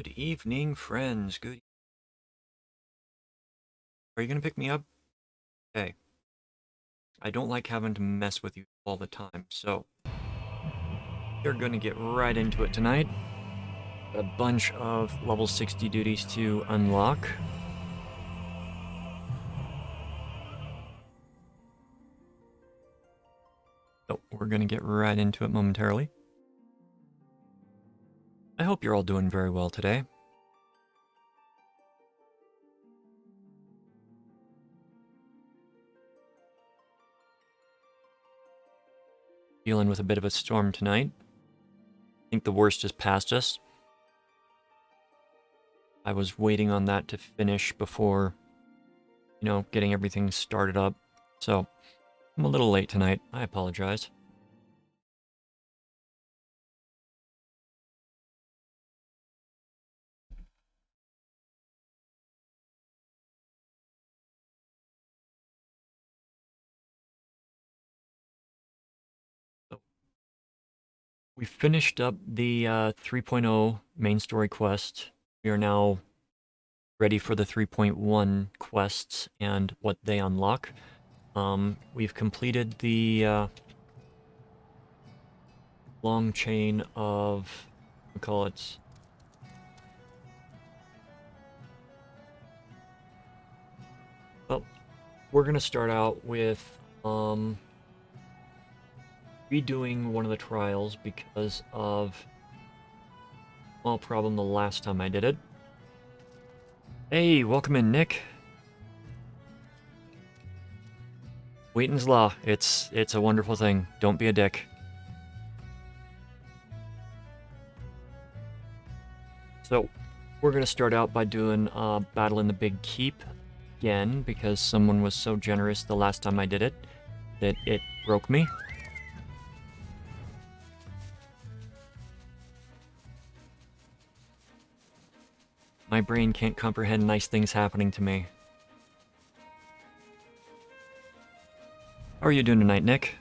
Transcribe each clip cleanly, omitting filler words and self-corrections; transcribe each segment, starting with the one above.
Good evening, friends. Good. Are you gonna pick me up? Hey, I don't like having to mess with you all the time, so you're gonna get right into it tonight. Got a bunch of level 60 duties to unlock. So we're gonna get right into it momentarily. I hope you're all doing very well today. Dealing with a bit of a storm tonight. I think the worst is past us. I was waiting on that to finish before, getting everything started up. So I'm a little late tonight. I apologize. We finished up the 3.0 main story quest. We are now ready for the 3.1 quests and what they unlock. We've completed the long chain of, we call it, well, we're going to start out with redoing one of the trials because of a small problem the last time I did it. Hey, welcome in, Nick. Wheaton's Law. It's a wonderful thing. Don't be a dick. So, we're going to start out by doing Battle in the Big Keep again, because someone was so generous the last time I did it that it broke me. My brain can't comprehend nice things happening to me. How are you doing tonight, Nick?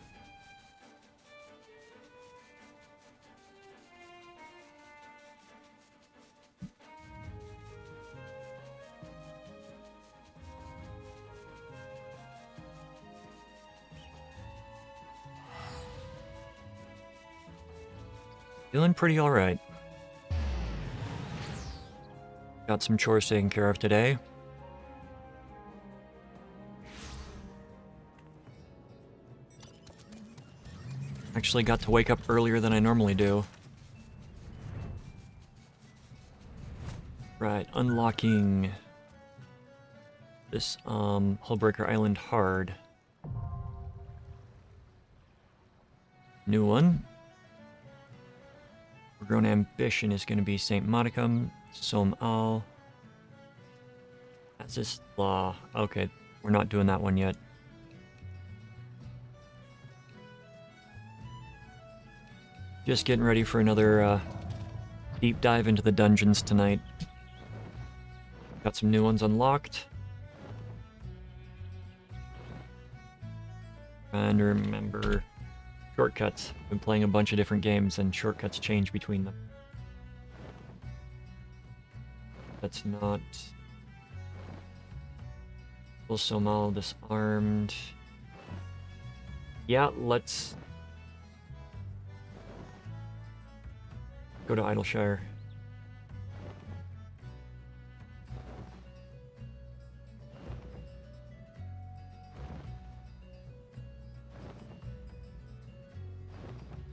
Feeling pretty alright. Got some chores taken care of today. Actually got to wake up earlier than I normally do. Right, unlocking this Hullbreaker Island hard. New one. Grown ambition is going to be Saint Modicum, Som Al. That's this law. Okay, we're not doing that one yet. Just getting ready for another deep dive into the dungeons tonight. Got some new ones unlocked. Trying to remember shortcuts. Been playing a bunch of different games and shortcuts change between them. That's not... Full Somal disarmed. Yeah, let's go to Idleshire.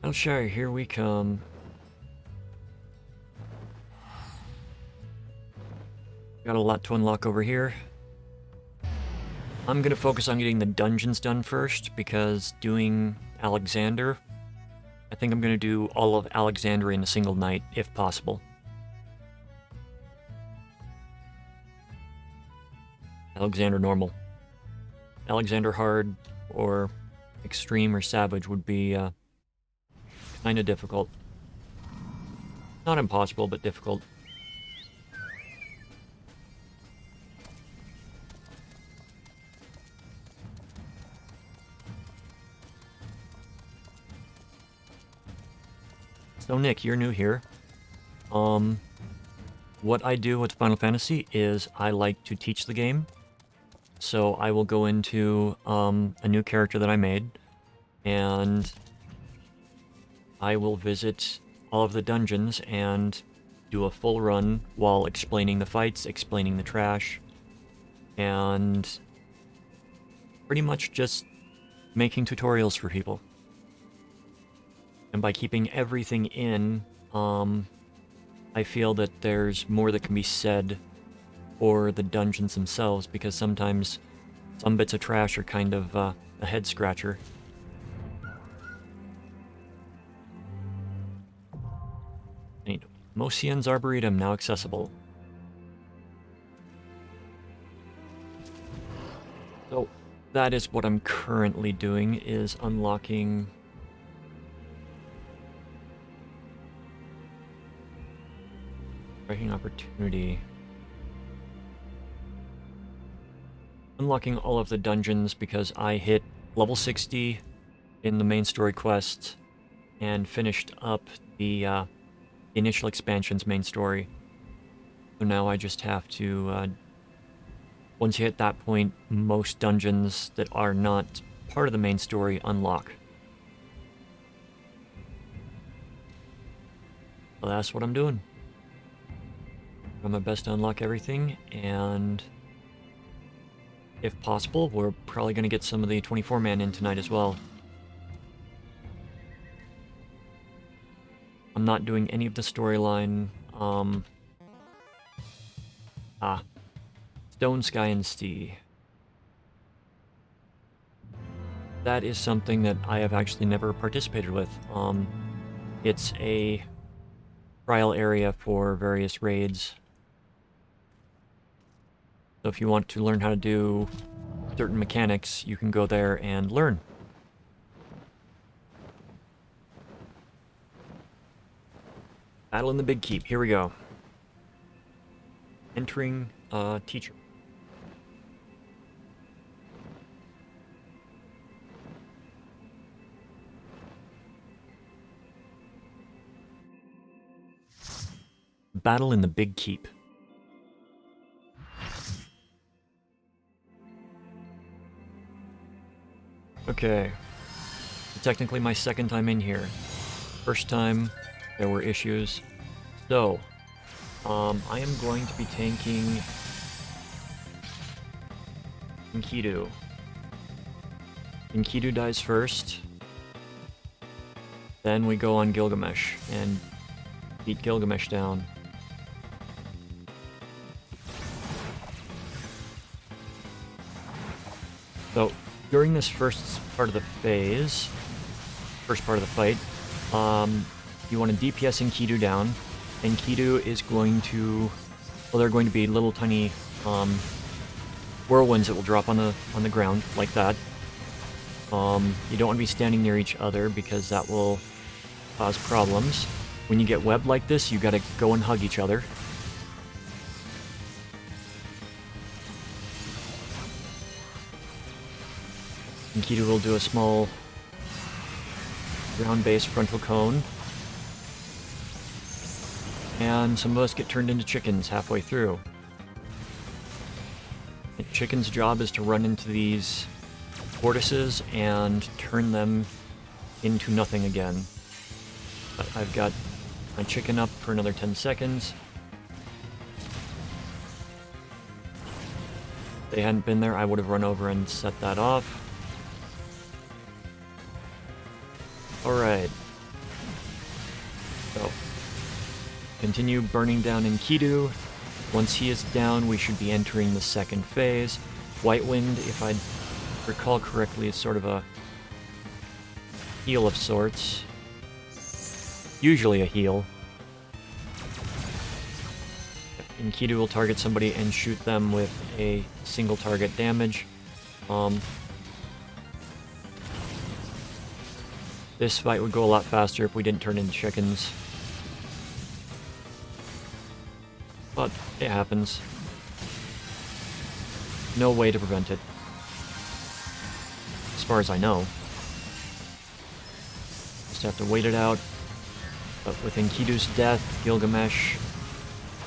Idleshire, here we come. Got a lot to unlock over here. I'm gonna focus on getting the dungeons done first, because doing Alexander, I think I'm gonna do all of Alexander in a single night, if possible. Alexander normal. Alexander hard, or extreme, or savage would be kinda difficult. Not impossible, but difficult. So Nick, you're new here. what I do with Final Fantasy is I like to teach the game. So I will go into a new character that I made, and I will visit all of the dungeons and do a full run while explaining the fights, explaining the trash, and pretty much just making tutorials for people. And by keeping everything in, I feel that there's more that can be said for the dungeons themselves, because sometimes some bits of trash are kind of a head scratcher. And Mosian's Arboretum now accessible. So that is what I'm currently doing, is unlocking striking opportunity. Unlocking all of the dungeons because I hit level 60 in the main story quest and finished up the initial expansion's main story. So now I just have to, once you hit that point, most dungeons that are not part of the main story unlock. So that's what I'm doing. I'm my best to unlock everything, and if possible, we're probably going to get some of the 24-man in tonight as well. I'm not doing any of the storyline. Stone, Sky, and Sea. That is something that I have actually never participated with. It's a trial area for various raids. So if you want to learn how to do certain mechanics, you can go there and learn. Battle in the Big Keep. Here we go. Entering teacher. Battle in the Big Keep. Okay. Technically my second time in here. First time, there were issues. So, I am going to be tanking Enkidu. Enkidu dies first. Then we go on Gilgamesh and beat Gilgamesh down. So, during this first part of the phase, first part of the fight, you want to DPS Enkidu down. Enkidu is going to, well, there are going to be little tiny whirlwinds that will drop on the ground like that. You don't want to be standing near each other because that will cause problems. When you get webbed like this, you gotta go and hug each other. Enkidu will do a small ground-based frontal cone. And some of us get turned into chickens halfway through. The chicken's job is to run into these vortices and turn them into nothing again. But I've got my chicken up for another 10 seconds. If they hadn't been there, I would have run over and set that off. Alright. So, continue burning down Enkidu. Once he is down, we should be entering the second phase. White Wind, if I recall correctly, is sort of a heal of sorts. Usually a heal. Enkidu will target somebody and shoot them with a single target damage. This fight would go a lot faster if we didn't turn into chickens. But it happens. No way to prevent it. As far as I know. Just have to wait it out. But with Enkidu's death, Gilgamesh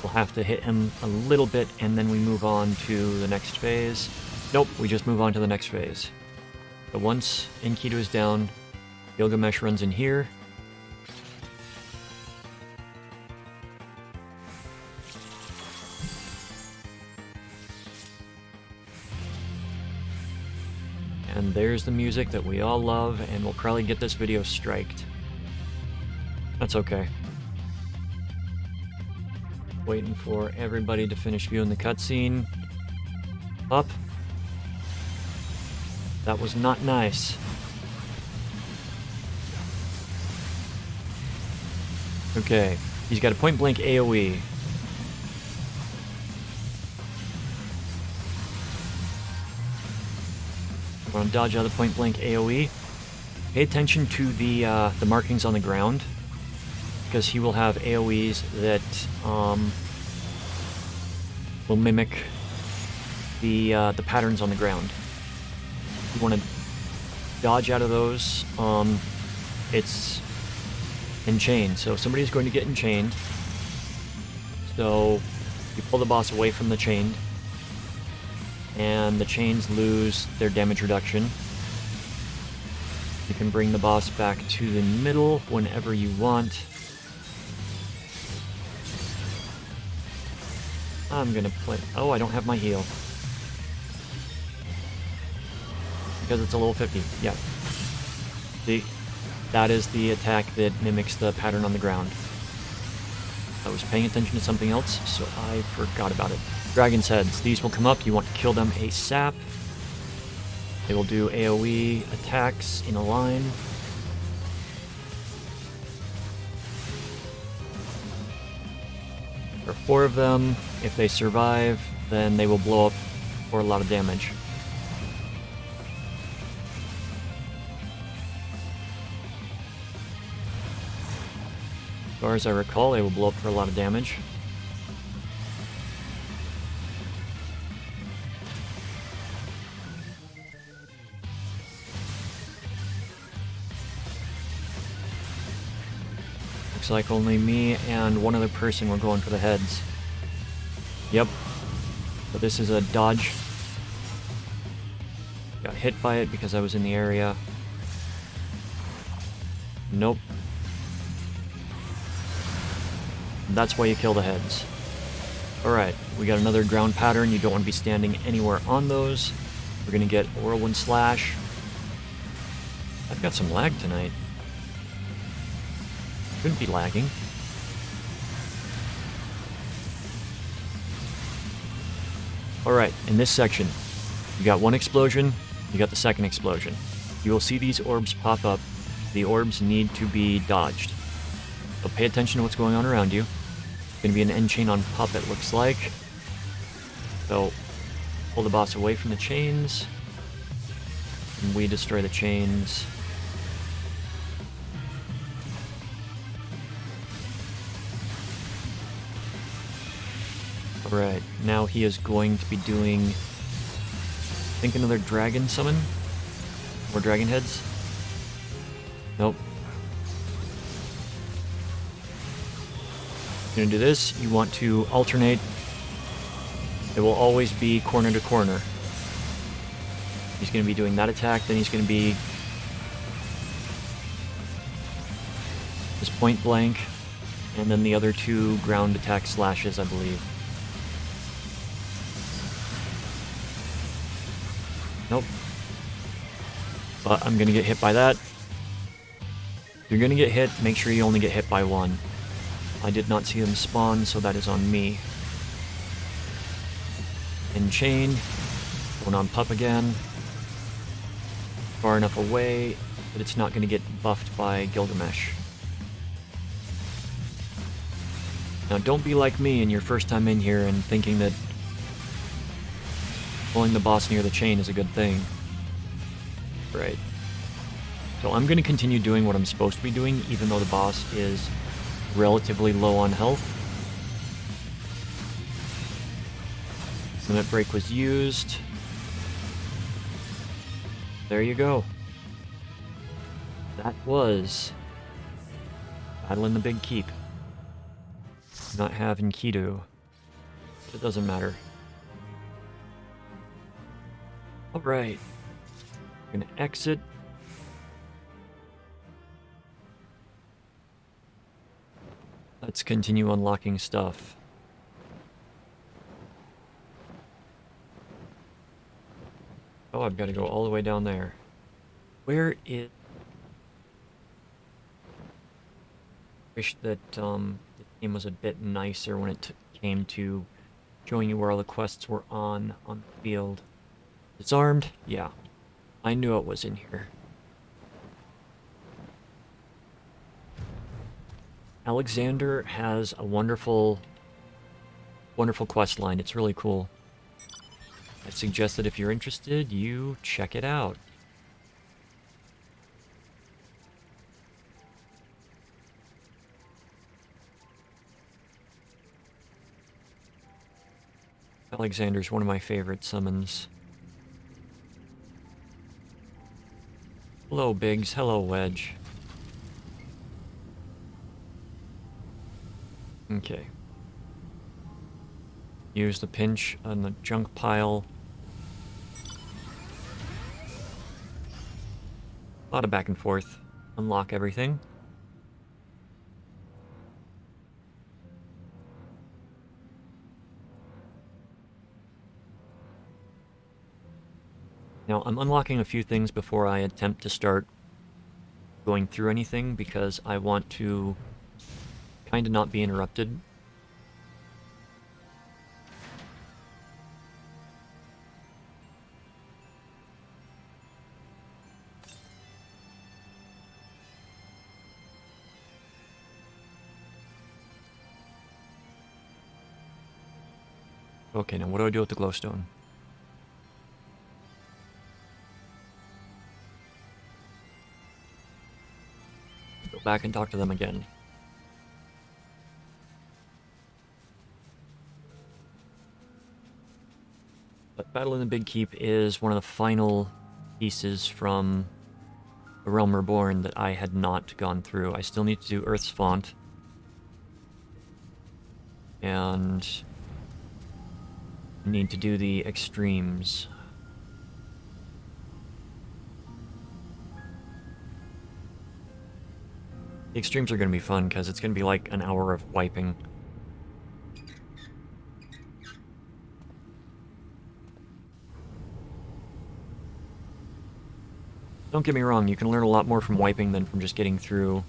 We'll have to hit him a little bit, and then we move on to the next phase. Nope, we just move on to the next phase. So once Enkidu is down, Gilgamesh runs in here. And there's the music that we all love, and we'll probably get this video striked. That's okay. Waiting for everybody to finish viewing the cutscene. Up. That was not nice. Okay, he's got a point-blank AoE. I want to dodge out of the point-blank AoE. Pay attention to the markings on the ground, because he will have AoEs that will mimic the patterns on the ground. You want to dodge out of those. It's enchained, so somebody's going to get enchained. So you pull the boss away from the chained, and the chains lose their damage reduction. You can bring the boss back to the middle whenever you want. I'm gonna play... Oh, I don't have my heal. Because it's a level 50. Yeah. See? That is the attack that mimics the pattern on the ground. I was paying attention to something else, so I forgot about it. Dragon's heads. These will come up. You want to kill them ASAP. They will do AoE attacks in a line. There are 4 of them. If they survive, then they will blow up for a lot of damage. As far as I recall, they will blow up for a lot of damage. Looks like only me and one other person were going for the heads. Yep. So this is a dodge. Got hit by it because I was in the area. Nope. That's why you kill the heads. Alright, we got another ground pattern. You don't want to be standing anywhere on those. We're going to get Whirlwind Slash. I've got some lag tonight. Shouldn't be lagging. Alright, in this section, you got one explosion, you got the second explosion. You will see these orbs pop up. The orbs need to be dodged. So pay attention to what's going on around you. It's going to be an end chain on pop, it looks like. So, pull the boss away from the chains. And we destroy the chains. Alright, now he is going to be doing, I think, another dragon summon? More dragon heads? Nope. You're gonna do this, you want to alternate. It will always be corner to corner. He's gonna be doing that attack, then he's gonna be this point blank, and then the other 2 ground attack slashes, I believe. Nope. But I'm gonna get hit by that. If you're gonna get hit, make sure you only get hit by 1. I did not see them spawn, so that is on me. Enchained. Going on pup again. Far enough away that it's not gonna get buffed by Gilgamesh. Now don't be like me in your first time in here and thinking that pulling the boss near the chain is a good thing. Right. So I'm going to continue doing what I'm supposed to be doing, even though the boss is relatively low on health. Limit break was used. There you go. That was Battle in the Big Keep. Not have Enkidu. It doesn't matter. Alright. I'm gonna exit. Let's continue unlocking stuff. Oh, I've got to go all the way down there. Where is... Wish that the game was a bit nicer when it came to showing you where all the quests were on the field. Disarmed? Yeah. I knew it was in here. Alexander has a wonderful quest line. It's really cool. I suggest that if you're interested, you check it out. Alexander's one of my favorite summons. Hello, Biggs. Hello, Wedge. Okay. Use the pinch on the junk pile. A lot of back and forth. Unlock everything. Now, I'm unlocking a few things before I attempt to start going through anything because I want to kind of not be interrupted. Okay, now what do I do with the glowstone? Go back and talk to them again. But Battle in the Big Keep is one of the final pieces from The Realm Reborn that I had not gone through. I still need to do Earth's Font. And I need to do the extremes. The extremes are going to be fun because it's going to be like an hour of wiping. Don't get me wrong, you can learn a lot more from wiping than from just getting through.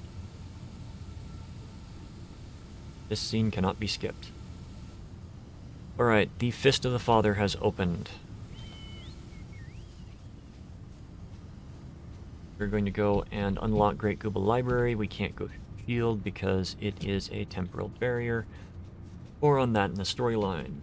This scene cannot be skipped. Alright, the Fist of the Father has opened. We're going to go and unlock Great Gooba Library. We can't go through the field because it is a temporal barrier. More on that in the storyline.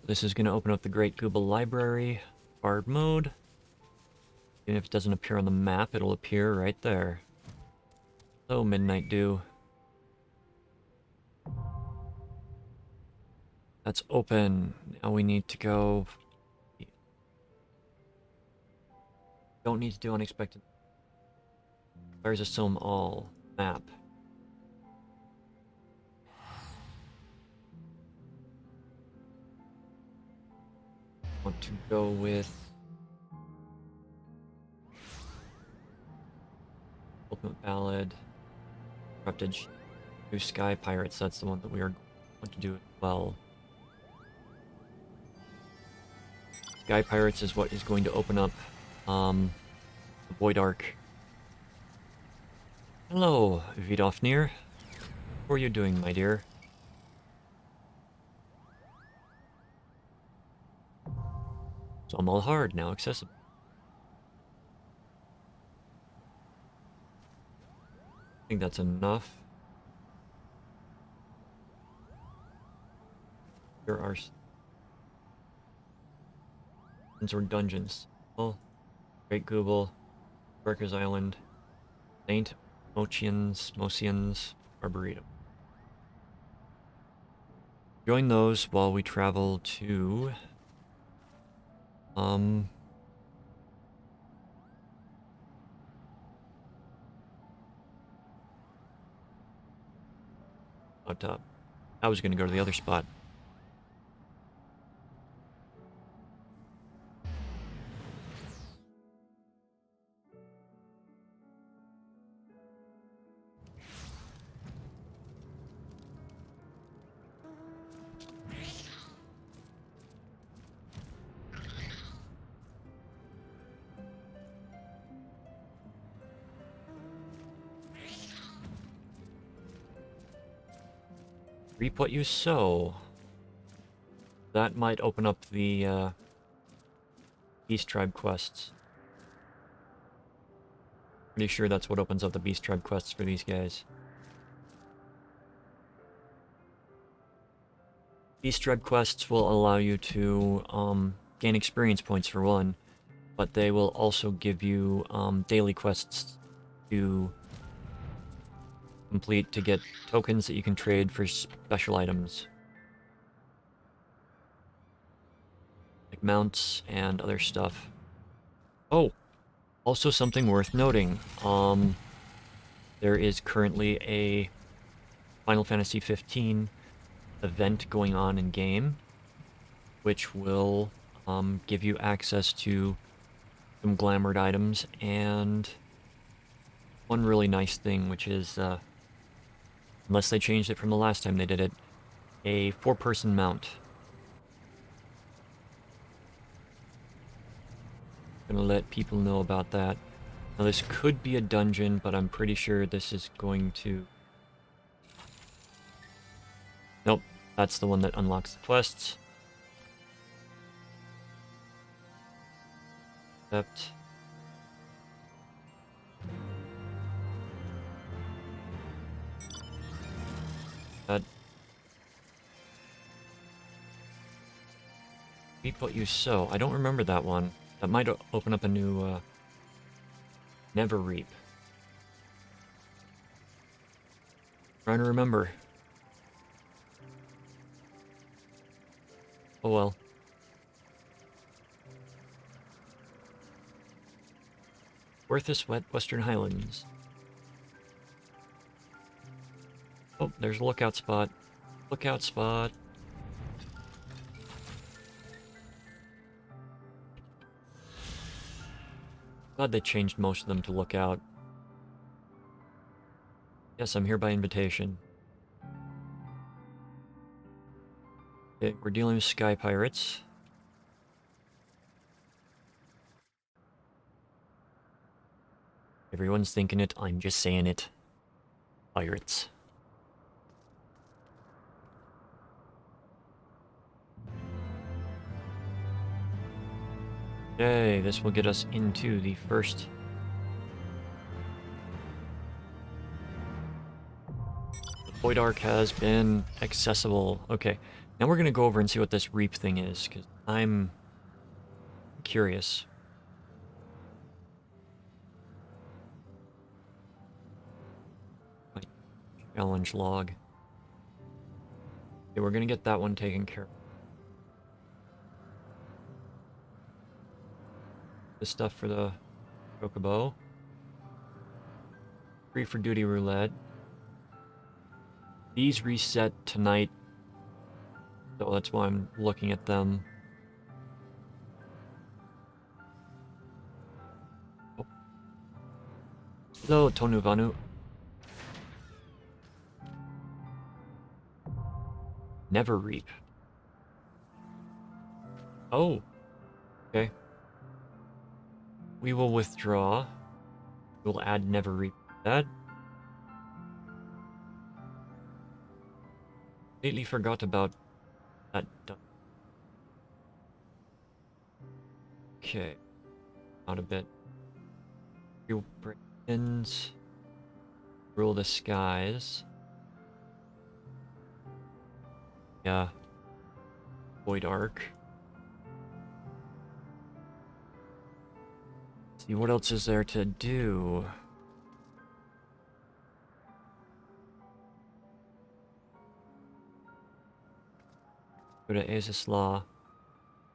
This is going to open up the Great Gooba Library, hard mode. Even if it doesn't appear on the map, it'll appear right there. So, Midnight Dew. That's open. Now we need to go... Don't need to do unexpected. Where's a Somme All map? Want to go with Ultimate Ballad, Corrupted Blue Sky Pirates. That's the one that we are going to do as well. Sky Pirates is what is going to open up the Void Arc. Hello, Vidofnir. How are you doing, my dear? So I'm all hard now accessible. I think that's enough. There are or dungeons. Oh, Great Google, Barker's Island, Saint Mochians, Arboretum. Join those while we travel to... I was gonna go to the other spot. Reap what you sow. That might open up the Beast Tribe quests. Pretty sure that's what opens up the Beast Tribe quests for these guys. Beast Tribe quests will allow you to gain experience points for one, but they will also give you daily quests to complete to get tokens that you can trade for special items. Like mounts and other stuff. Oh, also something worth noting. There is currently a Final Fantasy XV event going on in game, which will give you access to some glamored items and one really nice thing, which is unless they changed it from the last time they did it, a 4-person mount. Gonna let people know about that. Now this could be a dungeon, but I'm pretty sure this is going to... Nope, that's the one that unlocks the quests. Except... that... Reap what you sow. I don't remember that one. That might open up a new, Never Reap. Trying to remember. Oh well. Worthus Western Highlands. Oh, there's a lookout spot. Lookout spot. Glad they changed most of them to lookout. Yes, I'm here by invitation. Okay, we're dealing with sky pirates. Everyone's thinking it, I'm just saying it. Pirates. Okay, this will get us into the first... The Void Arc has been accessible. Okay, now we're gonna go over and see what this Reap thing is, because I'm curious. Challenge log. Okay, we're gonna get that one taken care of. This stuff for the Chocobo. Free for duty roulette. These reset tonight, so that's why I'm looking at them. Oh. Hello, Tonuvanu. Never Reap. Oh. Okay. We will withdraw. We'll add Never Reap to that. Completely forgot about that. Okay. Out a bit. Few break-ins. Rule the skies. Yeah. Void Arc. See what else is there to do. Go to Azus Law.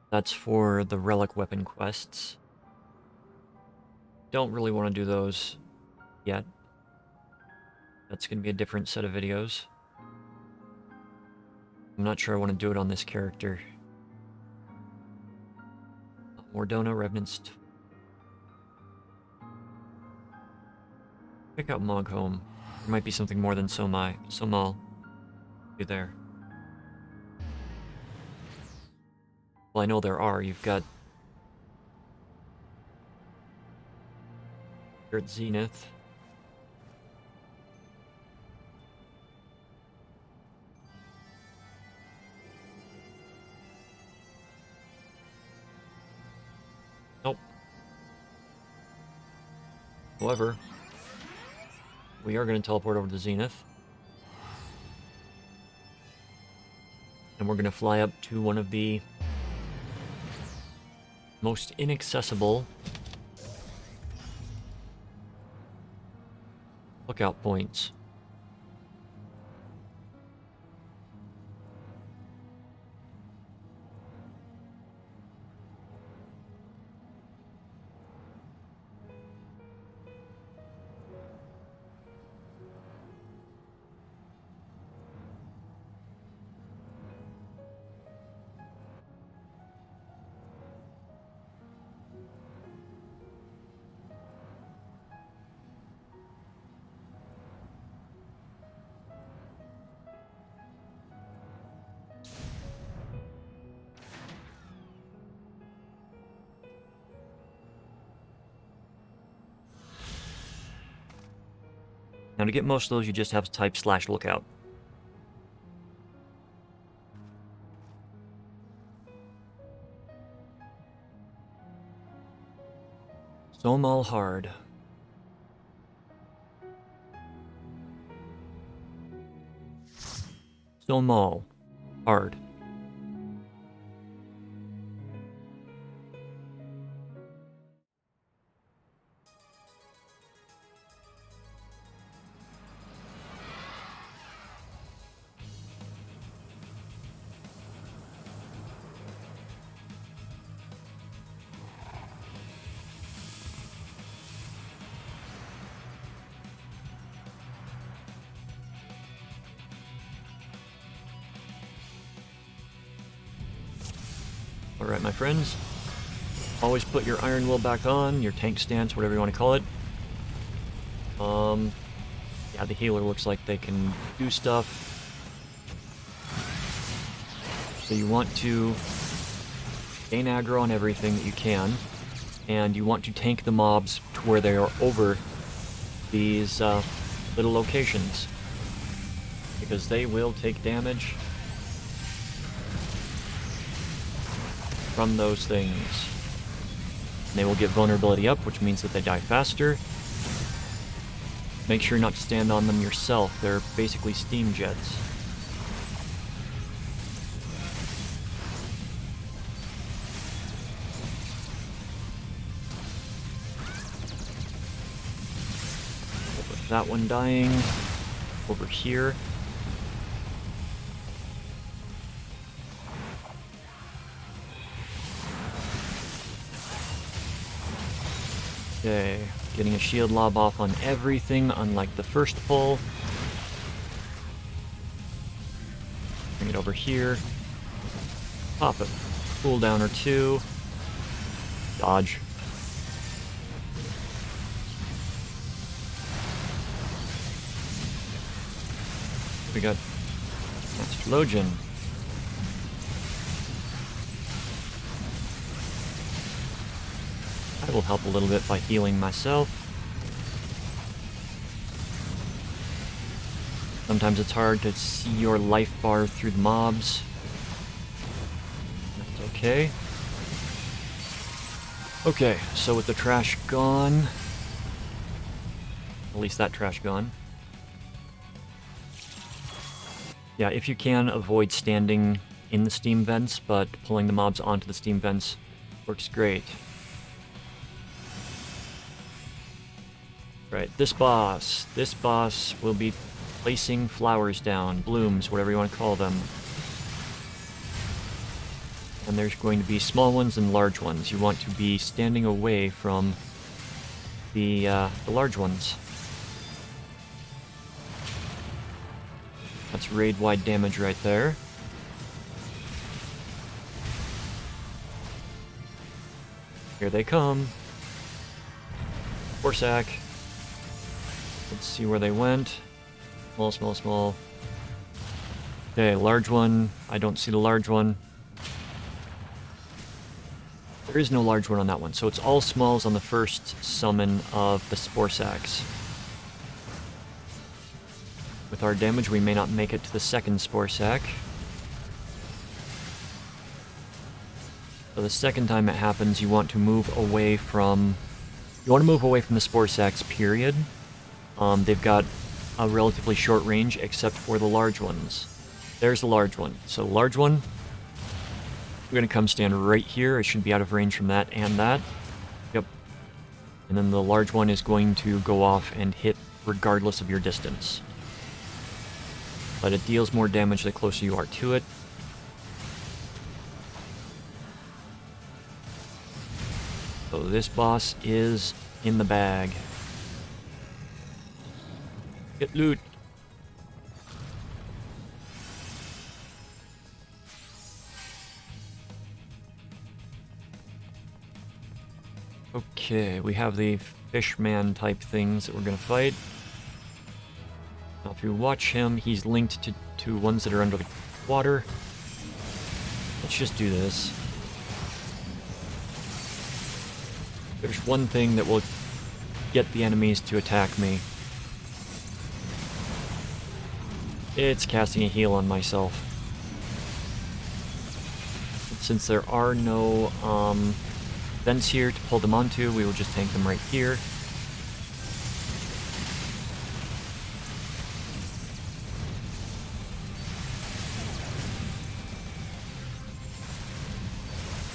That's for the relic weapon quests. Don't really want to do those yet. That's going to be a different set of videos. I'm not sure I want to do it on this character. Mordona, Revenants. Check out Mogholm. There might be something more than Somal. Be there. Well, I know there are. You've got... You're at Zenith. Nope. However, we are going to teleport over to Zenith. And we're going to fly up to one of the most inaccessible lookout points. Now to get most of those, you just have to type /lookout. Somal hard. Somal hard. Alright, my friends. Always put your iron will back on, your tank stance, whatever you want to call it. Yeah, the healer looks like they can do stuff. So you want to gain aggro on everything that you can, and you want to tank the mobs to where they are over these little locations, because they will take damage from those things. And they will get vulnerability up, which means that they die faster. Make sure not to stand on them yourself. They're basically steam jets. With that one dying, over here. Okay, getting a shield lob off on everything, unlike the first pull. Bring it over here. Pop a cooldown or two. Dodge. We got Implosion. I will help a little bit by healing myself. Sometimes it's hard to see your life bar through the mobs. That's okay. Okay, so with the trash gone, at least that trash gone. Yeah, if you can, avoid standing in the steam vents, but pulling the mobs onto the steam vents works great. Right, this boss will be placing flowers down, blooms, whatever you want to call them. And there's going to be small ones and large ones. You want to be standing away from the large ones. That's raid-wide damage right there. Here they come. Forsack. Let's see where they went. Small, small, small. Okay, large one. I don't see the large one. There is no large one on that one, so it's all smalls on the first summon of the Spore Sacks. With our damage, we may not make it to the second Spore Sack. So the second time it happens, you want to move away from... You want to move away from the Spore Sacks, period. They've got a relatively short range, except for the large ones. There's the large one. So large one, we're going to come stand right here. It should be out of range from that and that. Yep. And then the large one is going to go off and hit regardless of your distance. But it deals more damage the closer you are to it. So this boss is in the bag. Get loot. Okay, we have the fishman type things that we're going to fight. Now if you watch him, he's linked to ones that are under the water. Let's just do this. There's one thing that will get the enemies to attack me. It's casting a heal on myself. Since there are no vents here to pull them onto, we will just tank them right here.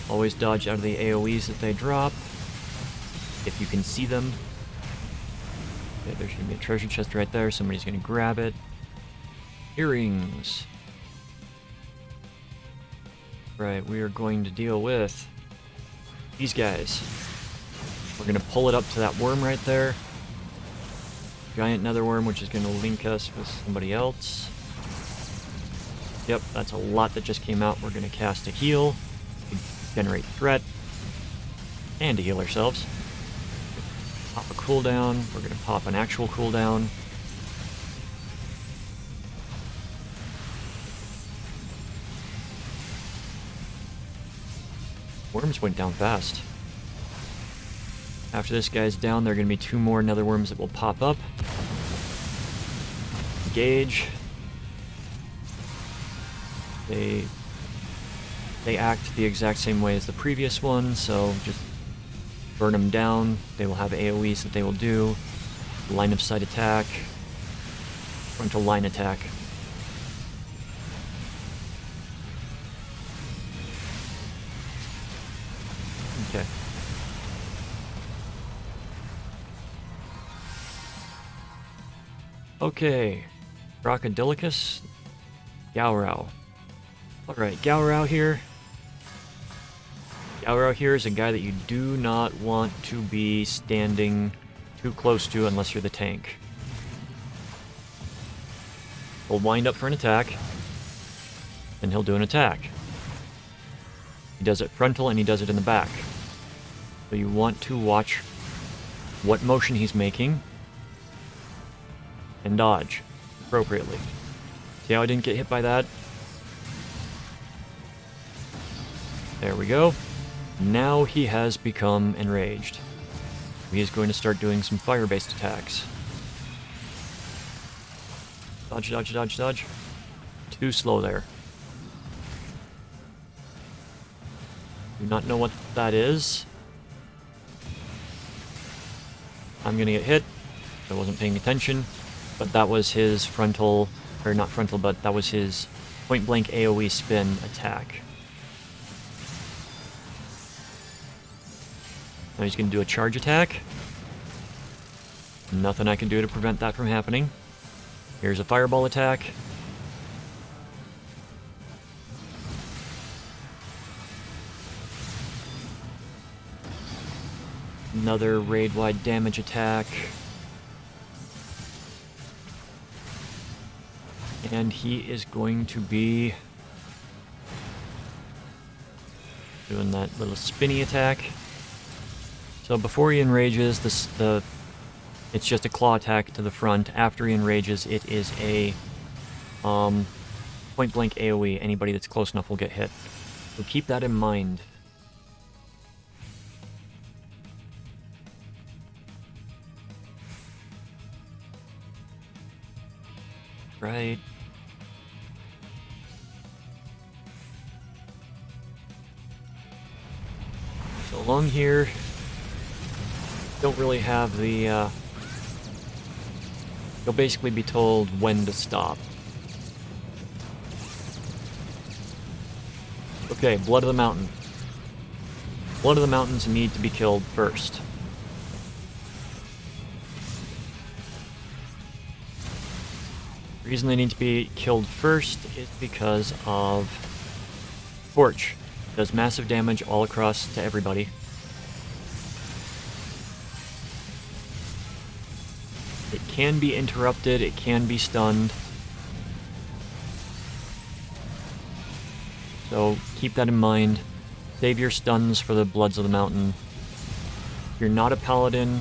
Always dodge out of the AoEs that they drop, if you can see them. Okay, there's going to be a treasure chest right there. Somebody's going to grab it. Earrings. Right, we are going to deal with these guys. We're going to pull it up to that worm right there. Giant nether worm, which is going to link us with somebody else. Yep, that's a lot that just came out. We're going to cast a heal. Generate threat. And to heal ourselves. Pop a cooldown. We're going to pop an actual cooldown. Worms went down fast. After this guy's down, there are going to be two more nether worms that will pop up. Engage. They act the exact same way as the previous one, so just burn them down. They will have AoEs that they will do. Line of sight attack. Frontal line attack. Okay. Okay. Crocodilicus. Gaurau. Alright, Gaurau here. Gaurau here is a guy that you do not want to be standing too close to unless you're the tank. He'll wind up for an attack, and he'll do an attack. He does it frontal and he does it in the back. So you want to watch what motion he's making and dodge appropriately. See how I didn't get hit by that? There we go. Now he has become enraged. He is going to start doing some fire-based attacks. Dodge, dodge, dodge, dodge. Too slow there. Do not know what that is. I'm gonna get hit. I wasn't paying attention. But that was his frontal, or not frontal, but that was his point-blank AoE spin attack. Now he's going to do a charge attack. Nothing I can do to prevent that from happening. Here's a fireball attack. Another raid-wide damage attack. And he is going to be doing that little spinny attack. So before he enrages, it's just a claw attack to the front. After he enrages, it is a point-blank AoE. Anybody that's close enough will get hit. So keep that in mind. Right. So along here, don't really have the, you'll basically be told when to stop. Okay, Blood of the Mountain. Blood of the Mountains need to be killed first. The reason they need to be killed first is because of Torch. It does massive damage all across to everybody. It can be interrupted, it can be stunned. So keep that in mind. Save your stuns for the Bloods of the Mountain. If you're not a paladin,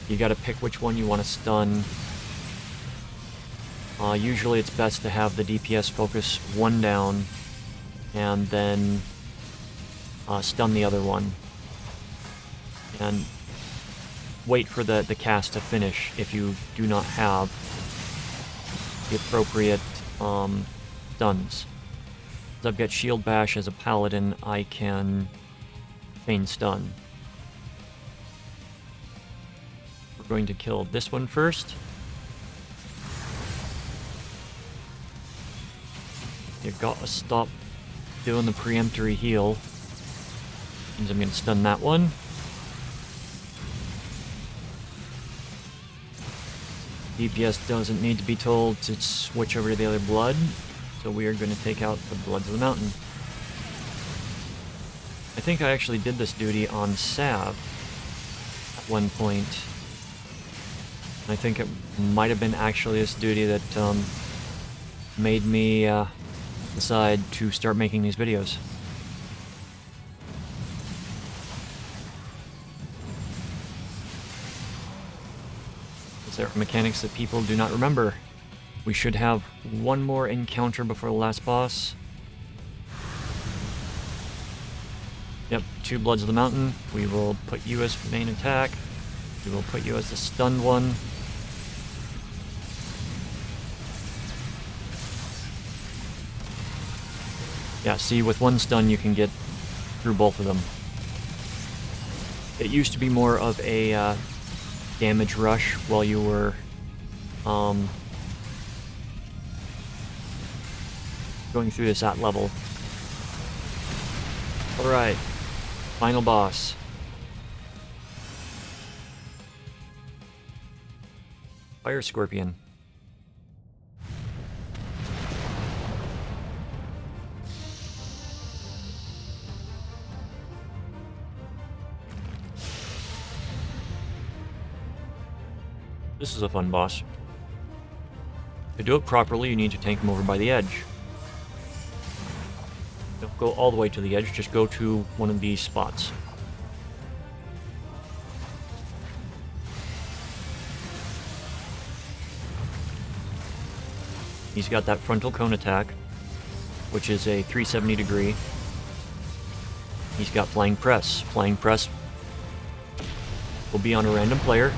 you gotta pick which one you want to stun. Usually it's best to have the DPS focus one down and then stun the other one. And wait for the cast to finish if you do not have the appropriate stuns. As I've got Shield Bash as a paladin, I can feign stun. We're going to kill this one first. You gotta stop doing the preemptory heal. Means I'm gonna stun that one. DPS doesn't need to be told to switch over to the other blood, so we are going to take out the Bloods of the Mountain. I think I actually did this duty on Sav at one point. I think it might have been actually this duty that made me decide to start making these videos. There are mechanics that people do not remember. We should have one more encounter before the last boss. Yep, 2 Bloods of the Mountain. We will put you as main attack. We will put you as the stunned one. Yeah, see, with one stun you can get through both of them. It used to be more of a damage rush while you were going through this at level. Alright, final boss. Fire Scorpion. This is a fun boss. To do it properly, you need to tank him over by the edge. Don't go all the way to the edge, just go to one of these spots. He's got that frontal cone attack, which is a 370 degree. He's got flying press. Flying press will be on a random player,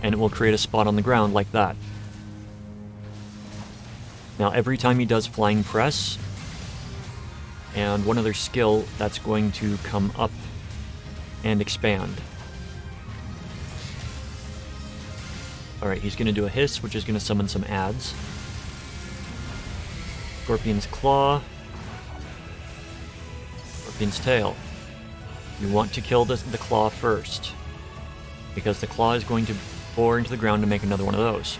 and it will create a spot on the ground like that. Now every time he does flying press and one other skill, that's going to come up and expand. Alright, he's going to do a hiss, which is going to summon some adds. Scorpion's Claw. Scorpion's Tail. You want to kill the claw first, because the claw is going to bore into the ground to make another one of those.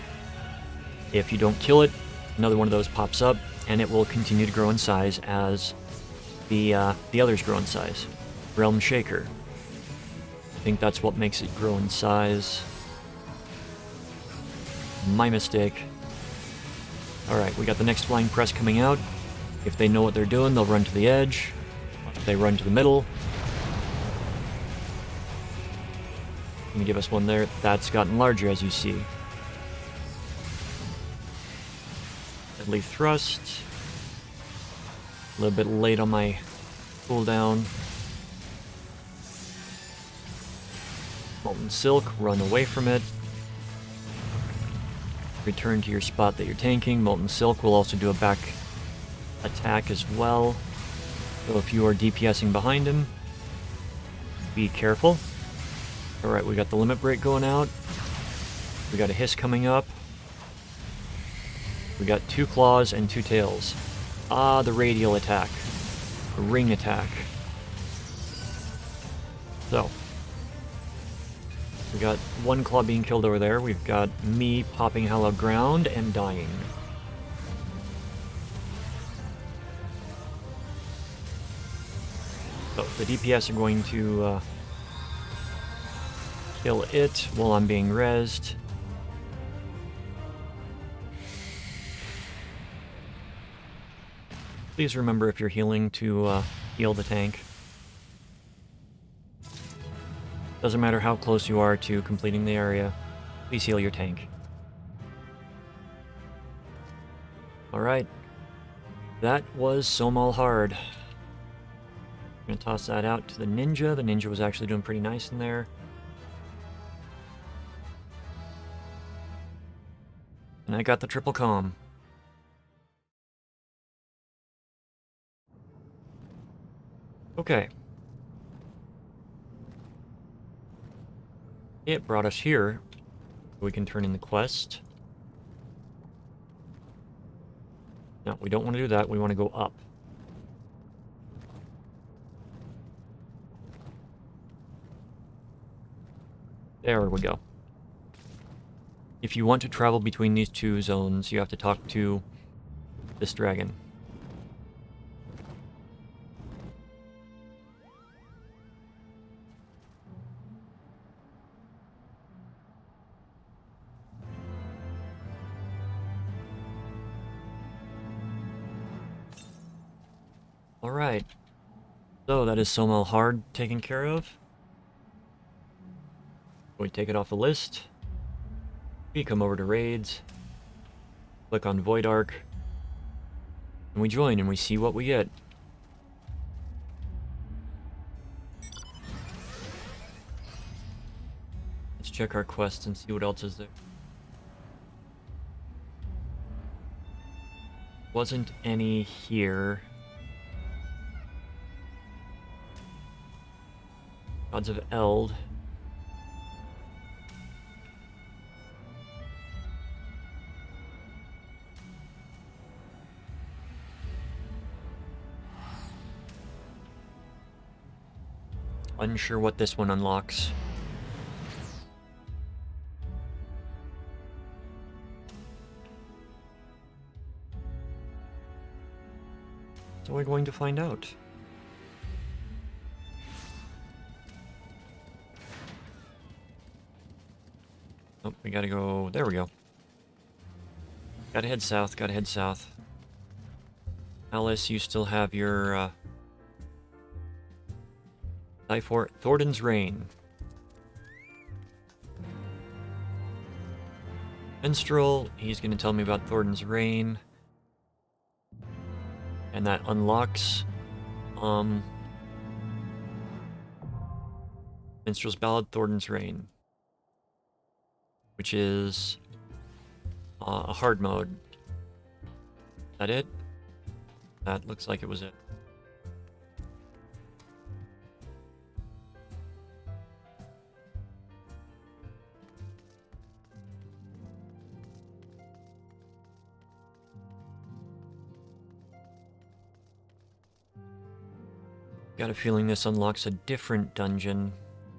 If you don't kill it, another one of those pops up, and it will continue to grow in size as the others grow in size. Realm Shaker. I think that's what makes it grow in size. My mistake. Alright, we got the next flying press coming out. If they know what they're doing, they'll run to the edge. If they run to the middle. Can you give us one there? That's gotten larger, as you see. Deadly thrust. A little bit late on my cooldown. Molten Silk, run away from it. Return to your spot that you're tanking. Molten Silk will also do a back attack as well. So if you are DPSing behind him, be careful. Alright, we got the limit break going out. We got a hiss coming up. We got 2 claws and 2 tails. Ah, the radial attack. A ring attack. So, we got 1 claw being killed over there. We've got me popping hallowed ground and dying. So, the DPS are going to kill it while I'm being rezzed. Please remember, if you're healing, to heal the tank. Doesn't matter how close you are to completing the area, please heal your tank. Alright. That was Somal Hard. I'm gonna toss that out to the ninja. The ninja was actually doing pretty nice in there. And I got the triple comm. Okay. It brought us here. We can turn in the quest. No, we don't want to do that. We want to go up. There we go. If you want to travel between these 2 zones, you have to talk to this dragon. Alright. So that is Somal Hard taken care of. We take it off the list. We come over to raids. Click on Void Arc. And we join and we see what we get. Let's check our quests and see what else is there. Wasn't any here. Gods of Eld. Unsure what this one unlocks. So we're going to find out. Oh, we gotta go... There we go. Gotta head south, gotta head south. Alice, you still have your, Thornton's Reign. Minstrel, he's gonna tell me about Thornton's Reign. And that unlocks, Minstrel's Ballad, Thornton's Reign. Which is a hard mode. Is that it? That looks like it was it. Got a feeling this unlocks a different dungeon,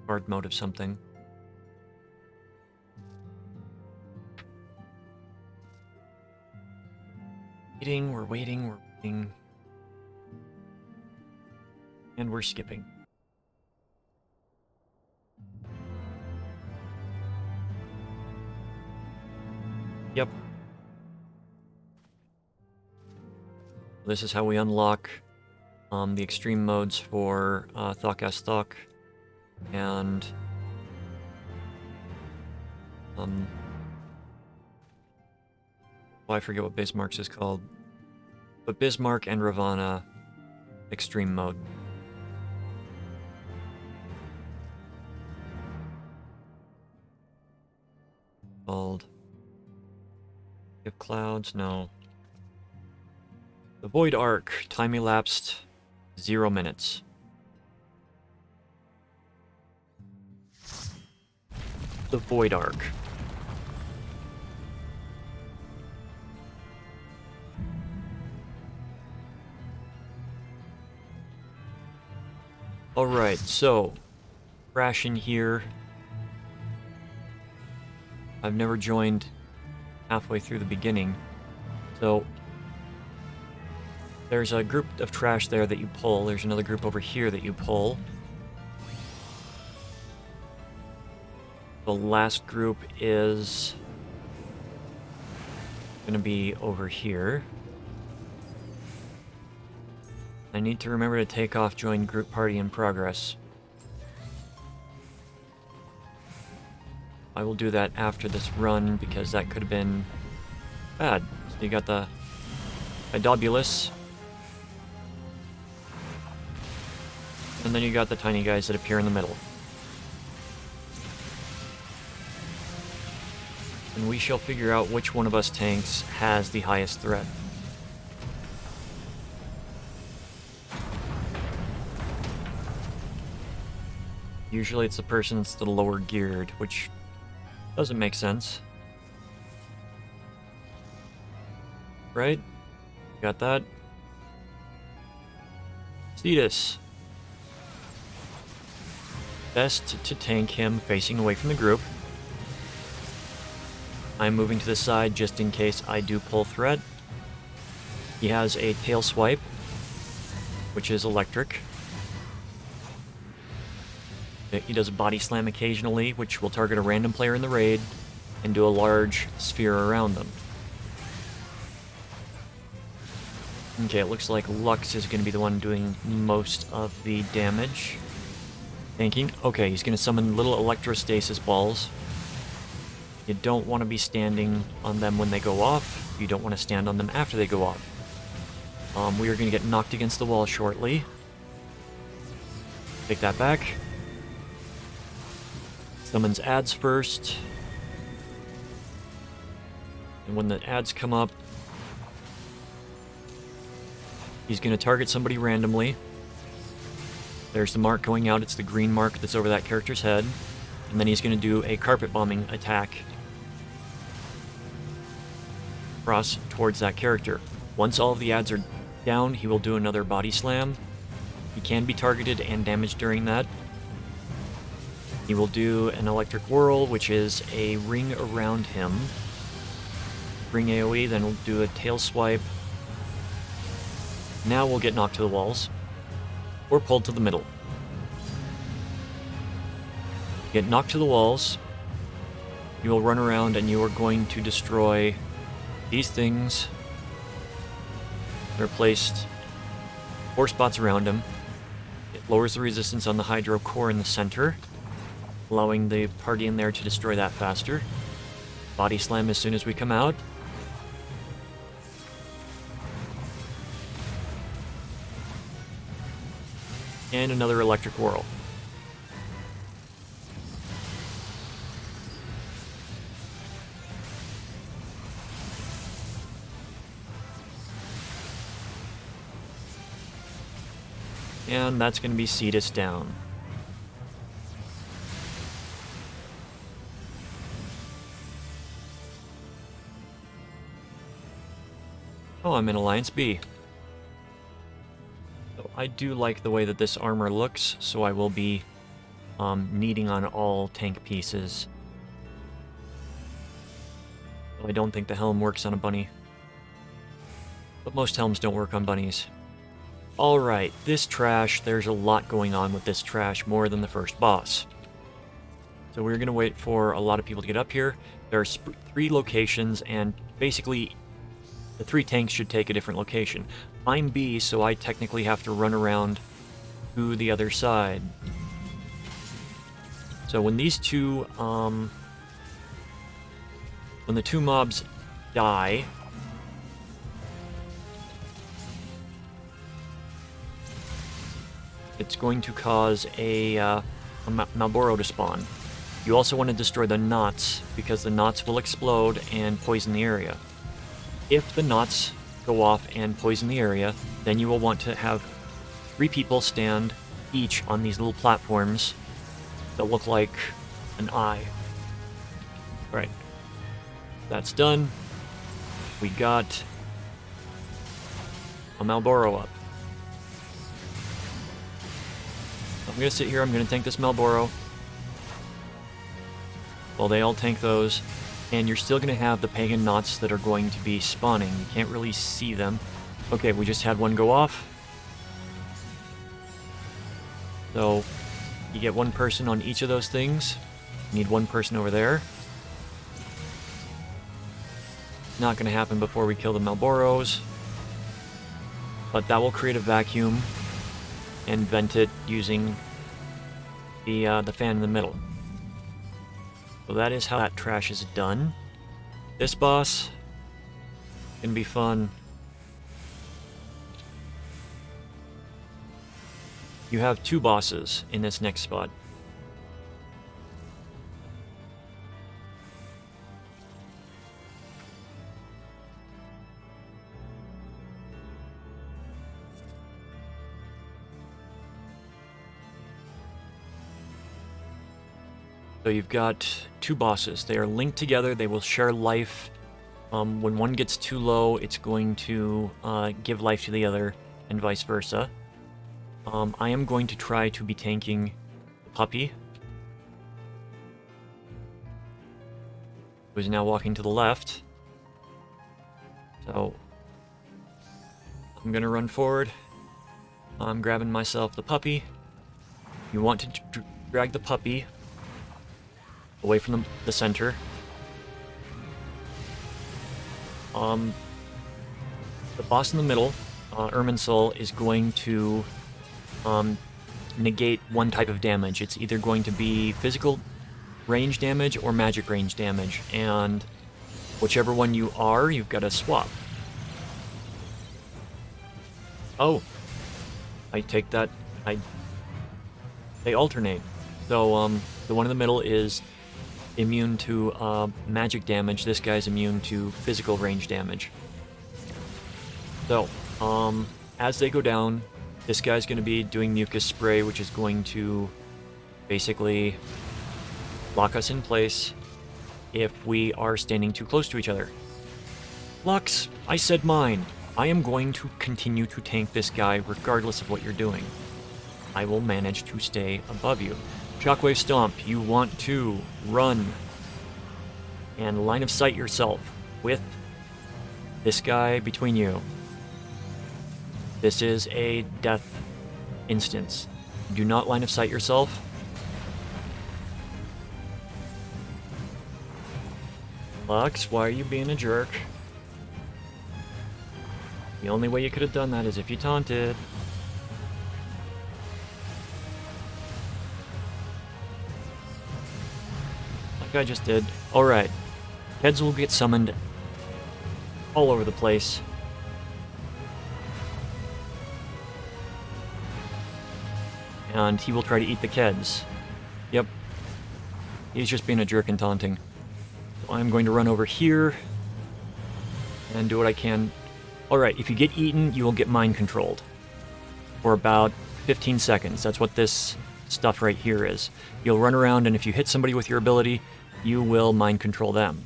hard mode of something. We're waiting, and we're skipping. Yep. This is how we unlock the extreme modes for Thok as Thok and well, I forget what Bismarck's is called, but Bismarck and Ravana extreme mode. Called If Clouds, no. The Void Arc, time elapsed 0 minutes. The Void Arc. Alright, so crash in here. I've never joined halfway through the beginning, so there's a group of trash there that you pull. There's another group over here that you pull. The last group is going to be over here. I need to remember to take off join group party in progress. I will do that after this run because that could have been bad. So you got the Idobulus. And then you got the tiny guys that appear in the middle. And we shall figure out which one of us tanks has the highest threat. Usually it's the person that's the lower geared, which doesn't make sense. Right? Got that? Cetus. Best to tank him facing away from the group. I'm moving to the side just in case I do pull threat. He has a tail swipe, which is electric. He does a body slam occasionally, which will target a random player in the raid and do a large sphere around them. Okay, it looks like Lux is going to be the one doing most of the damage. Tanking. Okay, he's going to summon little electrostasis balls. You don't want to be standing on them when they go off. You don't want to stand on them after they go off. We are going to get knocked against the wall shortly. Take that back. Summons ads first. And when the ads come up, he's going to target somebody randomly. There's the mark going out. It's the green mark that's over that character's head. And then he's going to do a carpet bombing attack across towards that character. Once all of the ads are down, he will do another body slam. He can be targeted and damaged during that. He will do an electric whirl, which is a ring around him. Ring AoE, then we'll do a tail swipe. Now we'll get knocked to the walls. Or pulled to the middle. Get knocked to the walls. You will run around and you are going to destroy these things. They're placed 4 spots around him. It lowers the resistance on the Hydro core in the center, allowing the party in there to destroy that faster. Body slam as soon as we come out. And another electric whirl. And that's going to be Cetus down. Oh, I'm in Alliance B. So I do like the way that this armor looks, so I will be needing on all tank pieces. Though I don't think the helm works on a bunny. But most helms don't work on bunnies. Alright, this trash, there's a lot going on with this trash, more than the first boss. So we're going to wait for a lot of people to get up here. There are 3 locations, and basically the 3 tanks should take a different location. I'm B, so I technically have to run around to the other side. So when these two, when the 2 mobs die, it's going to cause a Malboro to spawn. You also want to destroy the knots, because the knots will explode and poison the area. If the knots go off and poison the area, then you will want to have 3 people stand each on these little platforms that look like an eye. Alright. That's done. We got a Malboro up. I'm going to sit here, I'm going to tank this Malboro while they all tank those, and you're still going to have the pagan knots that are going to be spawning. You can't really see them. Okay, we just had one go off. So, you get 1 person on each of those things. You need 1 person over there. Not going to happen before we kill the Malboros, but that will create a vacuum and vent it using the fan in the middle. So that is how that trash is done. This boss can be fun. You have 2 bosses in this next spot. So you've got 2 bosses. They are linked together. They will share life. When one gets too low, it's going to give life to the other, and vice versa. I am going to try to be tanking the puppy, who is now walking to the left. So I'm going to run forward. I'm grabbing myself the puppy. You want to drag the puppy away from the center. The boss in the middle, Irminsul, is going to negate 1 type of damage. It's either going to be physical range damage or magic range damage, and whichever one you are, you've got to swap. Oh, I take that. They alternate. So the one in the middle is immune to magic damage. This guy's immune to physical range damage. So, as they go down, this guy's going to be doing mucus spray, which is going to basically lock us in place if we are standing too close to each other. Lux, I said mine. I am going to continue to tank this guy regardless of what you're doing. I will manage to stay above you. Shockwave Stomp, you want to run and line of sight yourself with this guy between you. This is a death instance. Do not line of sight yourself. Lux, why are you being a jerk? The only way you could have done that is if you taunted. Like I just did. Alright. Heads will get summoned all over the place. And he will try to eat the Keds. Yep. He's just being a jerk and taunting. So I'm going to run over here and do what I can. Alright, if you get eaten, you will get mind controlled. For about 15 seconds. That's what this stuff right here is. You'll run around, and if you hit somebody with your ability, you will mind control them.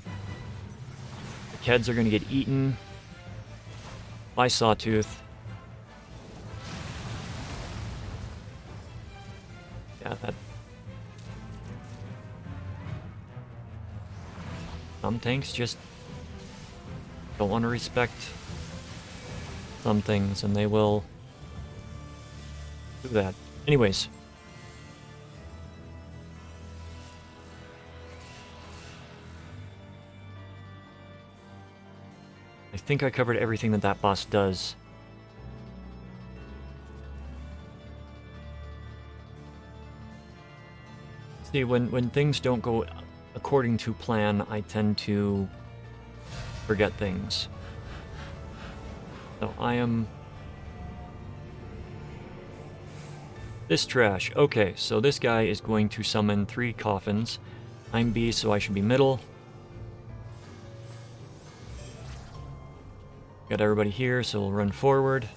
The Keds are going to get eaten by Sawtooth. Yeah, that... Some tanks just don't want to respect some things, and they will do that. Anyways. I think I covered everything that that boss does. See, when things don't go according to plan, I tend to forget things. So I am... This trash. Okay, so this guy is going to summon 3 coffins. I'm B, so I should be middle. Got everybody here, so we'll run forward.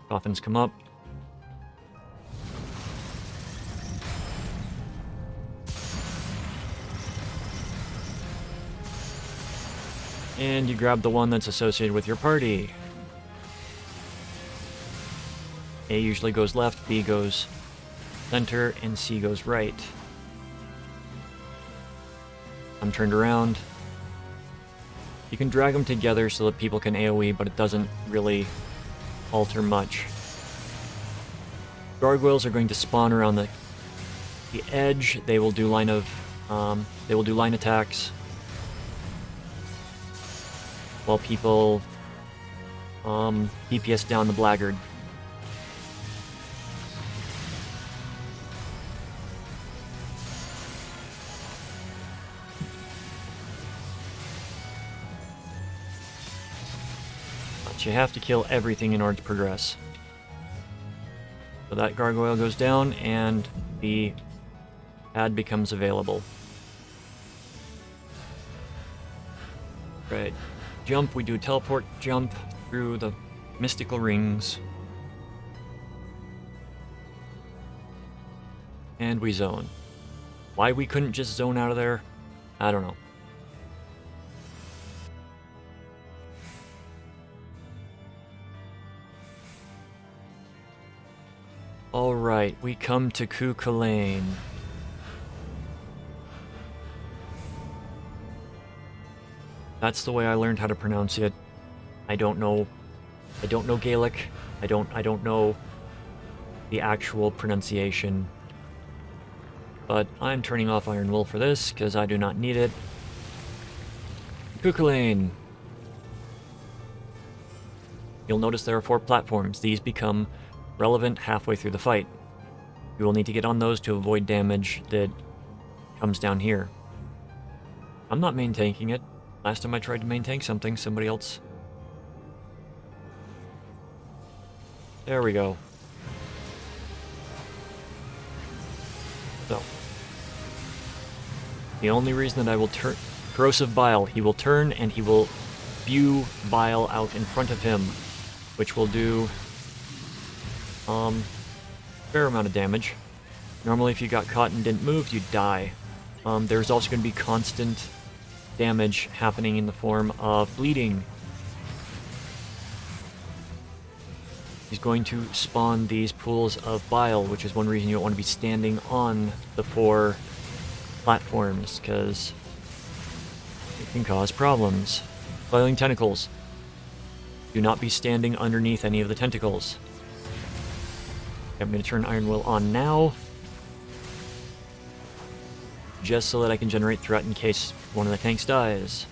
Coffins come up. And you grab the one that's associated with your party. A usually goes left, B goes center, and C goes right. I'm turned around. You can drag them together so that people can AoE, but it doesn't really alter much. Gargoyles are going to spawn around the edge. They will do line attacks, while people DPS down the blackguard. But you have to kill everything in order to progress. So that gargoyle goes down and the pad becomes available. Right. Jump, we do teleport jump through the mystical rings. And we zone. Why we couldn't just zone out of there, I don't know. Alright, we come to Kukulen. That's the way I learned how to pronounce it. I don't know Gaelic. I don't know the actual pronunciation. But I'm turning off Iron Will for this because I do not need it. Kukulen. You'll notice there are 4 platforms. These become relevant halfway through the fight. You will need to get on those to avoid damage that comes down here. I'm not main tanking it. Last time I tried to main tank something, somebody else... There we go. So. The only reason that I will turn... Corrosive Bile. He will turn and he will spew bile out in front of him, which will do... fair amount of damage. Normally if you got caught and didn't move, you'd die. There's also going to be constant damage happening in the form of bleeding. He's going to spawn these pools of bile, which is one reason you don't want to be standing on the 4 platforms, because it can cause problems. Boiling tentacles. Do not be standing underneath any of the tentacles. I'm going to turn Iron Will on now, just so that I can generate threat in case one of the tanks dies,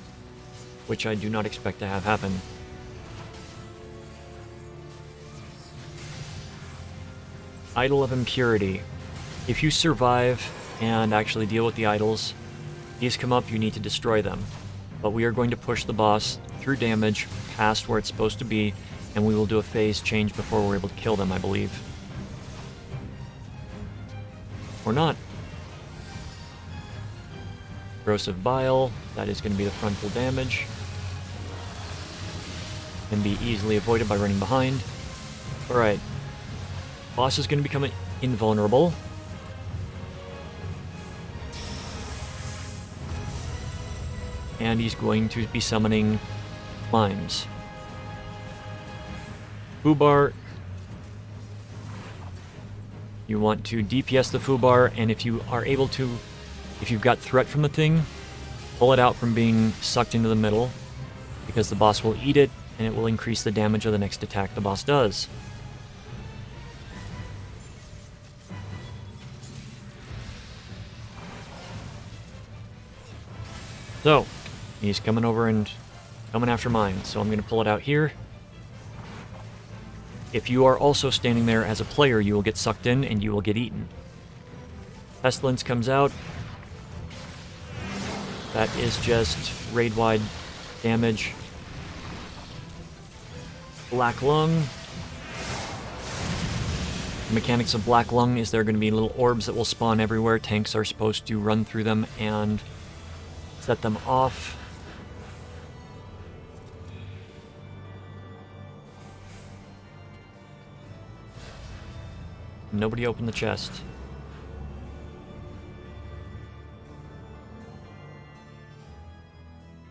which I do not expect to have happen. Idol of Impurity. If you survive and actually deal with the idols, these come up, you need to destroy them. But we are going to push the boss through damage past where it's supposed to be, and we will do a phase change before we're able to kill them, I believe. Or not. Corrosive Bile, that is going to be the frontal damage. Can be easily avoided by running behind. Alright. Boss is going to become invulnerable. And he's going to be summoning slimes. Foobar. You want to DPS the Foobar, and if you are able to, if you've got threat from the thing, pull it out from being sucked into the middle, because the boss will eat it, and it will increase the damage of the next attack the boss does. So, He's coming over and coming after mine, so I'm going to pull it out here. If you are also standing there as a player, you will get sucked in and you will get eaten. Pestilence comes out. That is just raid-wide damage. Black Lung. The mechanics of Black Lung is there are going to be little orbs that will spawn everywhere. Tanks are supposed to run through them and set them off. Nobody opened the chest.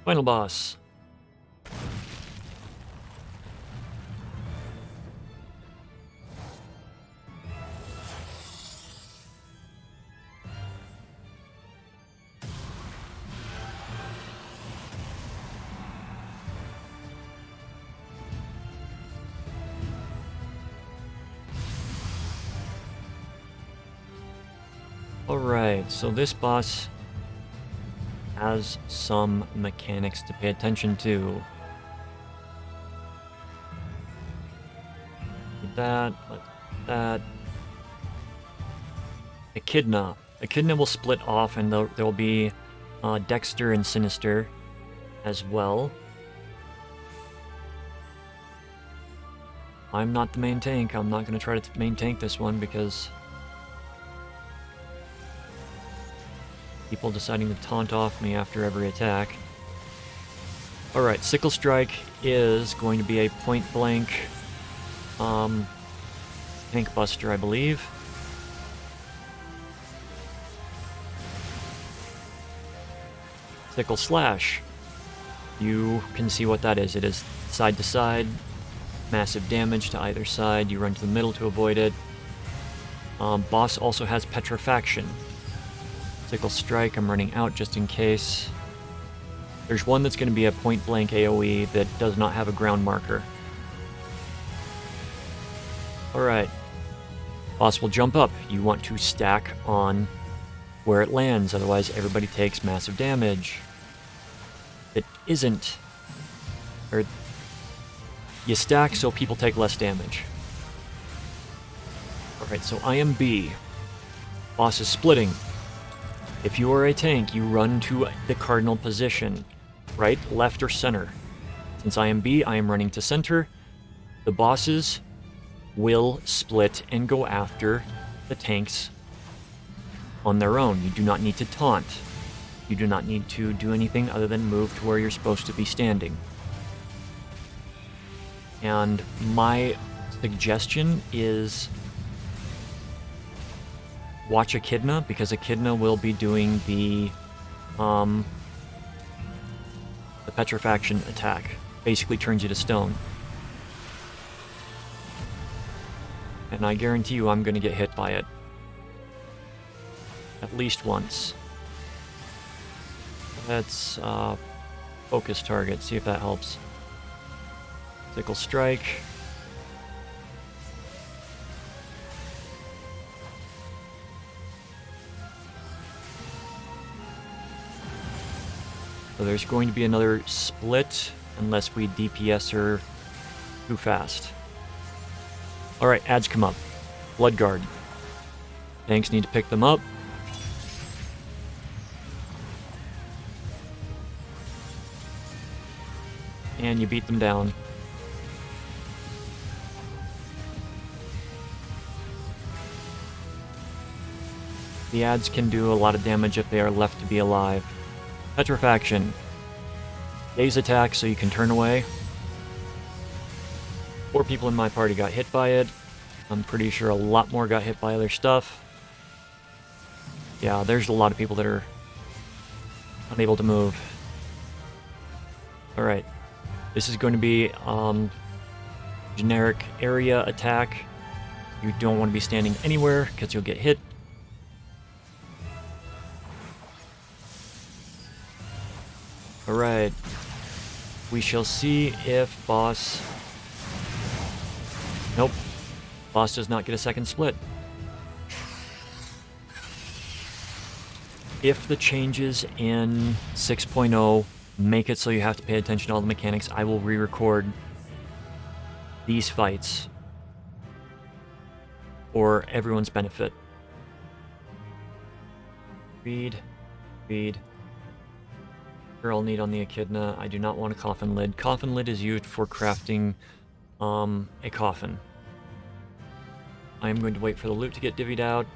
Final boss. Alright, so this boss has some mechanics to pay attention to. That. Echidna. Echidna will split off, and there will be Dexter and Sinister as well. I'm not the main tank. I'm not going to try to main tank this one because people deciding to taunt off me after every attack. Alright, Sickle Strike is going to be a point-blank tank buster, I believe. Sickle Slash. You can see what that is. It is side to side, massive damage to either side. You run to the middle to avoid it. Boss also has Petrifaction. Sickle Strike, I'm running out just in case. There's one that's going to be a point-blank AoE that does not have a ground marker. Alright. Boss will jump up. You want to stack on where it lands, otherwise everybody takes massive damage. It isn't. Or you stack so people take less damage. Alright, so I am B. Boss is splitting. If you are a tank, you run to the cardinal position. Right, left, or center. Since I am B, I am running to center. The bosses will split and go after the tanks on their own. You do not need to taunt. You do not need to do anything other than move to where you're supposed to be standing. And my suggestion is watch Echidna, because Echidna will be doing the Petrifaction attack. Basically turns you to stone. And I guarantee you I'm going to get hit by it. At least once. Let's focus target, see if that helps. Sickle Strike. So there's going to be another split unless we DPS her too fast. Alright, ads come up. Bloodguard. Tanks need to pick them up. And you beat them down. The ads can do a lot of damage if they are left to be alive. Petrifaction. Daze attack so you can turn away. 4 people in my party got hit by it. I'm pretty sure a lot more got hit by other stuff. Yeah, there's a lot of people that are unable to move. Alright. This is going to be generic area attack. You don't want to be standing anywhere because you'll get hit. Alright. We shall see if boss... Nope. Boss does not get a second split. If the changes in 6.0 make it so you have to pay attention to all the mechanics. I will re-record these fights for everyone's benefit. Read. Here I'll need on the echidna. I do not want a coffin lid. Coffin lid is used for crafting a coffin. I am going to wait for the loot to get divvied out.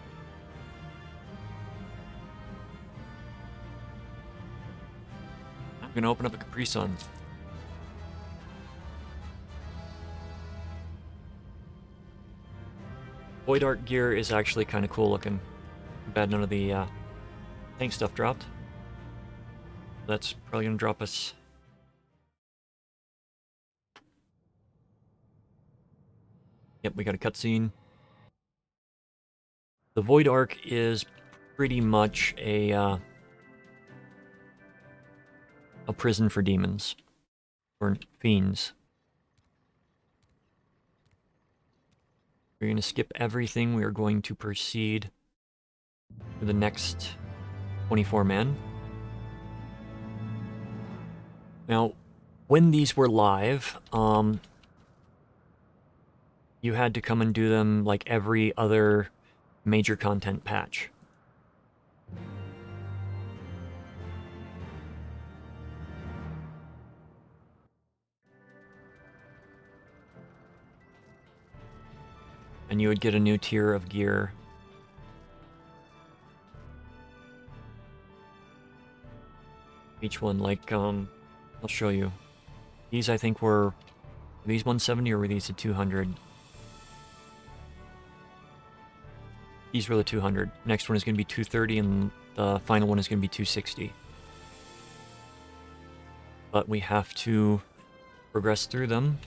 I'm going to open up a Capri Sun. Void Art gear is actually kind of cool looking. Too bad none of the tank stuff dropped. That's probably going to drop us. Yep, we got a cutscene. The Void Ark is pretty much a prison for demons. Or fiends. We're going to skip everything. We are going to proceed to the next 24-man. Now, when these were live, you had to come and do them like every other major content patch. And you would get a new tier of gear. Each one, like, I'll show you. These, I think, were these 170 or were these the 200? These were the 200. Next one is going to be 230, and the final one is going to be 260. But we have to progress through them.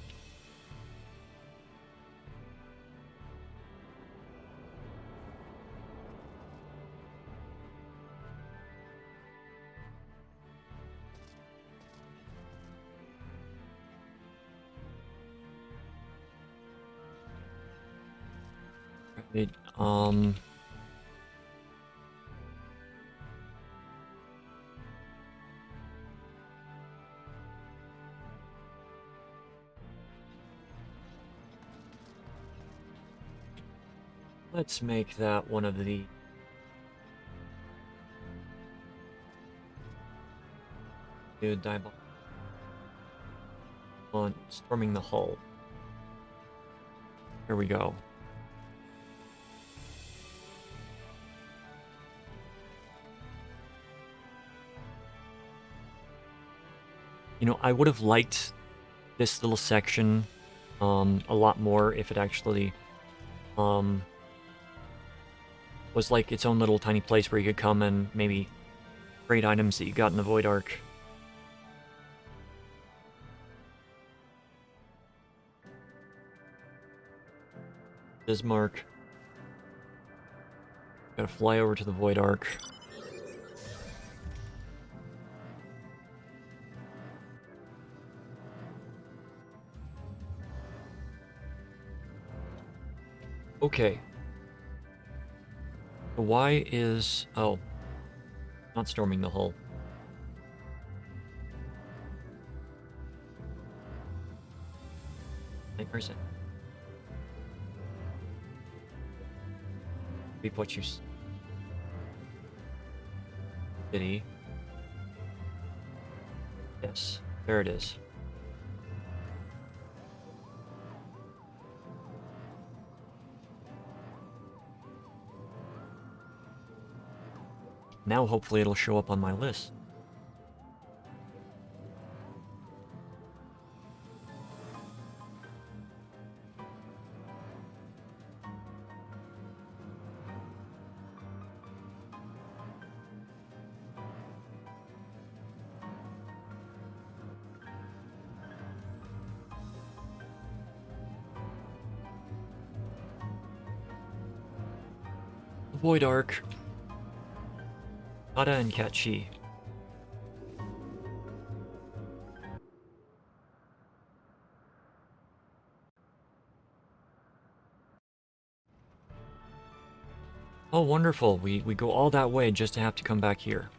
Right, let's make that one of the diabolical on storming the hull. Here we go. You know, I would have liked this little section a lot more if it actually was like its own little tiny place where you could come and maybe trade items that you got in the Void Ark. Bismarck. Gotta fly over to the Void Ark. Okay. So why is... Oh. Not storming the hull. Nightmares. Be what you... City. Yes. There it is. Now hopefully it'll show up on my list. Void Ark. Ada and Catchi. Oh, wonderful. We go all that way just to have to come back here.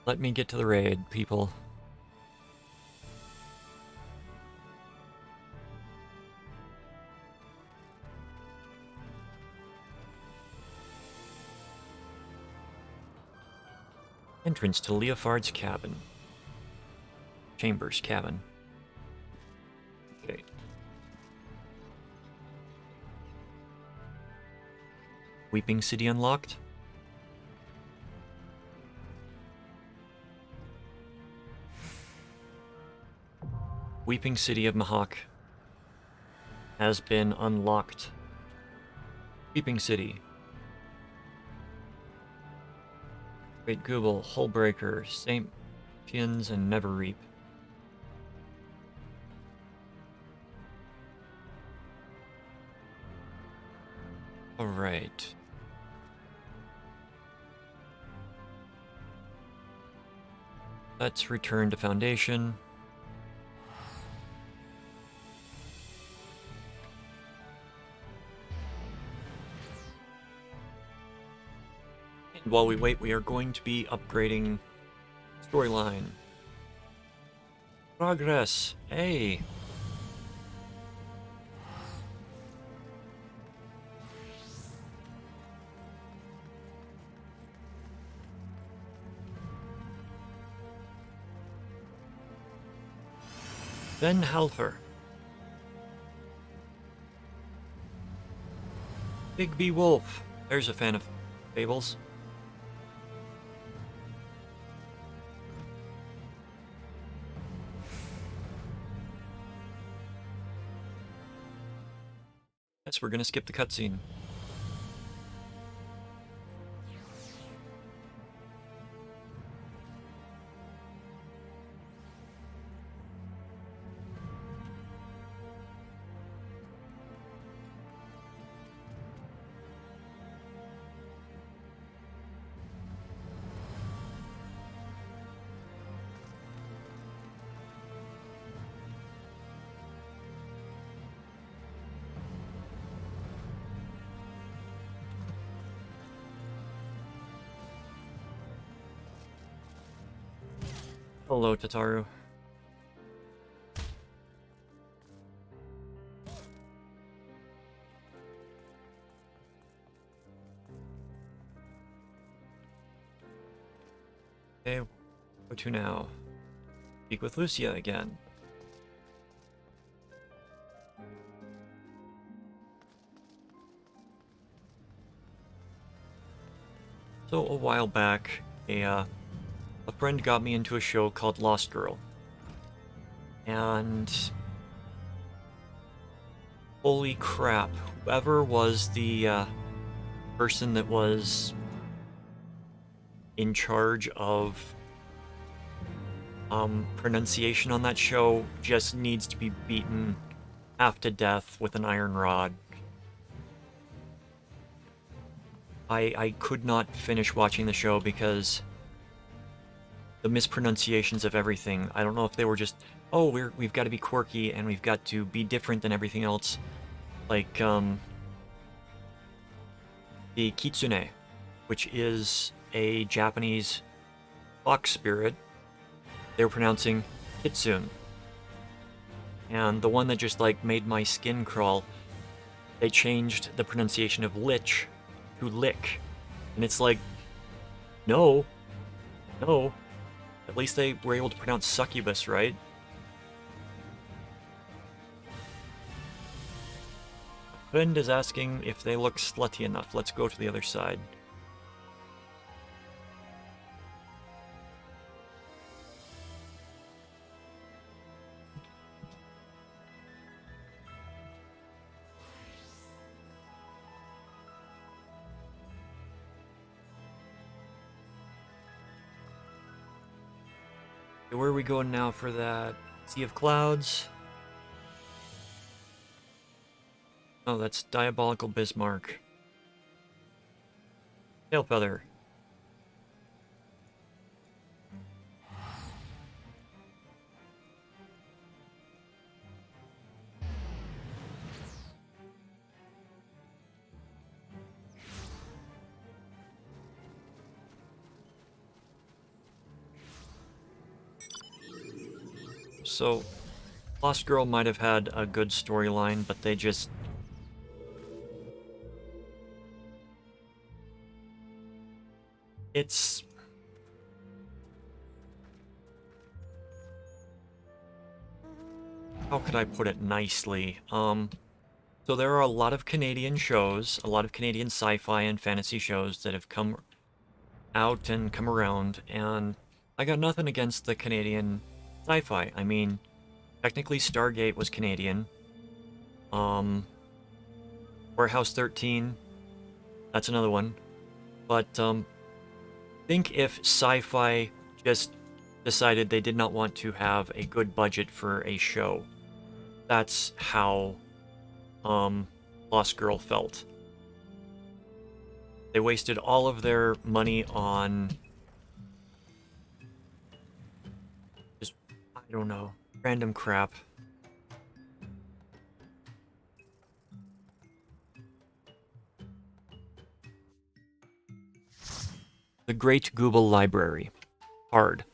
Let me get to the raid, people. Entrance to Leofard's cabin. Chambers cabin. Okay. Weeping City unlocked. Weeping City of Mahawk has been unlocked. Weeping City. Great Google, Hullbreaker, St. Pians, and Neverreap. Alright. Let's return to Foundation. And while we wait, we are going to be upgrading storyline. Progress. Hey. Ben Halfer. Big B Wolf. There's a fan of Fables. Yes, we're gonna skip the cutscene. Hello, Tataru. Okay, go to now. Speak with Lucia again. So a while back, a friend got me into a show called Lost Girl. And holy crap, whoever was the person that was in charge of pronunciation on that show just needs to be beaten half to death with an iron rod. I could not finish watching the show because the mispronunciations of everything. I don't know if they were just, oh, we've got to be quirky and we've got to be different than everything else. Like the Kitsune, which is a Japanese fox spirit. They were pronouncing Kitsune. And the one that just like made my skin crawl, they changed the pronunciation of lich to lick. And it's like, no. At least they were able to pronounce succubus, right? Friend is asking if they look slutty enough. Let's go to the other side. Where are we going now for that? Sea of Clouds? Oh, that's Diabolical Bismarck. Tailfeather. So Lost Girl might have had a good storyline, but they just... It's... How could I put it nicely? So there are a lot of Canadian shows, a lot of Canadian sci-fi and fantasy shows that have come out and come around, and I got nothing against the Canadian sci-fi. I mean, technically Stargate was Canadian. Warehouse 13, that's another one. But, think if sci-fi just decided they did not want to have a good budget for a show. That's how, Lost Girl felt. They wasted all of their money on just, I don't know, random crap. The Great Google Library. Hard.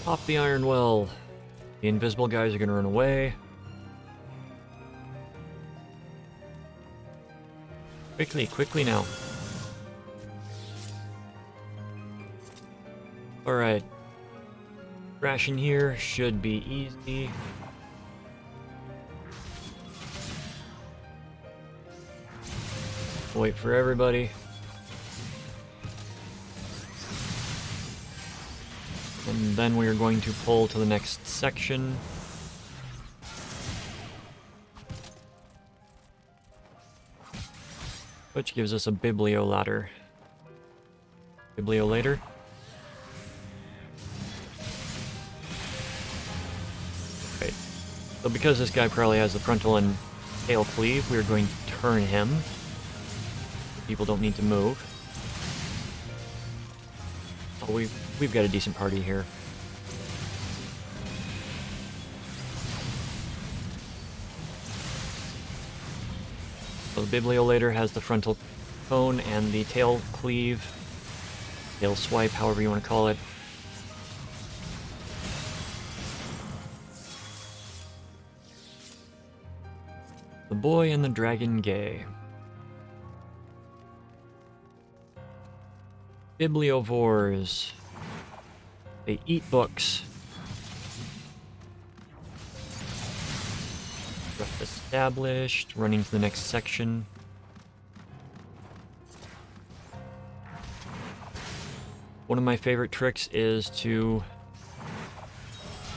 Pop the iron well. The invisible guys are gonna run away. Quickly, quickly now. Alright. Crashing here should be easy. Wait for everybody. And then we are going to pull to the next section. Which gives us a biblio ladder. Biblio later. Right. So because this guy probably has the frontal and tail cleave, we're going to turn him. People don't need to move. Oh, we've got a decent party here. So the Bibliolator has the frontal cone and the tail cleave, tail swipe, however you want to call it. The Boy and the Dragon Gay. Bibliovores. They eat books. Rough established. Running to the next section. One of my favorite tricks is to...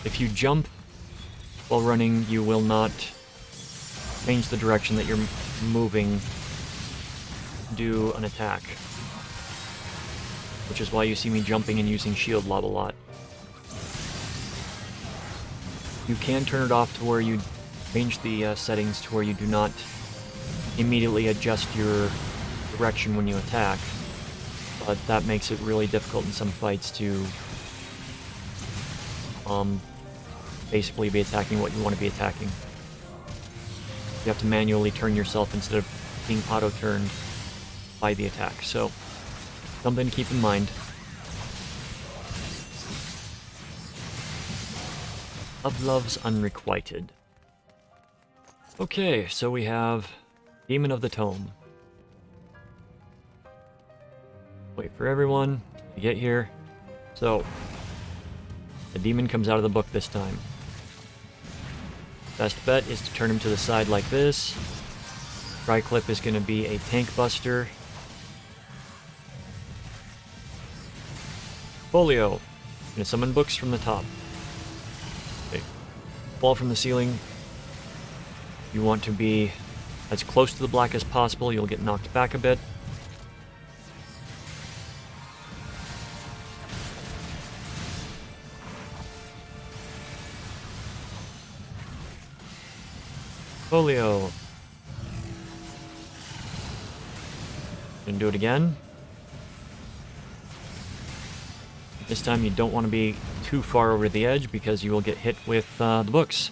If you jump while running, you will not change the direction that you're moving to do an attack. Which is why you see me jumping and using shield lob a lot. You can turn it off to where you change the settings to where you do not immediately adjust your direction when you attack, but that makes it really difficult in some fights to basically be attacking what you want to be attacking. You have to manually turn yourself instead of being auto-turned by the attack, so something to keep in mind. Of Love's Unrequited. Okay, so we have Demon of the Tome. Wait for everyone to get here. So, the demon comes out of the book this time. Best bet is to turn him to the side like this. Tri-clip is going to be a tank buster. Folio. I'm going to summon books from the top. Okay. Fall from the ceiling. You want to be as close to the black as possible. You'll get knocked back a bit. Folio. Gonna do it again. This time you don't want to be too far over the edge because you will get hit with the books.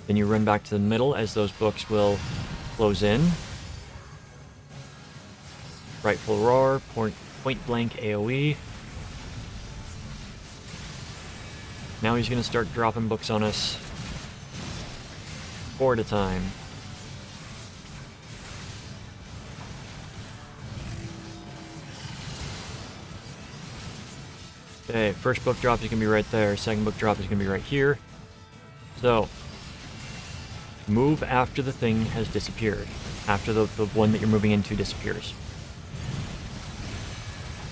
Then you run back to the middle as those books will close in. Rightful Roar, point blank AoE. Now he's going to start dropping books on us. 4 at a time. Okay, first book drop is going to be right there. Second book drop is going to be right here. So, move after the thing has disappeared. After the one that you're moving into disappears.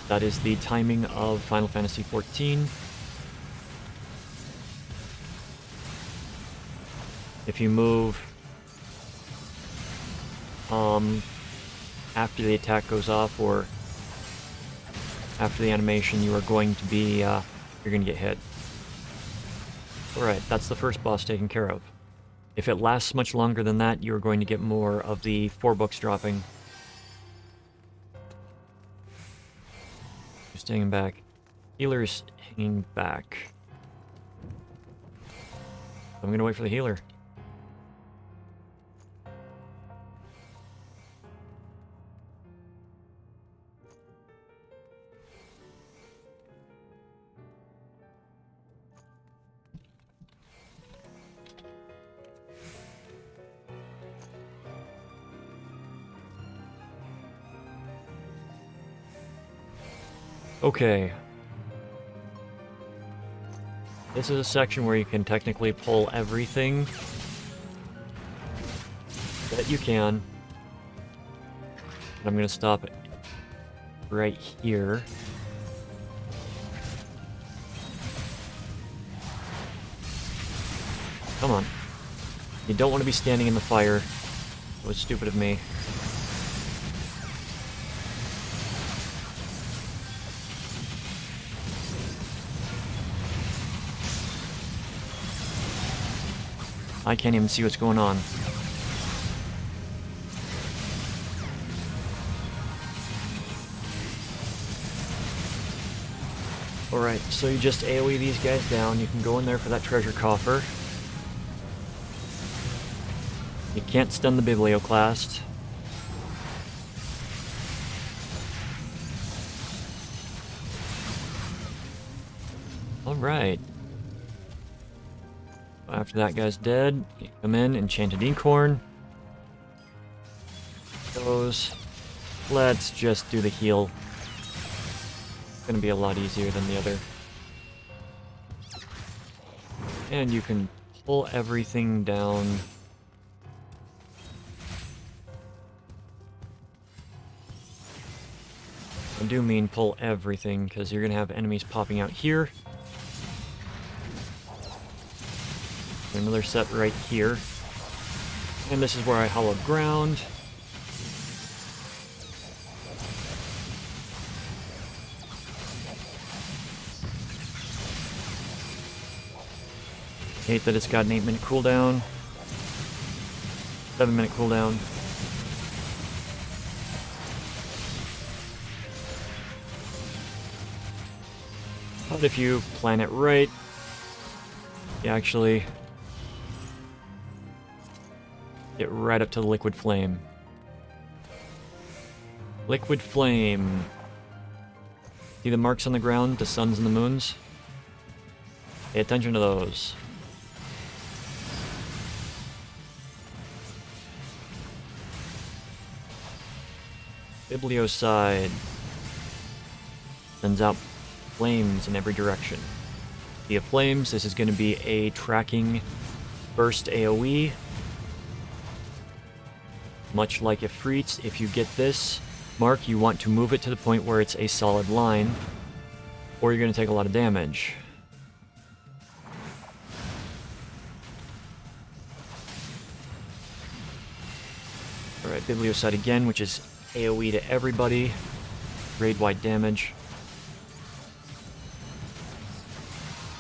That is the timing of Final Fantasy XIV. If you move after the attack goes off or after the animation, you are going to be you're going to get hit. Alright, that's the first boss taken care of. If it lasts much longer than that, you're going to get more of the 4 books dropping. Just hanging back. Healer's hanging back. I'm going to wait for the healer. Okay. This is a section where you can technically pull everything that you can. And I'm going to stop it right here. Come on. You don't want to be standing in the fire. It was stupid of me. I can't even see what's going on. Alright, so you just AoE these guys down. You can go in there for that treasure coffer. You can't stun the Biblioclast. Alright. After that guy's dead, you come in, Enchanted Inkhorn. Goes. Let's just do the heal. It's gonna be a lot easier than the other. And you can pull everything down. I do mean pull everything, because you're gonna have enemies popping out here. Another set right here. And this is where I hollow ground. Hate that it's got an 8-minute cooldown. 7-minute cooldown. But if you plan it right, you actually get right up to the Liquid Flame. Liquid Flame. See the marks on the ground, the suns and the moons? Pay attention to those. Bibliocide sends out flames in every direction. Via flames, this is going to be a tracking burst AoE. Much like Ifrit, if you get this mark, you want to move it to the point where it's a solid line, or you're going to take a lot of damage. Alright, Bibliocide again, which is AoE to everybody. Raid-wide damage.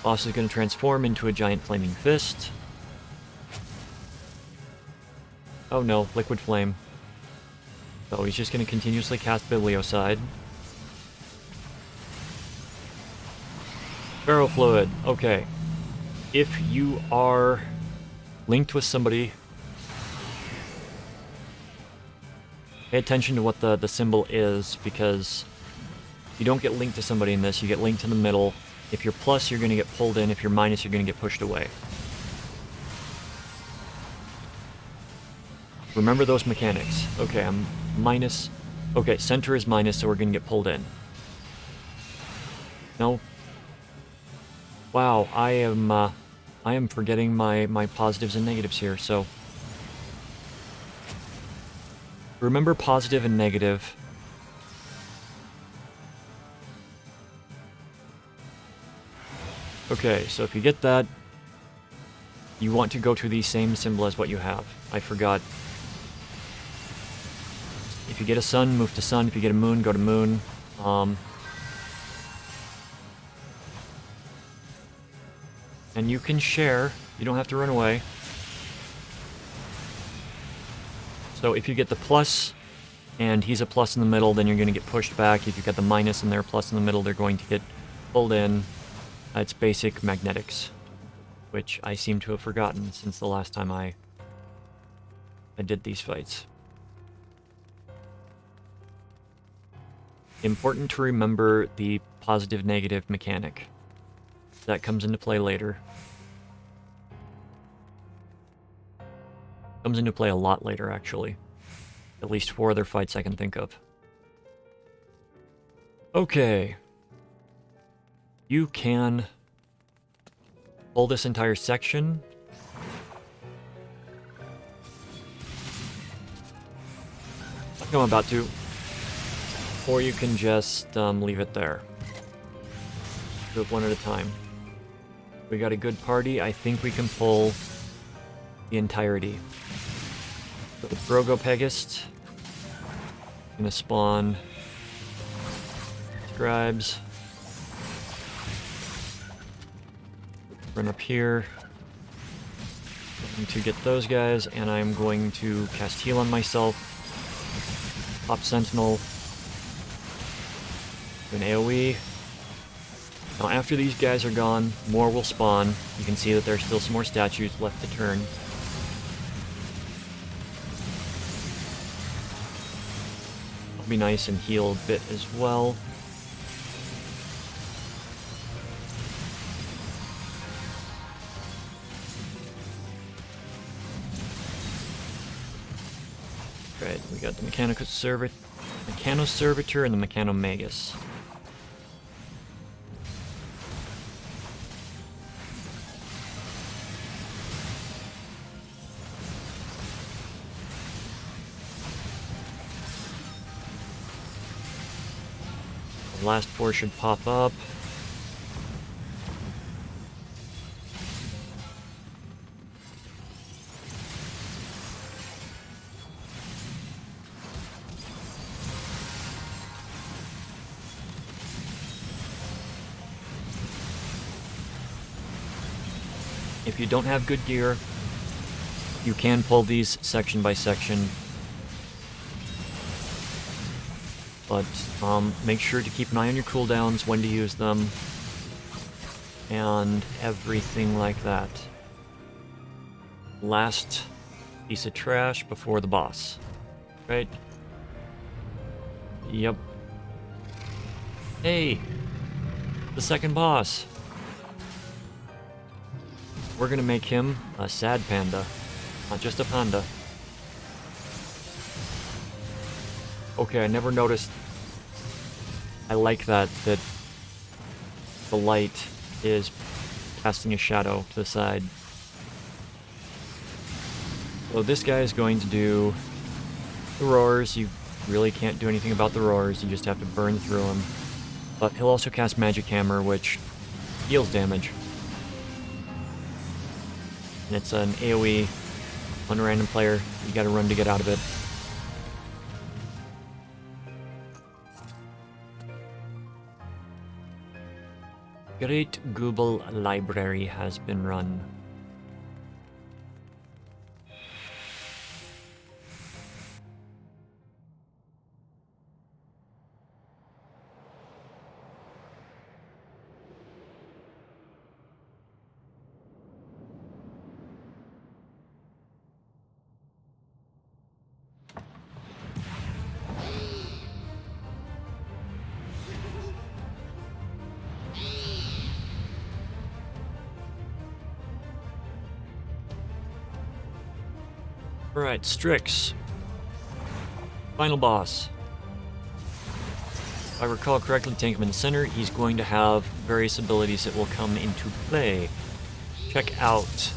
Boss is going to transform into a giant flaming fist. Oh no, Liquid Flame. So he's just going to continuously cast Bibliocide. Feral Fluid. Okay. If you are linked with somebody, pay attention to what the symbol is, because you don't get linked to somebody in this, you get linked to the middle. If you're plus, you're going to get pulled in. If you're minus, you're going to get pushed away. Remember those mechanics. Okay, I'm minus. Okay, center is minus, so we're going to get pulled in. No. Wow, I am forgetting my positives and negatives here, so... Remember positive and negative. Okay, so if you get that, you want to go to the same symbol as what you have. I forgot. If you get a sun, move to sun. If you get a moon, go to moon. And you can share. You don't have to run away. So if you get the plus, and he's a plus in the middle, then you're going to get pushed back. If you get the minus and they're a plus in the middle, they're going to get pulled in. It's basic magnetics, which I seem to have forgotten since the last time I did these fights. Important to remember the positive-negative mechanic. That comes into play later. Comes into play a lot later, actually. At least 4 other fights I can think of. Okay. You can pull this entire section. Like I'm about to. Or you can just leave it there. Do it one at a time. We got a good party. I think we can pull the entirety. So the Brogopegist. Gonna spawn scribes. Run up here. Going to get those guys, and I'm going to cast heal on myself. Pop Sentinel. Do an AoE. Now after these guys are gone, more will spawn. You can see that there's still some more statues left to turn. I'll be nice and heal a bit as well. Right, we got the Mechanoservitor and the Mechanomagus. The last 4 should pop up. If you don't have good gear, you can pull these section by section. But make sure to keep an eye on your cooldowns, when to use them, and everything like that. Last piece of trash before the boss. Right? Yep. Hey! The second boss! We're gonna make him a sad panda, not just a panda. Okay, I never noticed. I like that the light is casting a shadow to the side. So this guy is going to do the roars. You really can't do anything about the roars, you just have to burn through them. But he'll also cast Magic Hammer, which deals damage. And it's an AoE on a random player. You gotta run to get out of it. Great Google Library has been run. Alright, Strix. Final boss. If I recall correctly, take him in the center. He's going to have various abilities that will come into play. Check out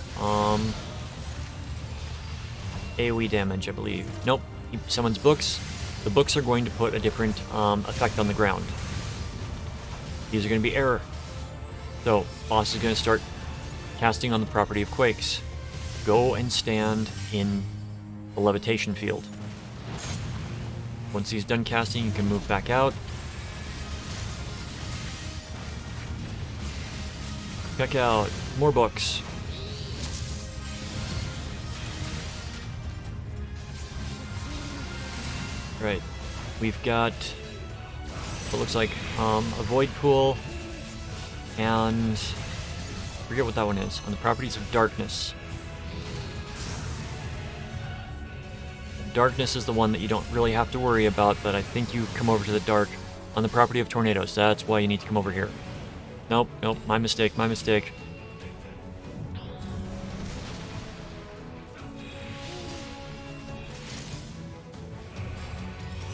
AoE damage, I believe. Nope, he summons books. The books are going to put a different effect on the ground. These are going to be error. So, boss is going to start casting on the property of quakes. Go and stand in the levitation field. Once he's done casting, you can move back out. Check out more books. Right, we've got what looks like a void pool, and I forget what that one is. On the properties of darkness. Darkness is the one that you don't really have to worry about, but I think you come over to the dark on the property of tornadoes. That's why you need to come over here. Nope, nope, my mistake, my mistake.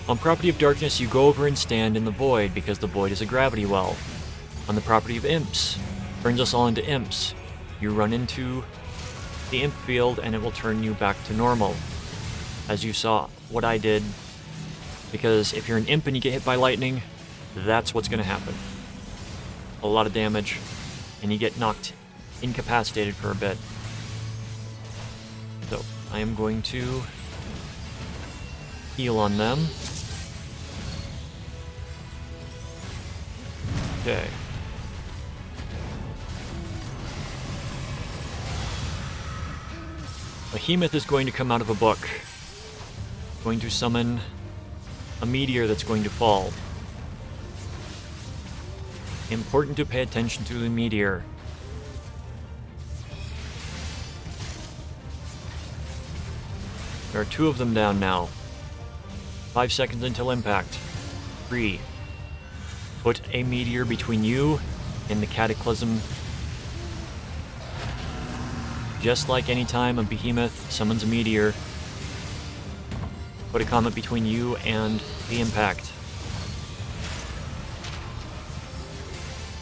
On property of darkness, you go over and stand in the void, because the void is a gravity well. On the property of imps, turns us all into imps. You run into the imp field, and it will turn you back to normal. As you saw what I did, because if you're an imp and you get hit by lightning, that's what's going to happen. A lot of damage, and you get knocked incapacitated for a bit. So, I am going to heal on them. Okay. Behemoth is going to come out of a book. Going to summon a meteor that's going to fall. Important to pay attention to the meteor. There are 2 of them down now. 5 seconds until impact. 3. Put a meteor between you and the cataclysm. Just like any time a behemoth summons a meteor, put a comet between you and the impact.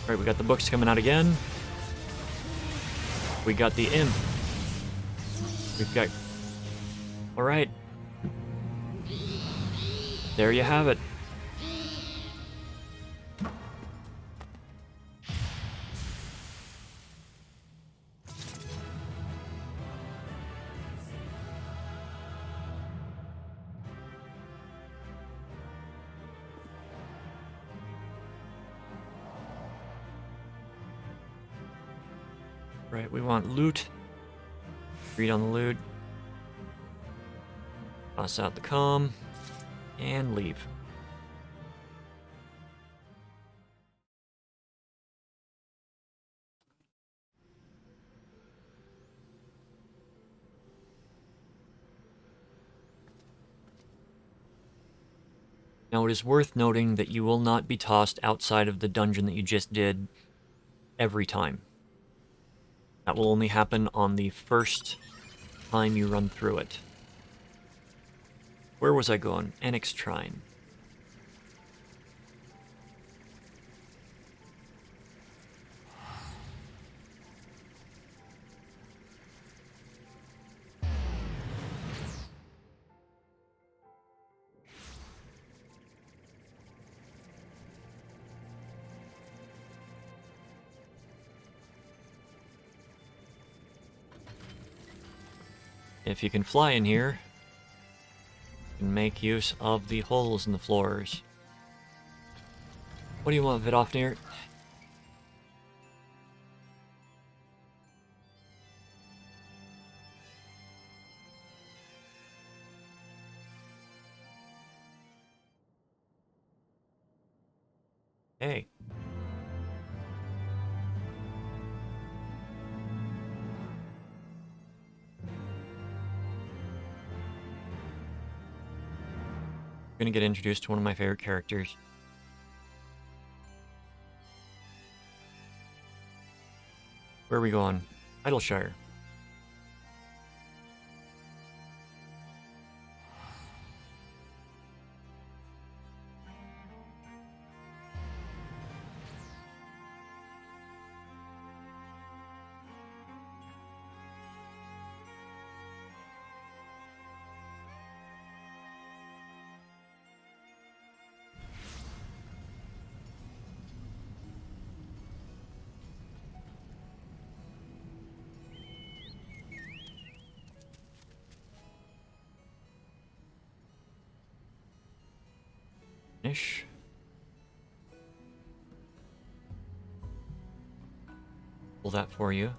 Alright, we got the books coming out again. We got the imp. We've got... Alright. There you have it. Right, we want loot. Read on the loot. Toss out the comm. And leave. Now it is worth noting that you will not be tossed outside of the dungeon that you just did every time. That will only happen on the first time you run through it. Where was I going? Annex Shrine. If you can fly in here, you can make use of the holes in the floors. What do you want, Vidofnir? Hey. Gonna get introduced to one of my favorite characters. Where are we going? Idleshire. Finish. Pull that for you.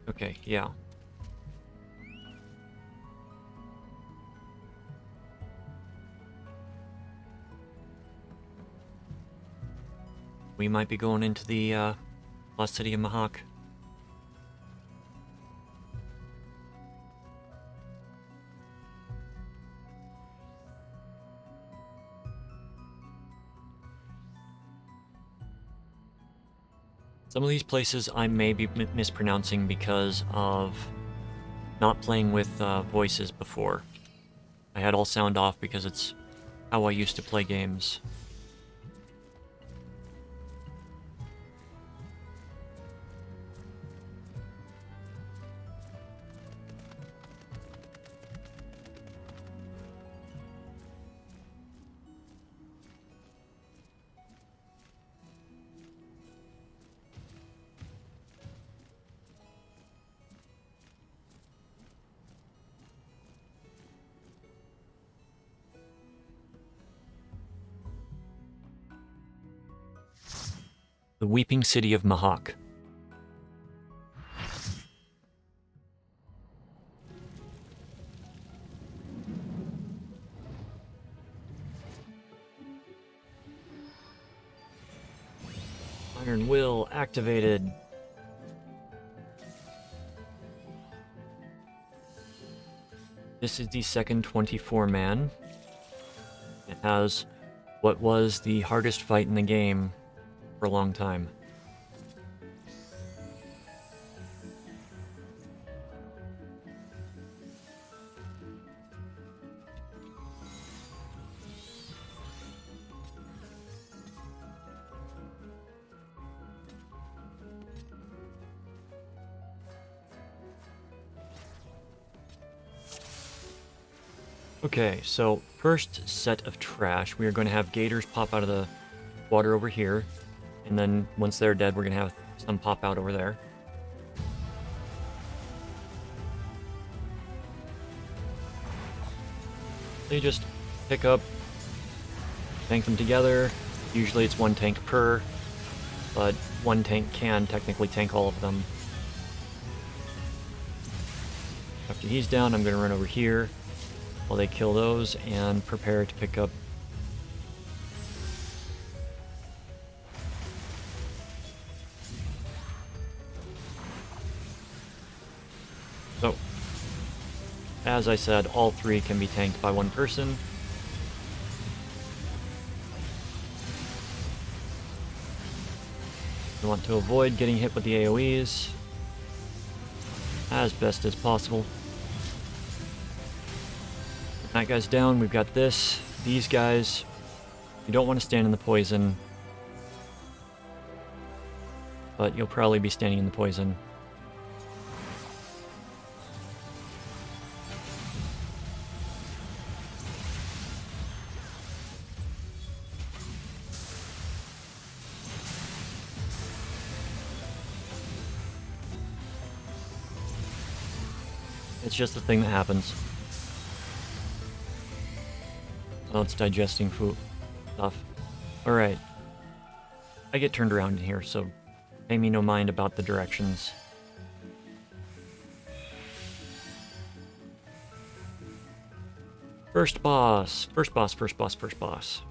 Okay, yeah. We might be going into the lost city of Mahak. Some of these places I may be mispronouncing because of not playing with voices before. I had all sound off because it's how I used to play games. The Weeping City of Mahak. Iron Will activated. This is the second 24-man. It has what was the hardest fight in the game for a long time. Okay, so first set of trash, we are going to have gators pop out of the water over here, and then once they're dead, we're going to have some pop out over there. So you just pick up, tank them together. Usually it's one tank per, but one tank can technically tank all of them. After he's down, I'm going to run over here while they kill those and prepare to pick up. So, as I said, all three can be tanked by one person. You want to avoid getting hit with the AoEs as best as possible. That guy's down, we've got this. These guys, you don't want to stand in the poison, but you'll probably be standing in the poison. It's just a thing that happens. Oh, it's digesting food stuff. Alright. I get turned around in here, so pay me no mind about the directions. First boss. First boss, first boss, first boss.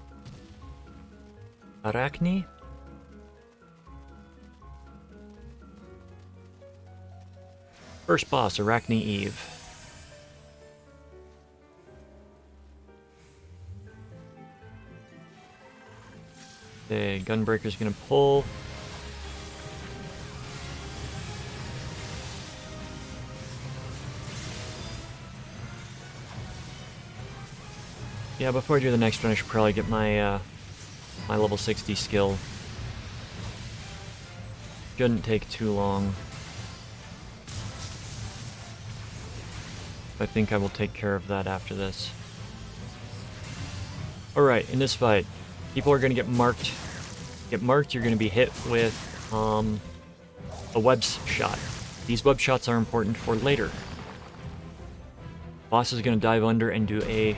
Arachne? First boss, Arachne Eve. Okay, Gunbreaker's gonna pull. Yeah, before I do the next one, I should probably get my my level 60 skill. Shouldn't take too long. I think I will take care of that after this. Alright, in this fight, people are going to get marked. Get marked, you're going to be hit with a web shot. These web shots are important for later. Boss is going to dive under and do a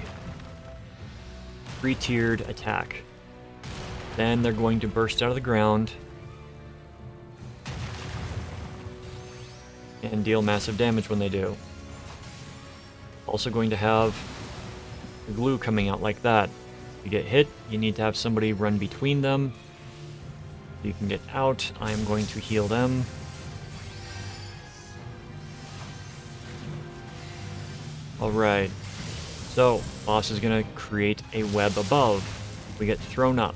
3-tiered attack. Then they're going to burst out of the ground and deal massive damage when they do. Also going to have the glue coming out like that. If you get hit, you need to have somebody run between them. You can get out. I am going to heal them. Alright. So, boss is going to create a web above. We get thrown up.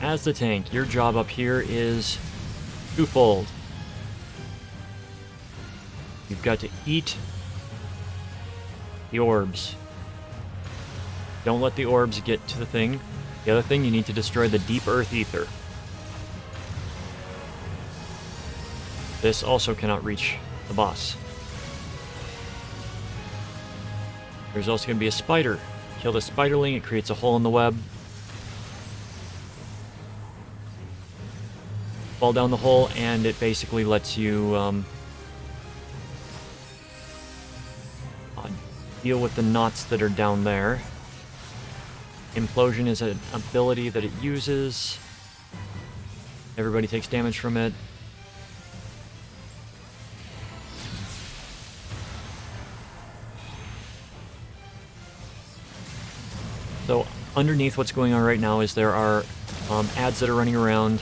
As the tank, your job up here is twofold. You've got to eat the orbs. Don't let the orbs get to the thing. The other thing, you need to destroy the deep earth ether. This also cannot reach the boss. There's also going to be a spider. Kill the spiderling, it creates a hole in the web. Fall down the hole, and it basically lets you deal with the knots that are down there. Implosion is an ability that it uses. Everybody takes damage from it. So underneath what's going on right now is there are ads that are running around,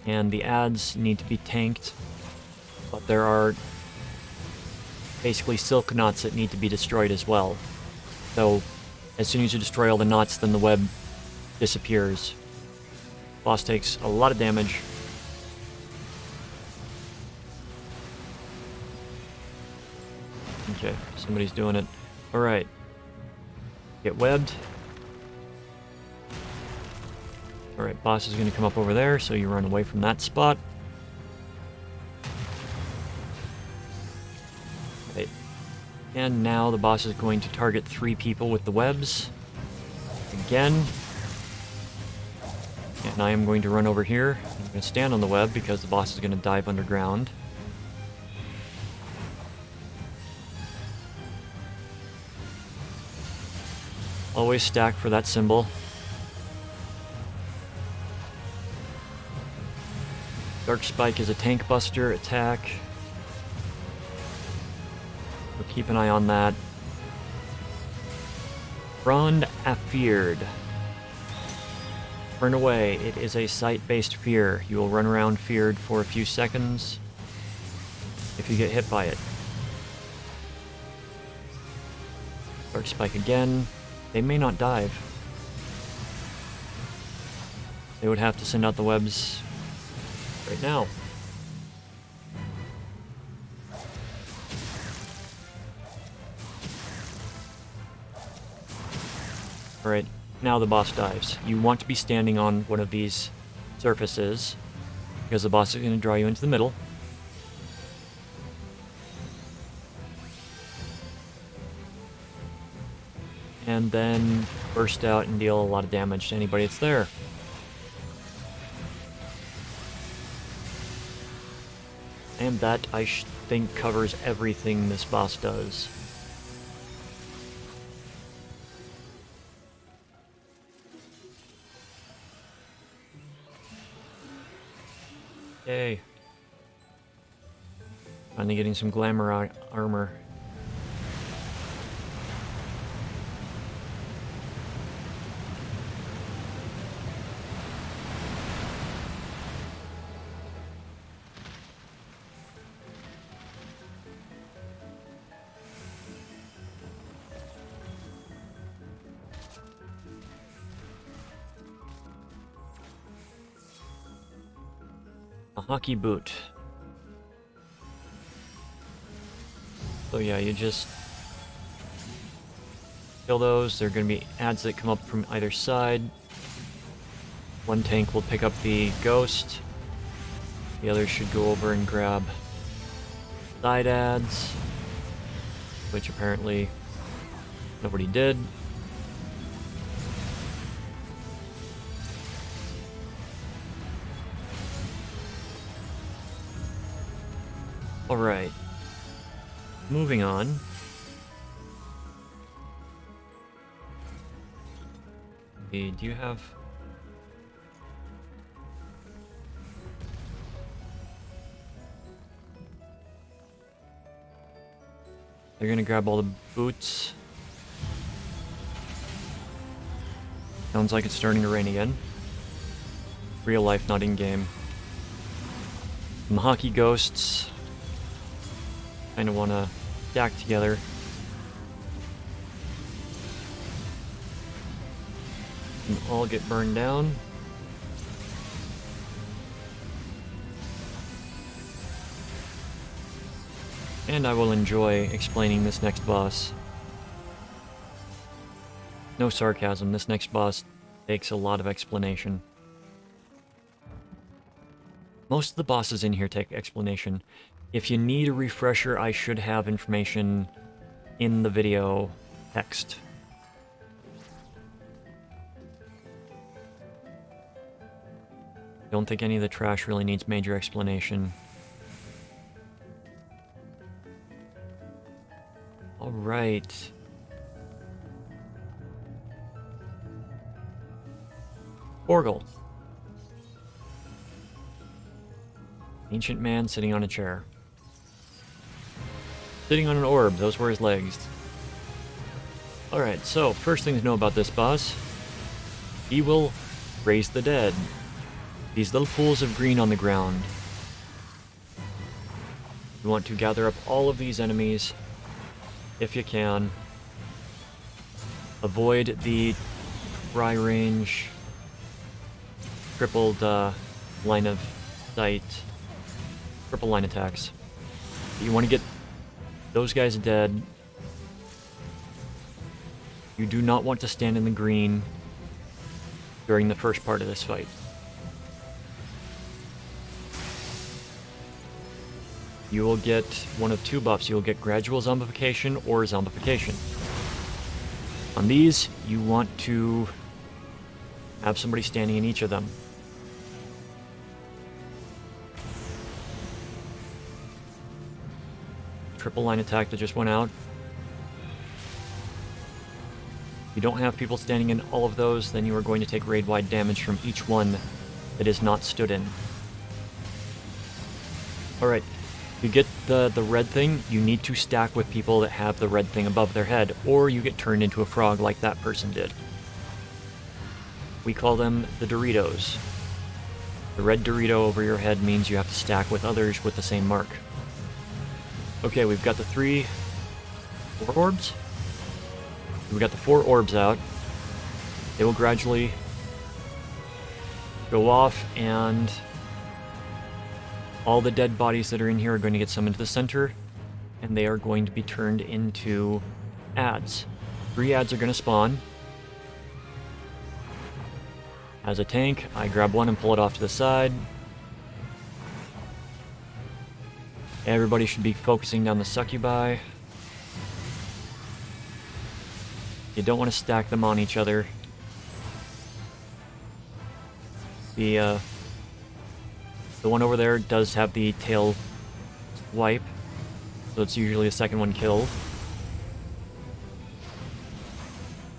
and the ads need to be tanked, but there are basically silk knots that need to be destroyed as well. So as soon as you destroy all the knots, then the web disappears. Boss takes a lot of damage. Okay, somebody's doing it. Alright. Get webbed. Alright, boss is going to come up over there, so you run away from that spot. Right. And now the boss is going to target 3 people with the webs. Again. And I am going to run over here. I'm going to stand on the web because the boss is going to dive underground. Always stack for that symbol. Dark Spike is a tank buster attack. So keep an eye on that. Run afeared. Turn away. It is a sight-based fear. You will run around feared for a few seconds if you get hit by it. Dark Spike again. They may not dive. They would have to send out the webs right now. Alright, now the boss dives. You want to be standing on one of these surfaces, because the boss is going to draw you into the middle. And then burst out and deal a lot of damage to anybody that's there. And that, I think, covers everything this boss does. Yay. Finally getting some glamour armor. A hockey boot. So yeah, you just kill those. There are going to be ads that come up from either side. One tank will pick up the ghost. The other should go over and grab side ads, which apparently nobody did. Alright. Moving on. Okay, do you have... They're gonna grab all the boots. Sounds like it's starting to rain again. Real life, not in game. Some hockey ghosts. Kinda wanna stack together. And all get burned down. And I will enjoy explaining this next boss. No sarcasm, this next boss takes a lot of explanation. Most of the bosses in here take explanation. If you need a refresher, I should have information in the video text. Don't think any of the trash really needs major explanation. Alright. Orgle. Ancient man sitting on a chair. Sitting on an orb, those were his legs. Alright, so first thing to know about this boss. He will raise the dead. These little pools of green on the ground. You want to gather up all of these enemies if you can. Avoid the range crippled line of sight, triple line attacks. You want to get those guys dead. You do not want to stand in the green during the first part of this fight. You will get one of two buffs. You will get gradual zombification or zombification. On these, you want to have somebody standing in each of them. Triple line attack that just went out. If you don't have people standing in all of those, then you are going to take raid-wide damage from each one that is not stood in. Alright, you get the red thing, you need to stack with people that have the red thing above their head, or you get turned into a frog like that person did. We call them the Doritos. The red Dorito over your head means you have to stack with others with the same mark. Okay, we've got the four orbs? We've got the 4 orbs out. They will gradually go off, and all the dead bodies that are in here are going to get summoned to the center, and they are going to be turned into ads. 3 ads are going to spawn. As a tank, I grab one and pull it off to the side. Everybody should be focusing down the succubi. You don't want to stack them on each other. The one over there does have the tail wipe, so it's usually the second one killed.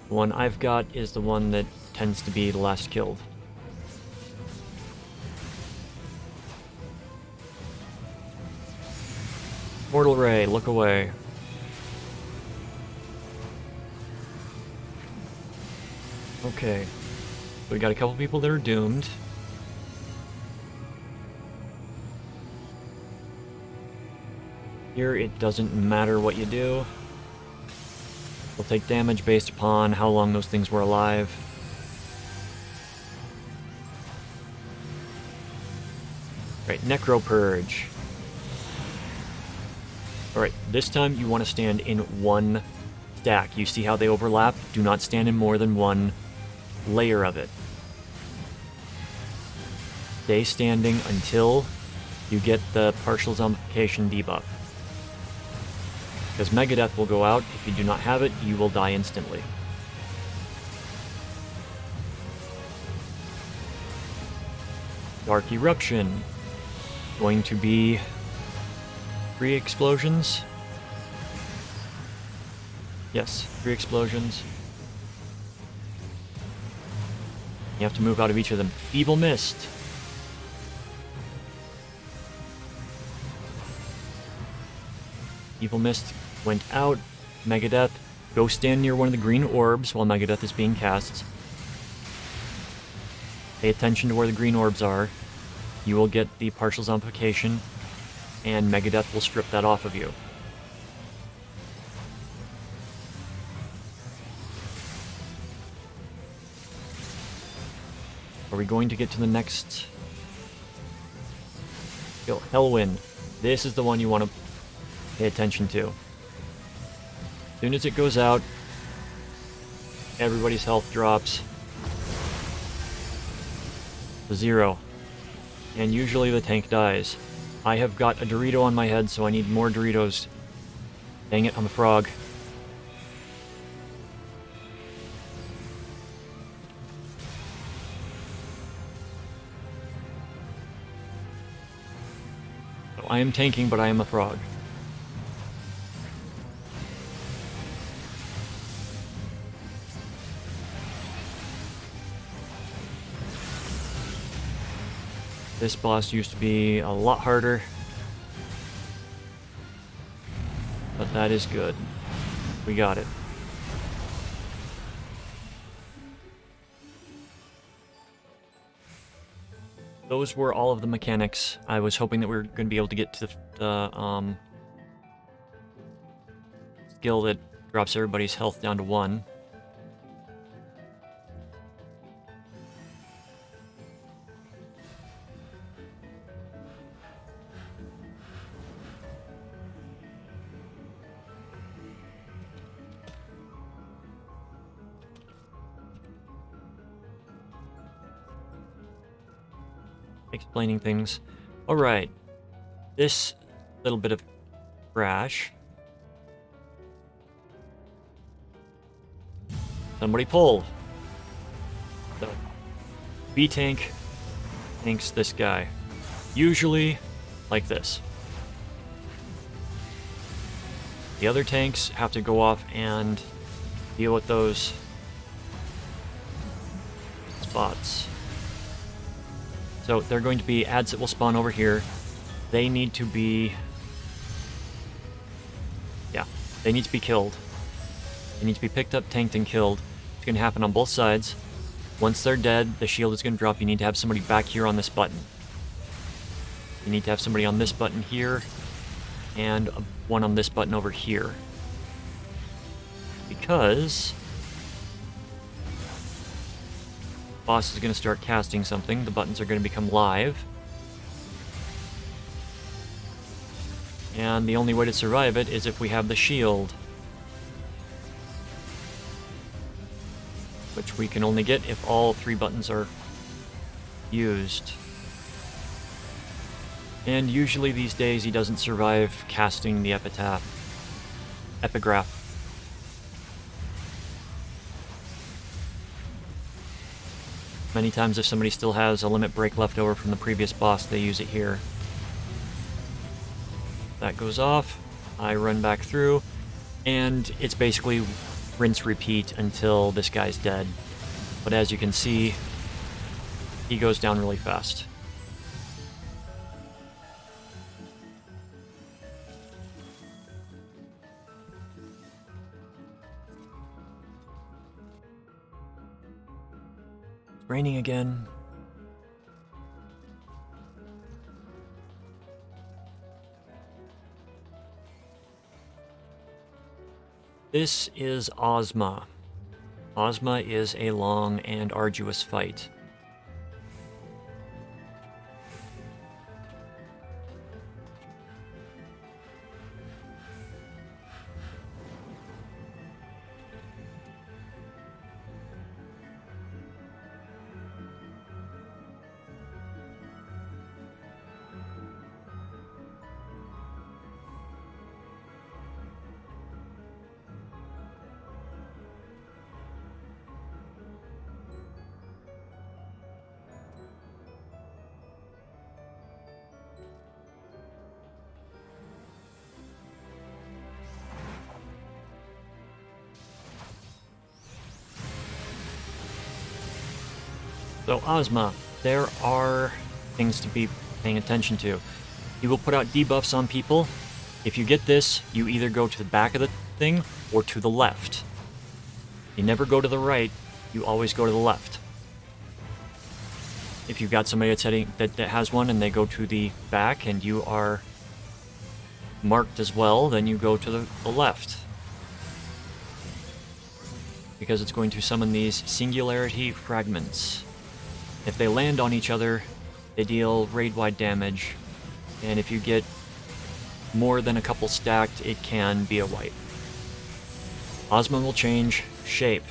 The one I've got is the one that tends to be the last killed. Mortal Ray, look away. Okay. We got a couple people that are doomed. Here, it doesn't matter what you do. They'll take damage based upon how long those things were alive. Right, Necro Purge. Alright, this time you want to stand in one stack. You see how they overlap? Do not stand in more than one layer of it. Stay standing until you get the partial zombification debuff. Because Megadeth will go out. If you do not have it, you will die instantly. Dark Eruption. Going to be 3 explosions. Yes, 3 explosions. You have to move out of each of them. Evil Mist. Evil Mist went out. Megadeth. Go stand near one of the green orbs while Megadeth is being cast. Pay attention to where the green orbs are. You will get the partial zombification, and Megadeth will strip that off of you. Are we going to get to the next? Hellwind. This is the one you want to pay attention to. As soon as it goes out, everybody's health drops to 0. And usually the tank dies. I have got a Dorito on my head, so I need more Doritos. Dang it, I'm a frog. So I am tanking, but I am a frog. This boss used to be a lot harder, but that is good. We got it. Those were all of the mechanics. I was hoping that we were going to be able to get to the skill that drops everybody's health down to 1. Explaining things. Alright. This little bit of trash. Somebody pull. So, B-Tank tanks this guy. Usually like this. The other tanks have to go off and deal with those spots. So they're going to be ads that will spawn over here. They need to be... yeah, they need to be killed. They need to be picked up, tanked, and killed. It's going to happen on both sides. Once they're dead, the shield is going to drop. You need to have somebody back here on this button. You need to have somebody on this button here, and one on this button over here. Because... boss is going to start casting something. The buttons are going to become live. And the only way to survive it is if we have the shield. Which we can only get if all 3 buttons are used. And usually these days he doesn't survive casting the epigraph. Many times if somebody still has a limit break left over from the previous boss, they use it here. That goes off, I run back through, and it's basically rinse repeat until this guy's dead. But as you can see, he goes down really fast. Raining again. This is Ozma. Ozma is a long and arduous fight. So Ozma, there are things to be paying attention to. He will put out debuffs on people. If you get this, you either go to the back of the thing or to the left. You never go to the right, you always go to the left. If you've got somebody that has one and they go to the back and you are marked as well, then you go to the left. Because it's going to summon these singularity fragments. If they land on each other, they deal raid-wide damage, and if you get more than a couple stacked, it can be a wipe. Ozma will change shape.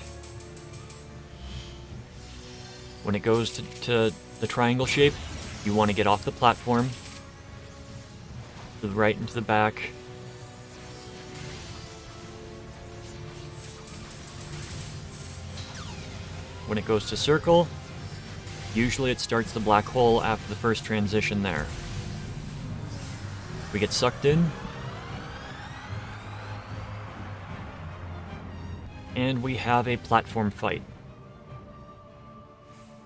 When it goes to the triangle shape, you want to get off the platform, to the right and to the back. When it goes to circle, usually it starts the black hole after the first transition there. We get sucked in, and we have a platform fight.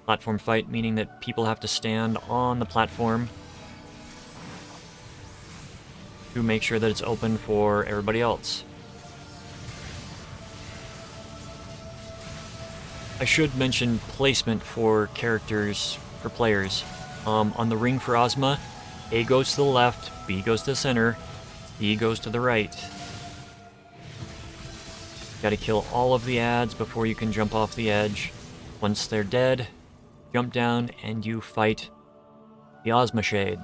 Platform fight meaning that people have to stand on the platform to make sure that it's open for everybody else. I should mention placement for characters, for players. On the ring for Ozma, A goes to the left, B goes to the center, C goes to the right. Gotta kill all of the ads before you can jump off the edge. Once they're dead, jump down and you fight the Ozma Shade.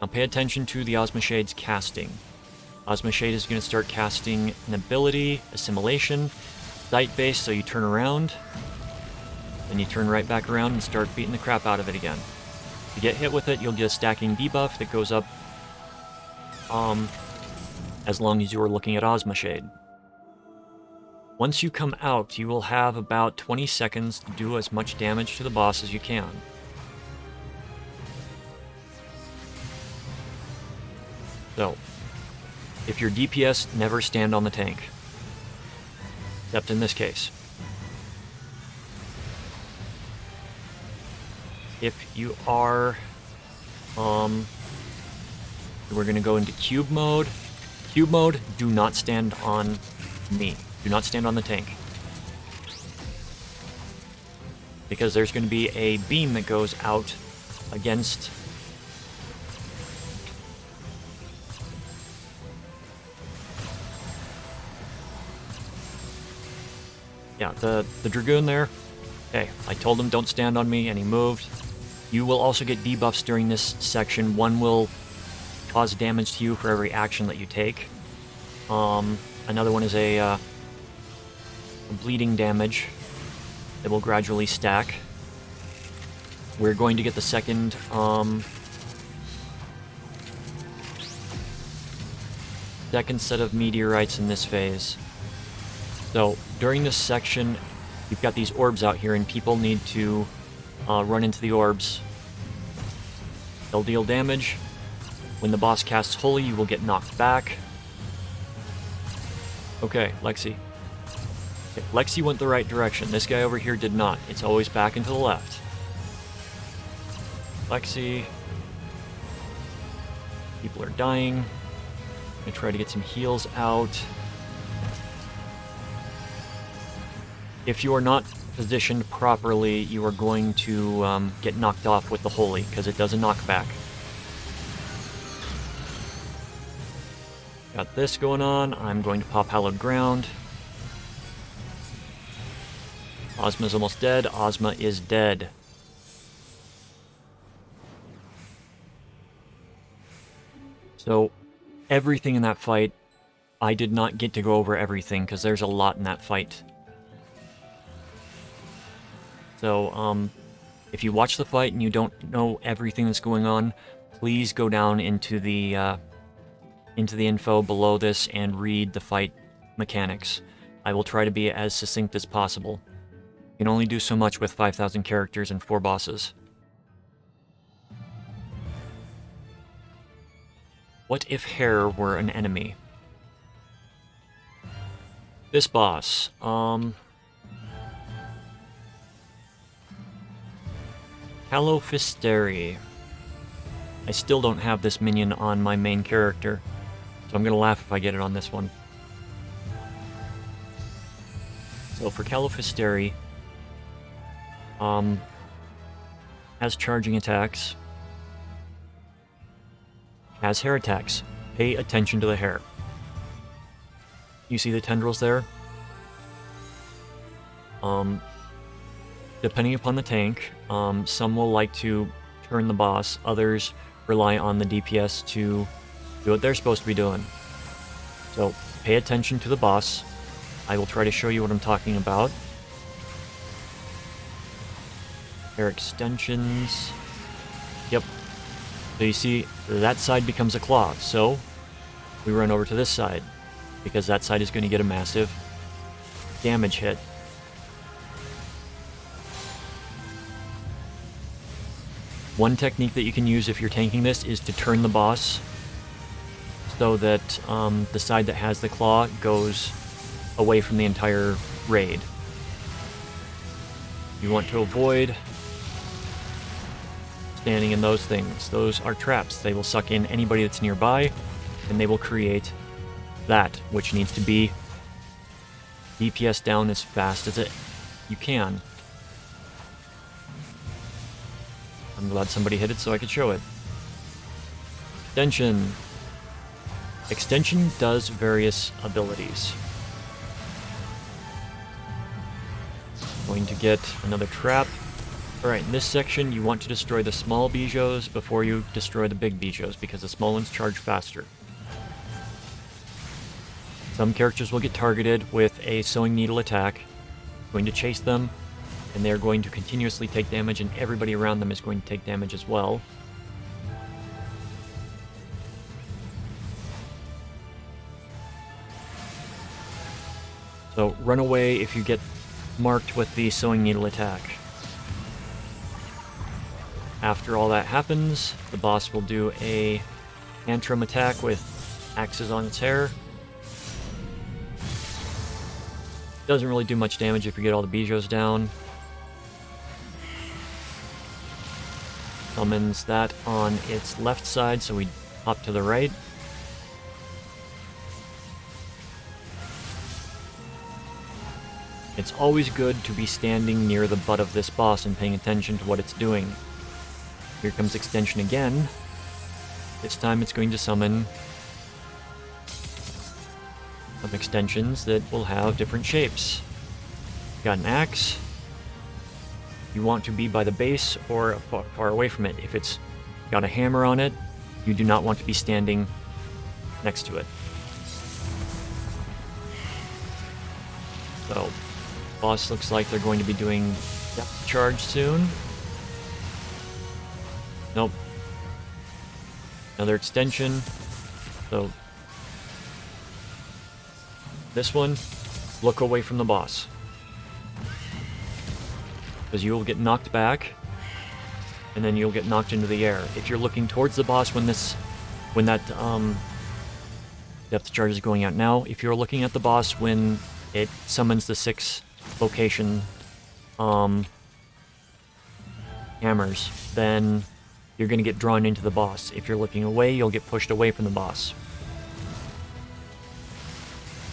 Now pay attention to the Ozma Shade's casting. Ozma Shade is going to start casting an ability, Assimilation, sight-based, so you turn around, then you turn right back around and start beating the crap out of it again. If you get hit with it, you'll get a stacking debuff that goes up as long as you're looking at Ozma Shade. Once you come out, you will have about 20 seconds to do as much damage to the boss as you can. So, if you're DPS, never stand on the tank. Except in this case. If you are, we're gonna go into cube mode. Cube mode, do not stand on me. Do not stand on the tank. Because there's gonna be a beam that goes out against the Dragoon there. Okay, I told him don't stand on me, and he moved. You will also get debuffs during this section. One will cause damage to you for every action that you take. Another one is a bleeding damage that will gradually stack. We're going to get the second set of meteorites in this phase. So, during this section, you've got these orbs out here, and people need to run into the orbs. They'll deal damage. When the boss casts Holy, you will get knocked back. Okay, Lexi. Okay, Lexi went the right direction. This guy over here did not. It's always back and to the left. Lexi. People are dying. I'm gonna try to get some heals out. If you are not positioned properly, you are going to get knocked off with the Holy, because it does a knockback. Got this going on. I'm going to pop Hallowed Ground. Ozma's almost dead. Ozma is dead. So, everything in that fight, I did not get to go over everything, because there's a lot in that fight. So, if you watch the fight and you don't know everything that's going on, please go down into the info below this and read the fight mechanics. I will try to be as succinct as possible. You can only do so much with 5,000 characters and 4 bosses. What if hair were an enemy? This boss, Calofisteri. I still don't have this minion on my main character, so I'm gonna laugh if I get it on this one. So for Calofisteri, has charging attacks, has hair attacks. Pay attention to the hair. You see the tendrils there? Depending upon the tank, some will like to turn the boss, others rely on the DPS to do what they're supposed to be doing. So pay attention to the boss. I will try to show you what I'm talking about. Hair extensions. Yep. So you see, that side becomes a claw. So we run over to this side, because that side is going to get a massive damage hit. One technique that you can use if you're tanking this is to turn the boss so that the side that has the claw goes away from the entire raid. You want to avoid standing in those things. Those are traps. They will suck in anybody that's nearby, and they will create that, which needs to be DPS down as fast as you can. I'm glad somebody hit it so I could show it. Extension. Extension does various abilities. Going to get another trap. Alright, in this section you want to destroy the small bijos before you destroy the big bijos, because the small ones charge faster. Some characters will get targeted with a sewing needle attack. Going to chase them, and they're going to continuously take damage, and everybody around them is going to take damage as well. So run away if you get marked with the sewing needle attack. After all that happens, the boss will do a tantrum attack with axes on its hair. Doesn't really do much damage if you get all the bijos down. Summons that on its left side, so we hop to the right. It's always good to be standing near the butt of this boss and paying attention to what it's doing. Here comes Extension again. This time it's going to summon some extensions that will have different shapes. Got an axe. You want to be by the base or far away from it. If it's got a hammer on it, you do not want to be standing next to it. So, boss looks like they're going to be doing depth charge soon. Nope. Another extension. So, this one, look away from the boss, because you will get knocked back, and then you'll get knocked into the air. If you're looking towards the boss when that depth charge is going out now, if you're looking at the boss when it summons the 6 location hammers, then you're going to get drawn into the boss. If you're looking away, you'll get pushed away from the boss.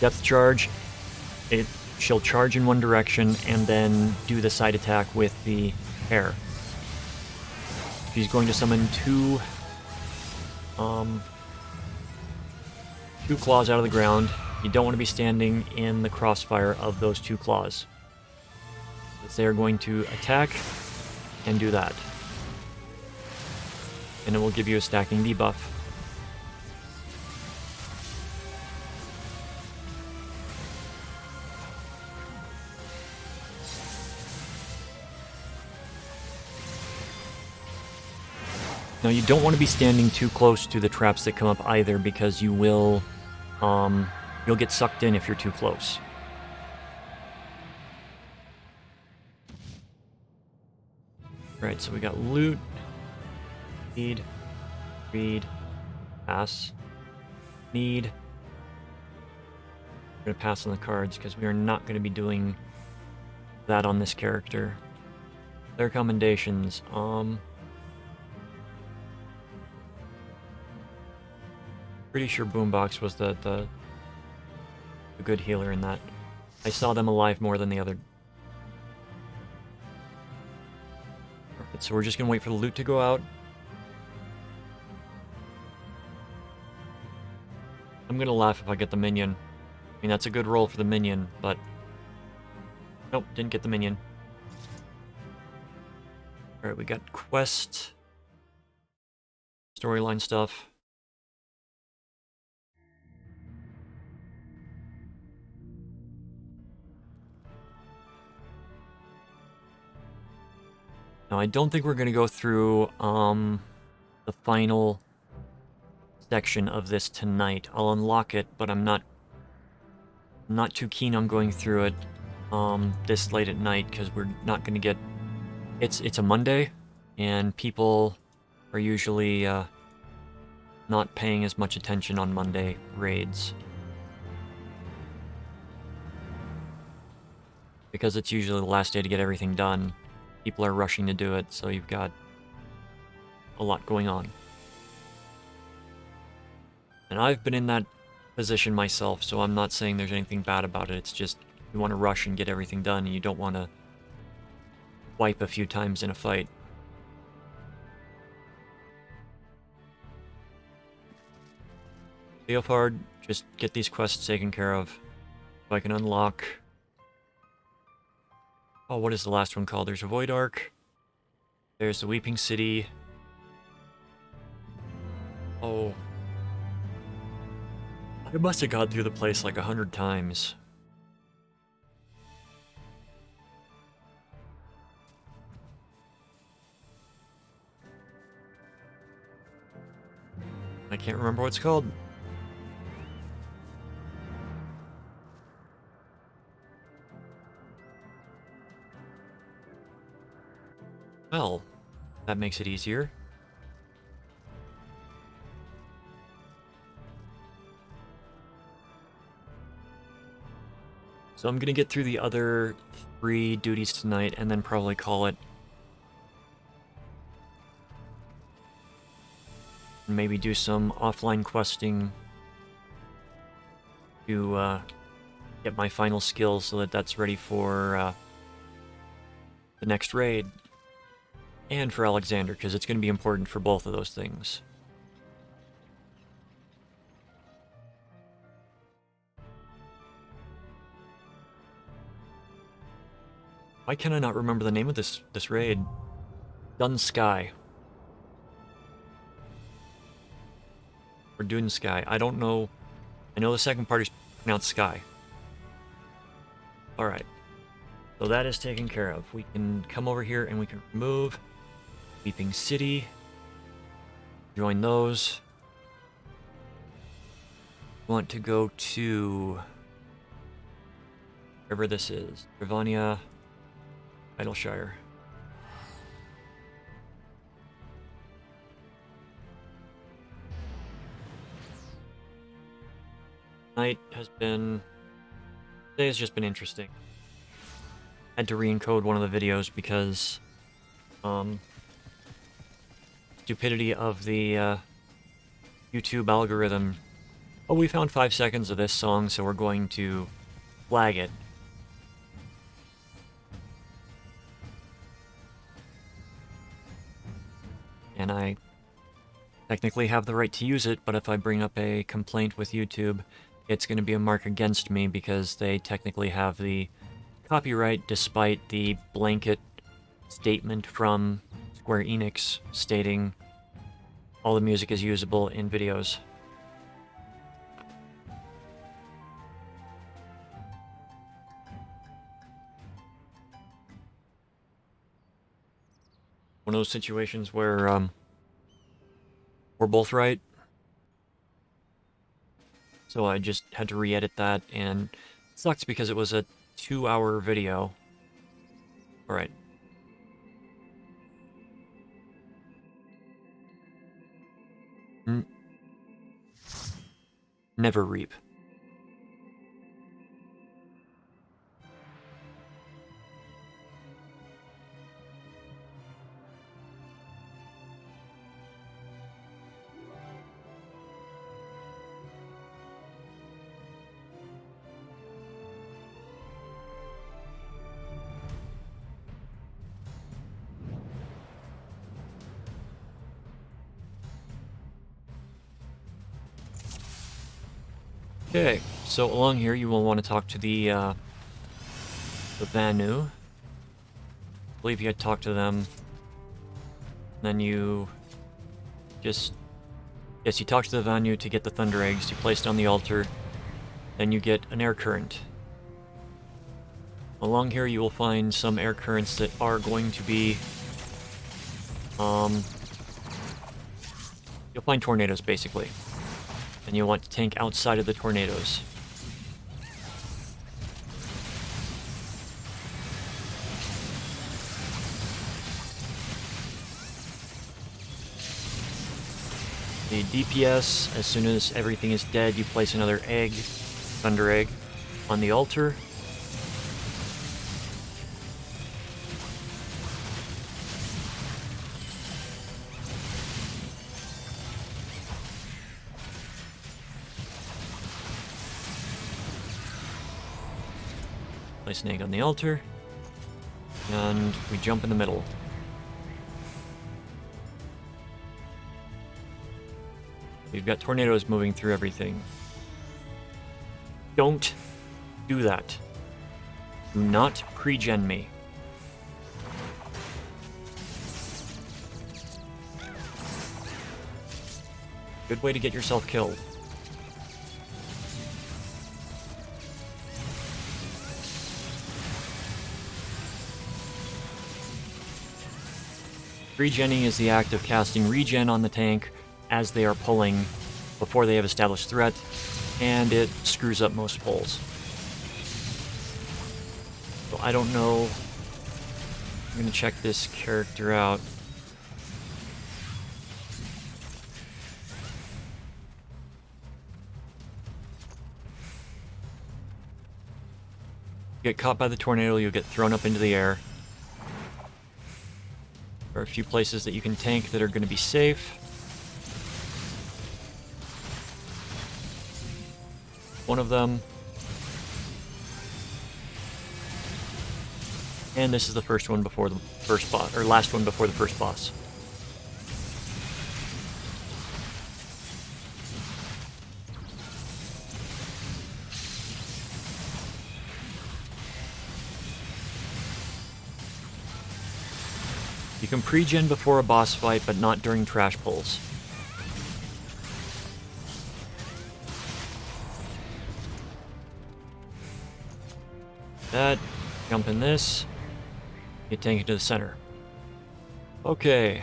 Depth charge, she'll charge in one direction and then do the side attack with the hair. She's going to summon two claws out of the ground. You don't want to be standing in the crossfire of those 2 claws, because they are going to attack and do that. And it will give you a stacking debuff. Now you don't want to be standing too close to the traps that come up either, because you will, you'll get sucked in if you're too close. Right, so we got loot, need, read, pass, need. I'm going to pass on the cards because we are not going to be doing that on this character. Their commendations. Pretty sure Boombox was the good healer in that. I saw them alive more than the other. Alright, so we're just gonna wait for the loot to go out. I'm gonna laugh if I get the minion. I mean, that's a good roll for the minion, but... Nope, didn't get the minion. Alright, we got quest. Storyline stuff. Now, I don't think we're gonna go through, the final section of this tonight. I'll unlock it, but I'm not too keen on going through it, this late at night, because we're not gonna get... It's a Monday, and people are usually, not paying as much attention on Monday raids. Because it's usually the last day to get everything done, people are rushing to do it, so you've got a lot going on. And I've been in that position myself, so I'm not saying there's anything bad about it. It's just you want to rush and get everything done, and you don't want to wipe a few times in a fight. Leopard, just get these quests taken care of. So I can unlock... Oh, what is the last one called? There's a Void Ark. There's the Weeping City. Oh. I must have gone through the place like 100 times. I can't remember what it's called. Well, that makes it easier. So I'm gonna get through the other 3 duties tonight and then probably call it. Maybe do some offline questing to get my final skills so that that's ready for the next raid. And for Alexander, because it's going to be important for both of those things. Why can I not remember the name of this raid? Dun Sky. Or Dun Sky. I don't know. I know the second part is pronounced Sky. Alright. So that is taken care of. We can come over here and we can remove Weeping City. Join those. Want to go to wherever this is. Ravania, Idleshire. Night has been... Today has just been interesting. Had to re-encode one of the videos because stupidity of the YouTube algorithm. Oh, we found 5 seconds of this song, so we're going to flag it. And I technically have the right to use it, but if I bring up a complaint with YouTube, it's going to be a mark against me because they technically have the copyright despite the blanket statement from Square Enix stating all the music is usable in videos. One of those situations where we're both right. So I just had to re-edit that, and it sucks because it was a 2-hour video. Alright. Never reap. Okay, so along here you will want to talk to the Vanu. I believe you had talked to them. Then you just... Yes, you talk to the Vanu to get the Thunder Eggs. You place it on the altar. Then you get an air current. Along here you will find some air currents that are going to be... You'll find tornadoes, basically. And you'll want to tank outside of the tornadoes. The DPS, as soon as everything is dead, you place another egg, Thunder Egg, on the altar. Place an egg on the altar, and we jump in the middle. We've got tornadoes moving through everything. Don't do that. Do not pre-gen me. Good way to get yourself killed. Regening is the act of casting regen on the tank as they are pulling before they have established threat, and it screws up most pulls. So I don't know. I'm going to check this character out. Get caught by the tornado, you'll get thrown up into the air. There are a few places that you can tank that are going to be safe. One of them. And this is the first one before the first boss, or last one before the first boss. You can pre-gen before a boss fight, but not during trash pulls. That, jump in this, get tanked to the center. Okay.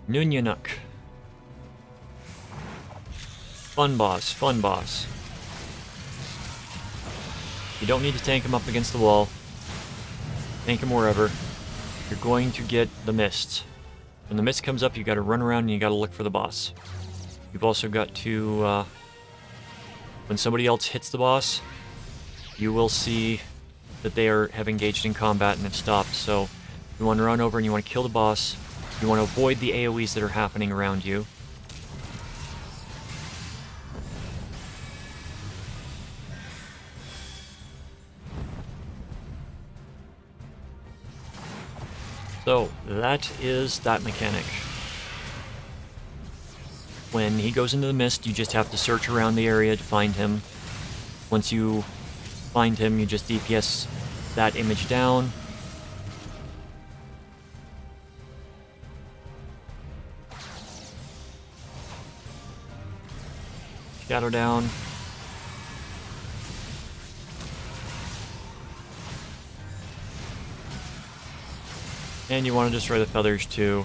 Nunyanuk. Fun boss, fun boss. You don't need to tank him up against the wall. Tank him wherever. You're going to get the mist. When the mist comes up, you gotta run around and you gotta look for the boss. You've also got to, when somebody else hits the boss, you will see that they have engaged in combat and have stopped. So you want to run over and you want to kill the boss. You want to avoid the AoEs that are happening around you. So that is that mechanic. When he goes into the mist, you just have to search around the area to find him. Once you find him, you just DPS that image down. Shadow down. And you want to destroy the feathers too.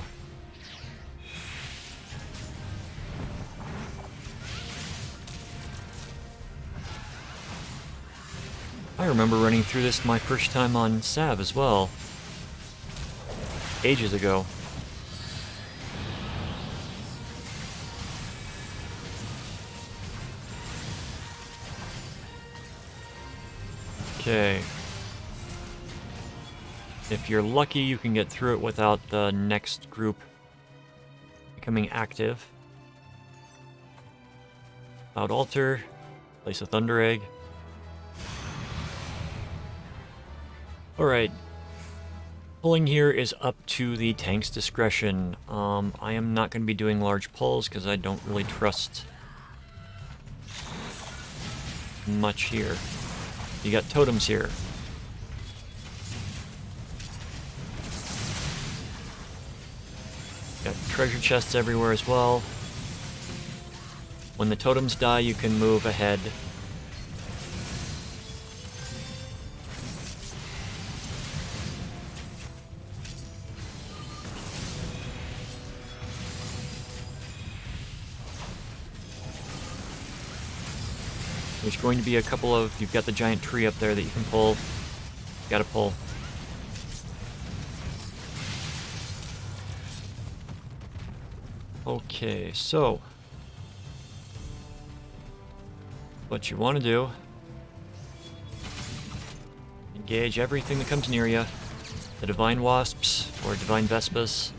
I remember running through this my first time on Sav as well. Ages ago. Okay. If you're lucky, you can get through it without the next group becoming active. Cloud Altar. Place a Thunder Egg. Alright. Pulling here is up to the tank's discretion. I am not going to be doing large pulls because I don't really trust much here. You got totems here. Got treasure chests everywhere as well. When the totems die, you can move ahead. There's going to be a couple of... You've got the giant tree up there that you can pull. You gotta pull. Okay, so... what you want to do... engage everything that comes near you. The Divine Wasps, or Divine Vespas.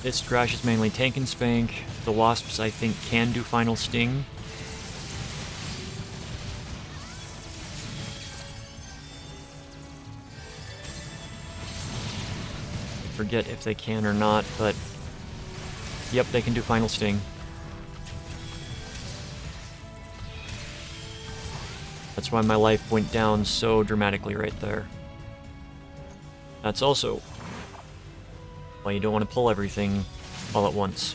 This trash is mainly tank and spank. The wasps, I think, can do final sting. I forget if they can or not, but yep, they can do final sting. That's why my life went down so dramatically right there. That's also why you don't want to pull everything all at once.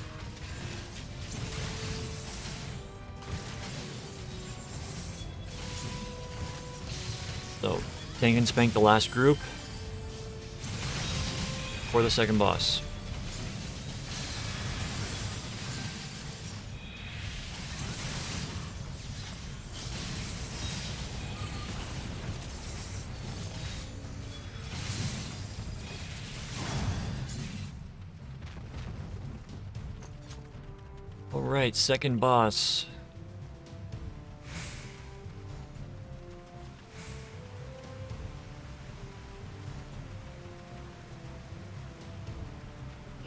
So, tank and spank the last group for the second boss. Alright, second boss.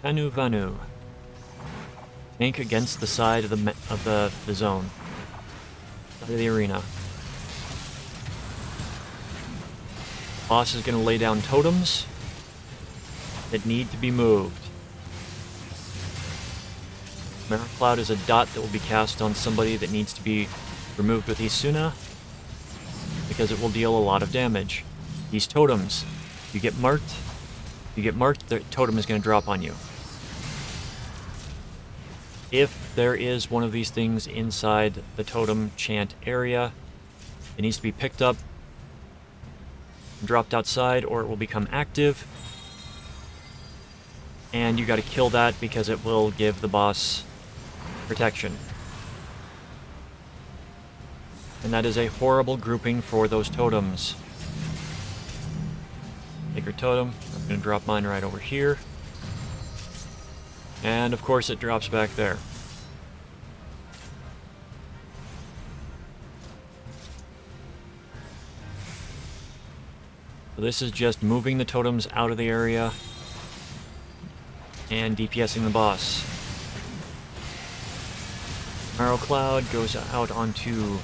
Kanu Vanu. Tank against the side of the zone. Side of the arena. Boss is going to lay down totems that need to be moved. Mirror Cloud is a dot that will be cast on somebody that needs to be removed with Isuna, because it will deal a lot of damage. These totems, you get marked, the totem is going to drop on you. If there is one of these things inside the totem chant area, it needs to be picked up, dropped outside, or it will become active. And you got to kill that because it will give the boss protection. And that is a horrible grouping for those totems. Sacred Totem. I'm going to drop mine right over here. And of course it drops back there. So this is just moving the totems out of the area and DPSing the boss. Marrow Cloud goes out onto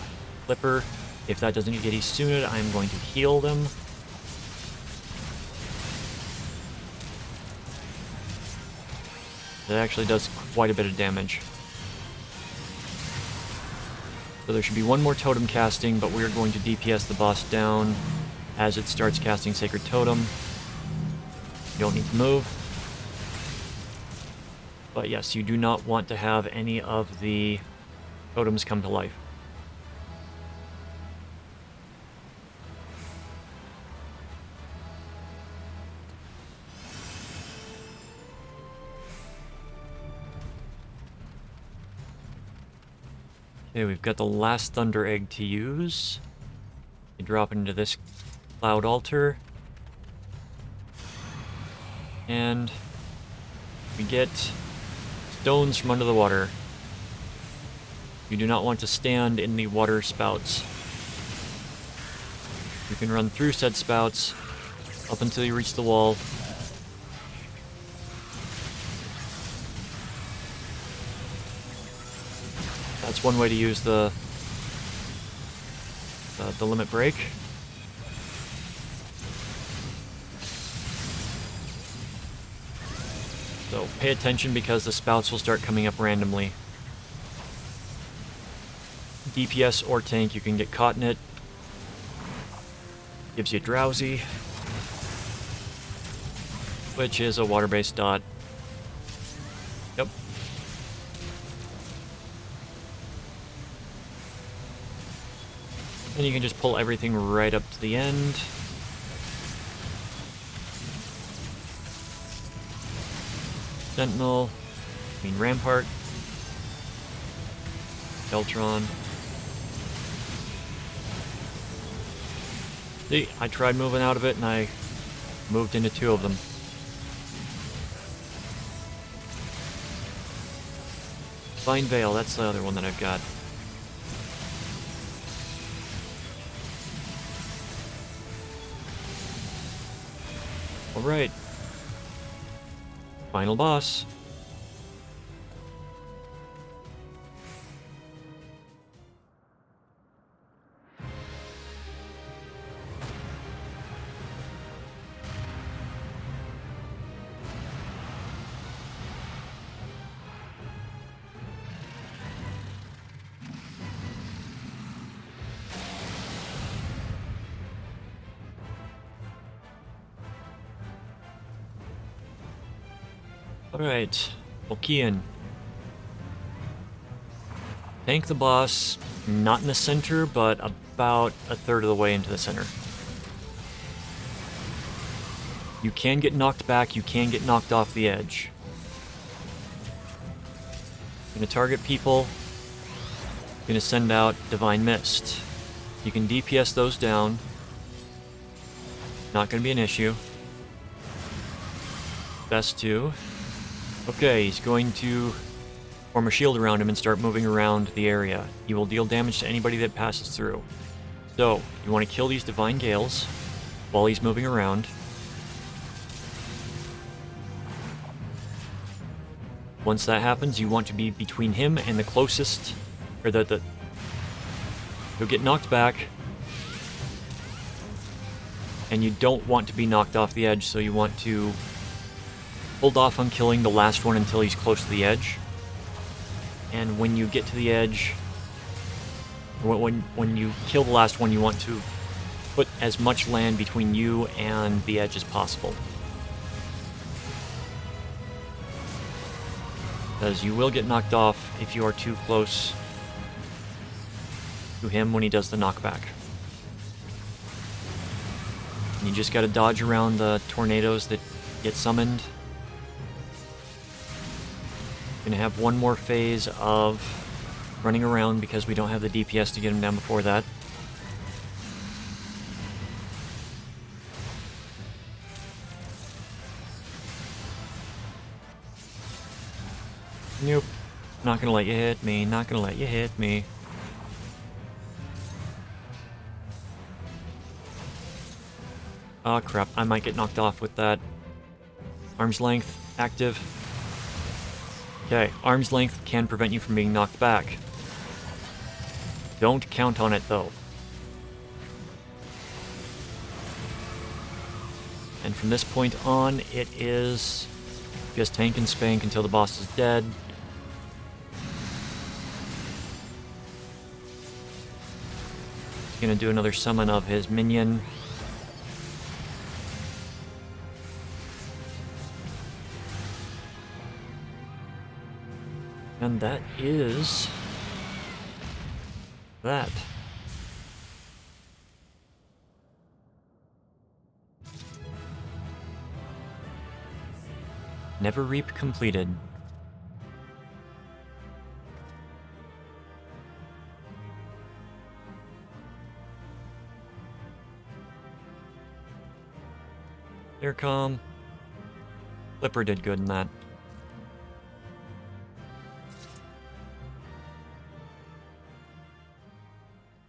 Flipper. If that doesn't get Isuna'd, I'm going to heal them. That actually does quite a bit of damage. So there should be one more totem casting, but we're going to DPS the boss down as it starts casting Sacred Totem. You don't need to move. But yes, you do not want to have any of the totems come to life. Okay, we've got the last Thunder Egg to use. You drop into this Cloud Altar. And we get stones from under the water. You do not want to stand in the water spouts. You can run through said spouts up until you reach the wall. That's one way to use the the limit break. So pay attention because the spouts will start coming up randomly. DPS or tank, you can get caught in it. Gives you drowsy, which is a water-based dot. Yep. And you can just pull everything right up to the end. Sentinel, Rampart, Deltron. See, I tried moving out of it and I moved into two of them. Divine Veil, that's the other one that I've got. Alright. Final boss. Alright, Volkian. Tank the boss, not in the center, but about a third of the way into the center. You can get knocked back, you can get knocked off the edge. Gonna target people. Gonna send out Divine Mist. You can DPS those down. Not gonna be an issue. Best to. Okay, he's going to form a shield around him and start moving around the area. He will deal damage to anybody that passes through. So, you want to kill these Divine Gales while he's moving around. Once that happens, you want to be between him and the closest, or you'll get knocked back, and you don't want to be knocked off the edge, so you want to hold off on killing the last one until he's close to the edge. And when you get to the edge, when you kill the last one, you want to put as much land between you and the edge as possible. Because you will get knocked off if you are too close to him when he does the knockback. And you just gotta dodge around the tornadoes that get summoned. Gonna have one more phase of running around because we don't have the DPS to get him down before that. Nope. Not gonna let you hit me, not gonna let you hit me. Oh crap, I might get knocked off with that. Arm's length, active. Okay, arm's length can prevent you from being knocked back. Don't count on it though. And from this point on, it is just tank and spank until the boss is dead. He's gonna do another summon of his minion. And that is that. Never Reap completed. They're calm. Flipper did good in that.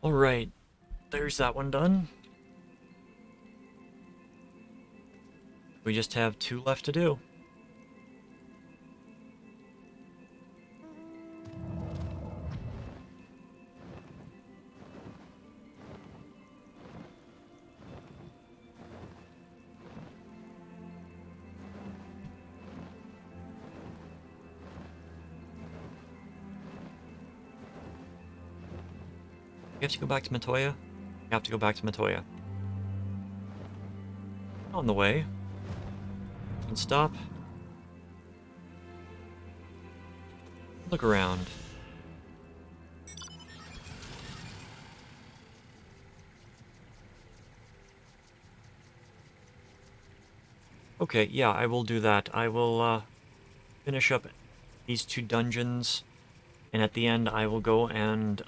Alright, there's that one done. We just have 2 left to do. We have to go back to Matoya? We have to go back to Matoya. On the way. And stop. Look around. Okay, yeah, I will do that. I will finish up these 2 dungeons, and at the end I will go and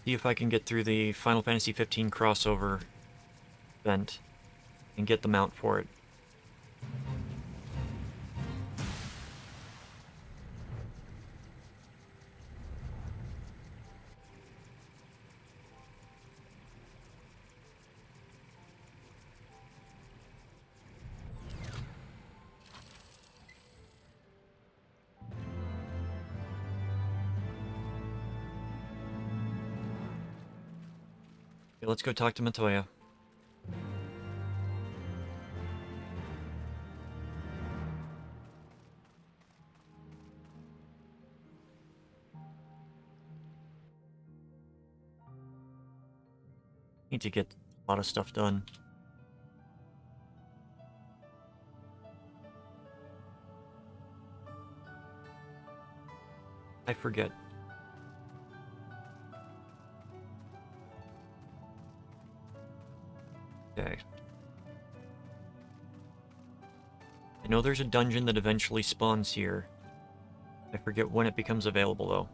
see if I can get through the Final Fantasy XV crossover event and get the mount for it. Okay, let's go talk to Matoya. Need to get a lot of stuff done. I forget. Okay. I know there's a dungeon that eventually spawns here. I forget when it becomes available, though.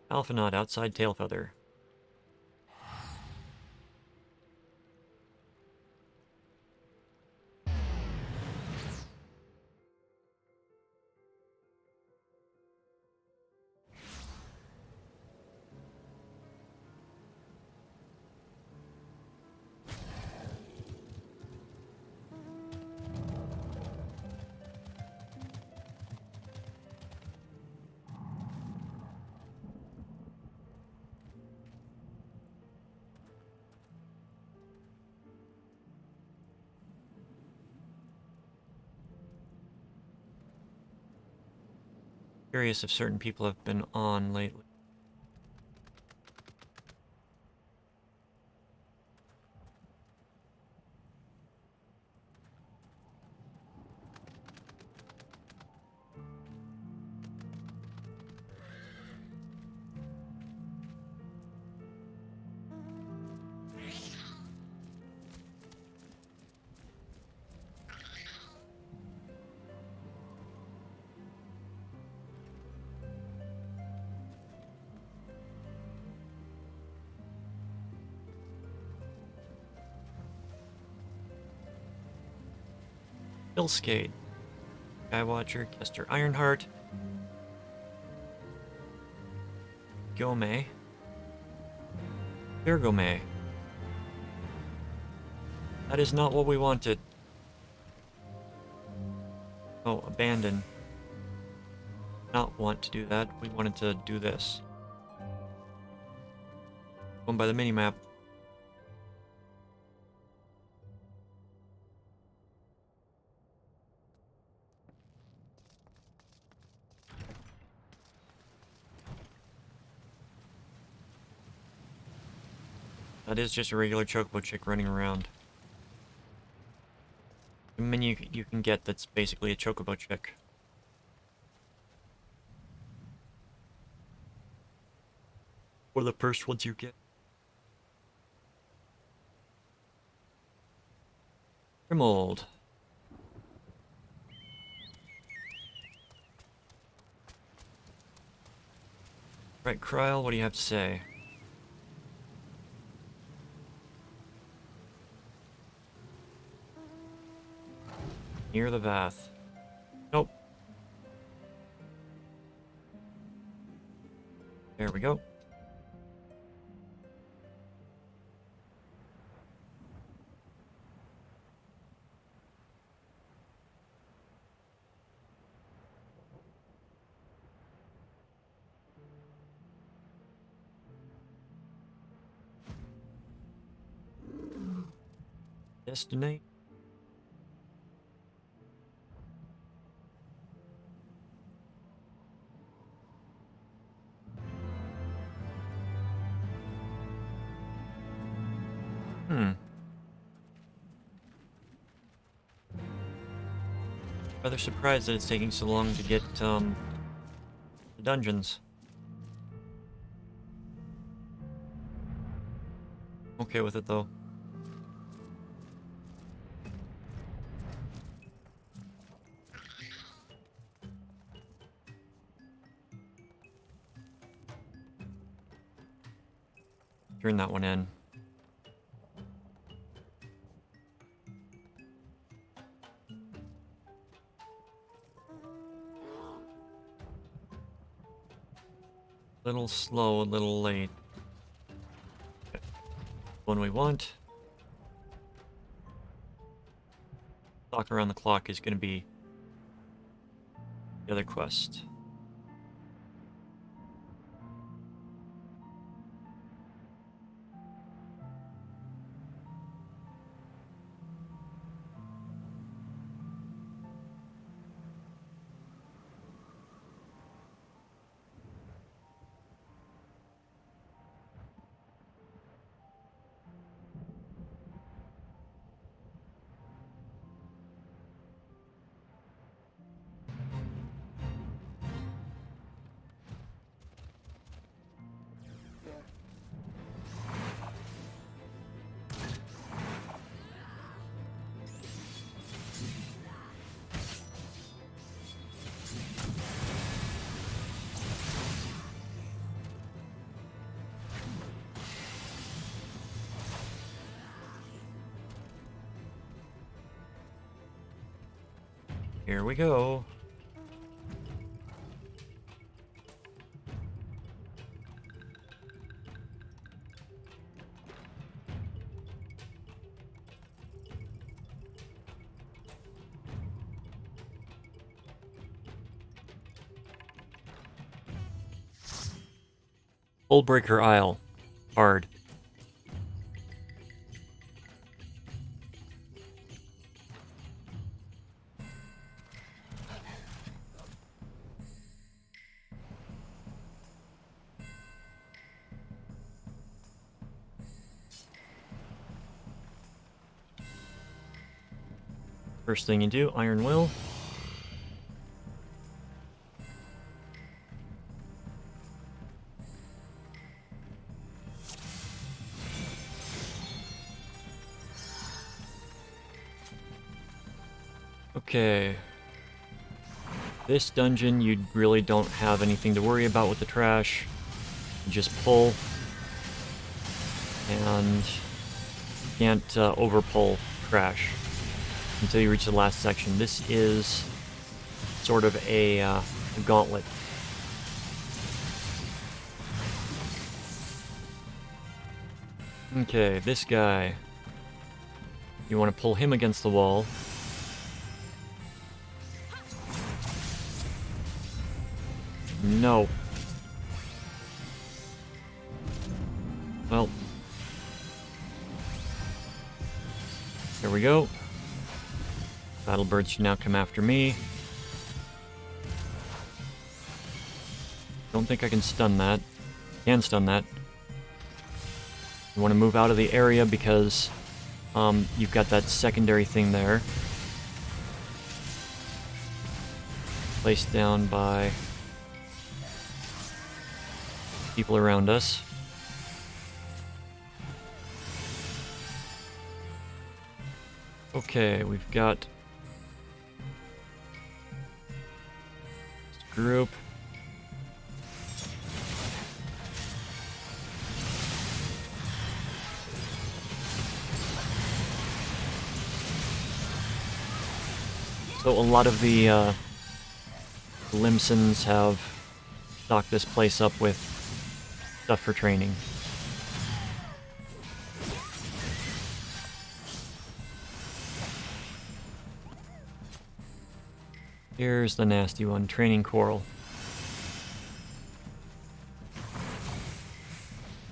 Alphanod outside Tailfeather. Curious if certain people have been on lately. Hillskate, Skywatcher, Kester Ironheart, Gome, Virgome. That is not what we wanted. Oh, abandon. Not want to do that. We wanted to do this. Going by the minimap. That is just a regular chocobo chick running around. The menu you can get that's basically a chocobo chick. Or the first ones you get. Grimold. Right, Kryl, what do you have to say? Near the bath. Nope. There we go. Destiny. Rather surprised that it's taking so long to get the dungeons. Okay with it though. Turn that one in. A little slow, a little late. Okay. One we want. Clock around the clock is going to be the other quest. Here we go. Hullbreaker Isle. Hard. First thing you do, Iron Will. Okay. This dungeon, you really don't have anything to worry about with the trash. You just pull. And you can't over-pull trash until you reach the last section. This is sort of a gauntlet. Okay, this guy. You want to pull him against the wall. No. Well. There we go. Battlebirds should now come after me. Don't think I can stun that. Can stun that. You want to move out of the area because you've got that secondary thing there. Placed down by people around us. Okay, we've got this group. So a lot of the Limsons have stocked this place up with stuff for training. Here's the nasty one, Training Coral.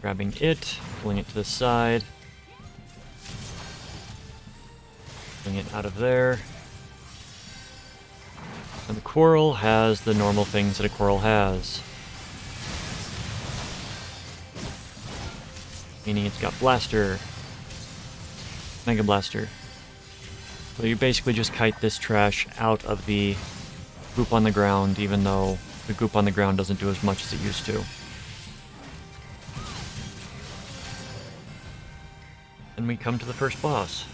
Grabbing it, pulling it to the side. Pulling it out of there. And the Coral has the normal things that a Coral has. Meaning it's got Blaster. Mega Blaster. So you basically just kite this trash out of the goop on the ground, even though the goop on the ground doesn't do as much as it used to. And we come to the first boss.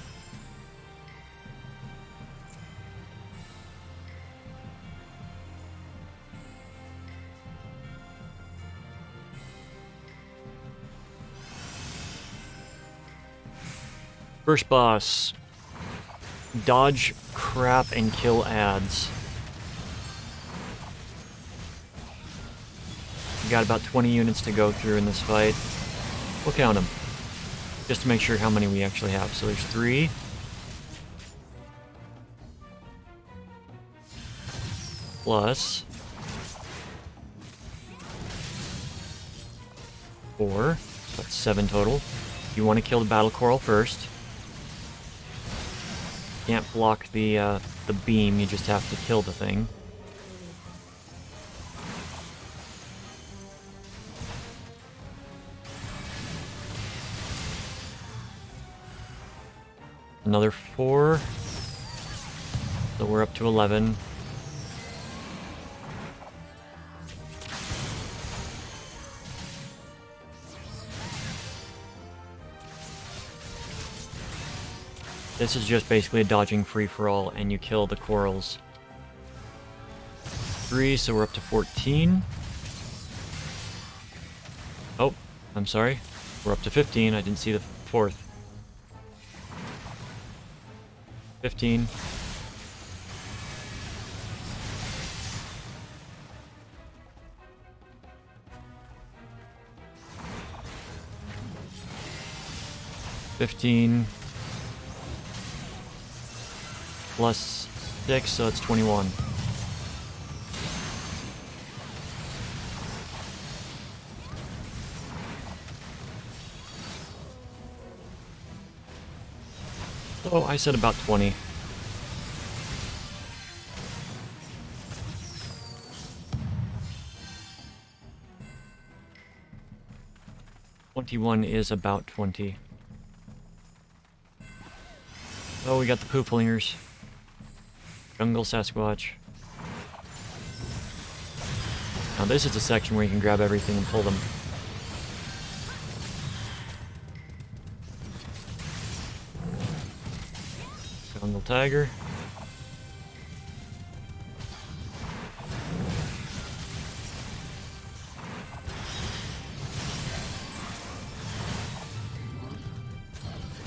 First boss. Dodge crap and kill ads. We got about 20 units to go through in this fight. We'll count them, just to make sure how many we actually have. So there's 3. Plus 4. That's 7 total. You want to kill the battle coral first. Can't block the beam, you just have to kill the thing. Another 4. So we're up to 11. This is just basically a dodging free-for-all, and you kill the corals. 3, so we're up to 14. Oh, I'm sorry. We're up to 15. I didn't see the 4th. 15. Plus 6, so it's 21. So I said about 20. "21" is about 20. Oh, we got the pooflingers. Jungle Sasquatch. Now this is a section where you can grab everything and pull them. Jungle Tiger.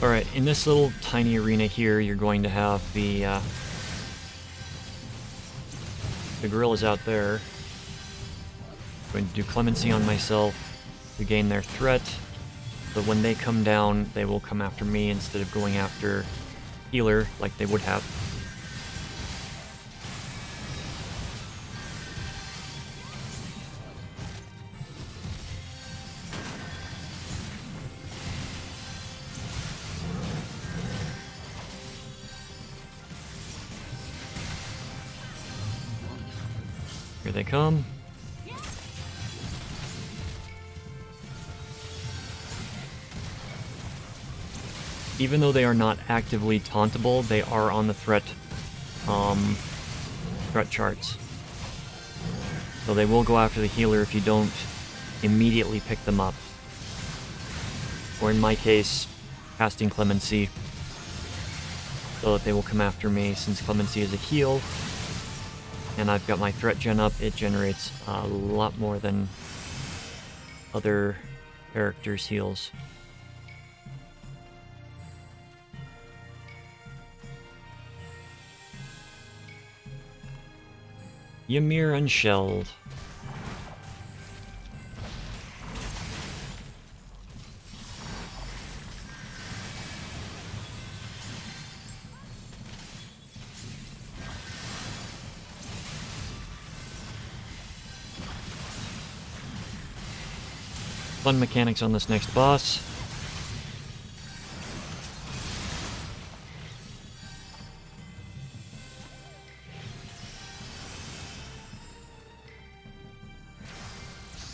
Alright, in this little tiny arena here, you're going to have the gorillas out there. I'm going to do clemency on myself to gain their threat, but when they come down, they will come after me instead of going after healer like they would have. Here they come. Even though they are not actively tauntable, they are on the threat charts. So they will go after the healer if you don't immediately pick them up. Or in my case, casting Clemency, so that they will come after me. Since Clemency is a heal, and I've got my threat gen up, it generates a lot more than other characters' heals. Ymir Unshelled. Fun mechanics on this next boss.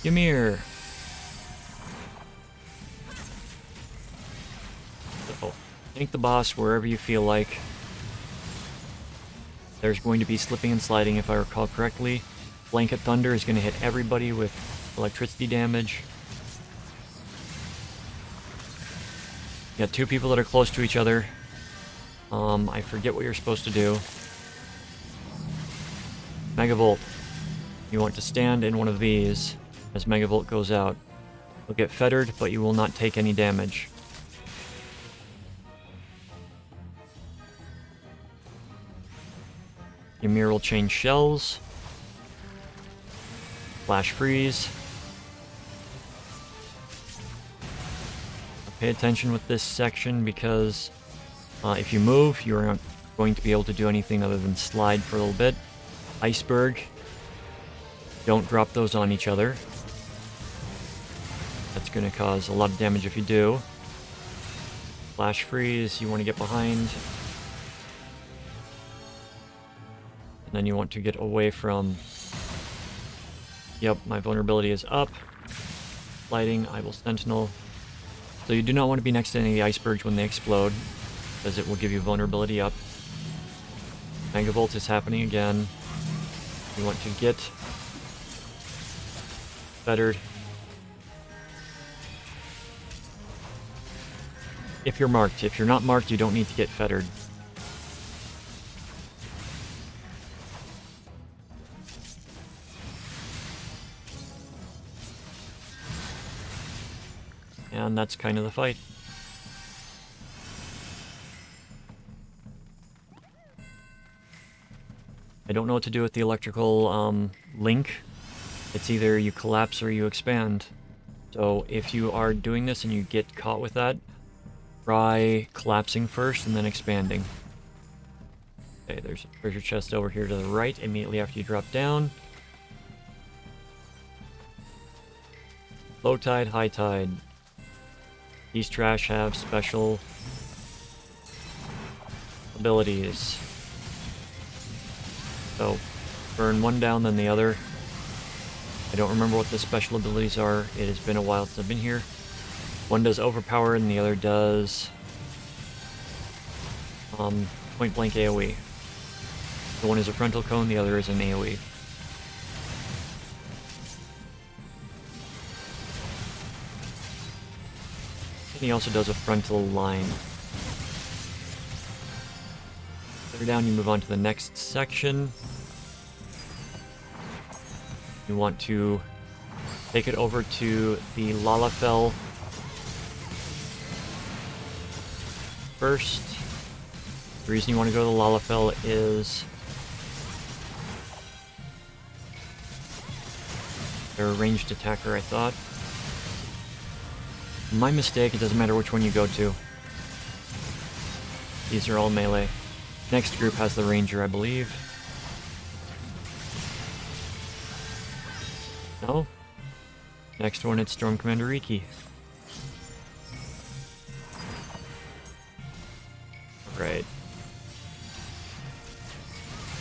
Ymir. So, tank the boss wherever you feel like. There's going to be slipping and sliding if I recall correctly. Blanket Thunder is going to hit everybody with electricity damage. You got two people that are close to each other. I forget what you're supposed to do. Megavolt. You want to stand in one of these as Megavolt goes out. You'll get fettered, but you will not take any damage. Ymir will change shells. Flash freeze. Pay attention with this section because if you move, you are not going to be able to do anything other than slide for a little bit. Iceberg. Don't drop those on each other. That's going to cause a lot of damage if you do. Flash freeze, you want to get behind. And then you want to get away from... Yep, my vulnerability is up. Lighting, I will Sentinel. So you do not want to be next to any of the icebergs when they explode, because it will give you vulnerability up. Megavolt is happening again. You want to get fettered. If you're marked. If you're not marked, you don't need to get fettered. And that's kind of the fight. I don't know what to do with the electrical link. It's either you collapse or you expand. So if you are doing this and you get caught with that, try collapsing first and then expanding. Okay, there's a treasure chest over here to the right immediately after you drop down. Low tide, high tide. These trash have special abilities. So, burn one down, then the other. I don't remember what the special abilities are. It has been a while since I've been here. One does overpower and the other does point blank AoE. The one is a frontal cone, the other is an AoE. And he also does a frontal line. Further down, you move on to the next section. You want to take it over to the Lalafell first. The reason you want to go to the Lalafell is they're a ranged attacker, I thought. My mistake, it doesn't matter which one you go to. These are all melee. Next group has the ranger, I believe. No? Next one, it's Storm Commander Riki. Right.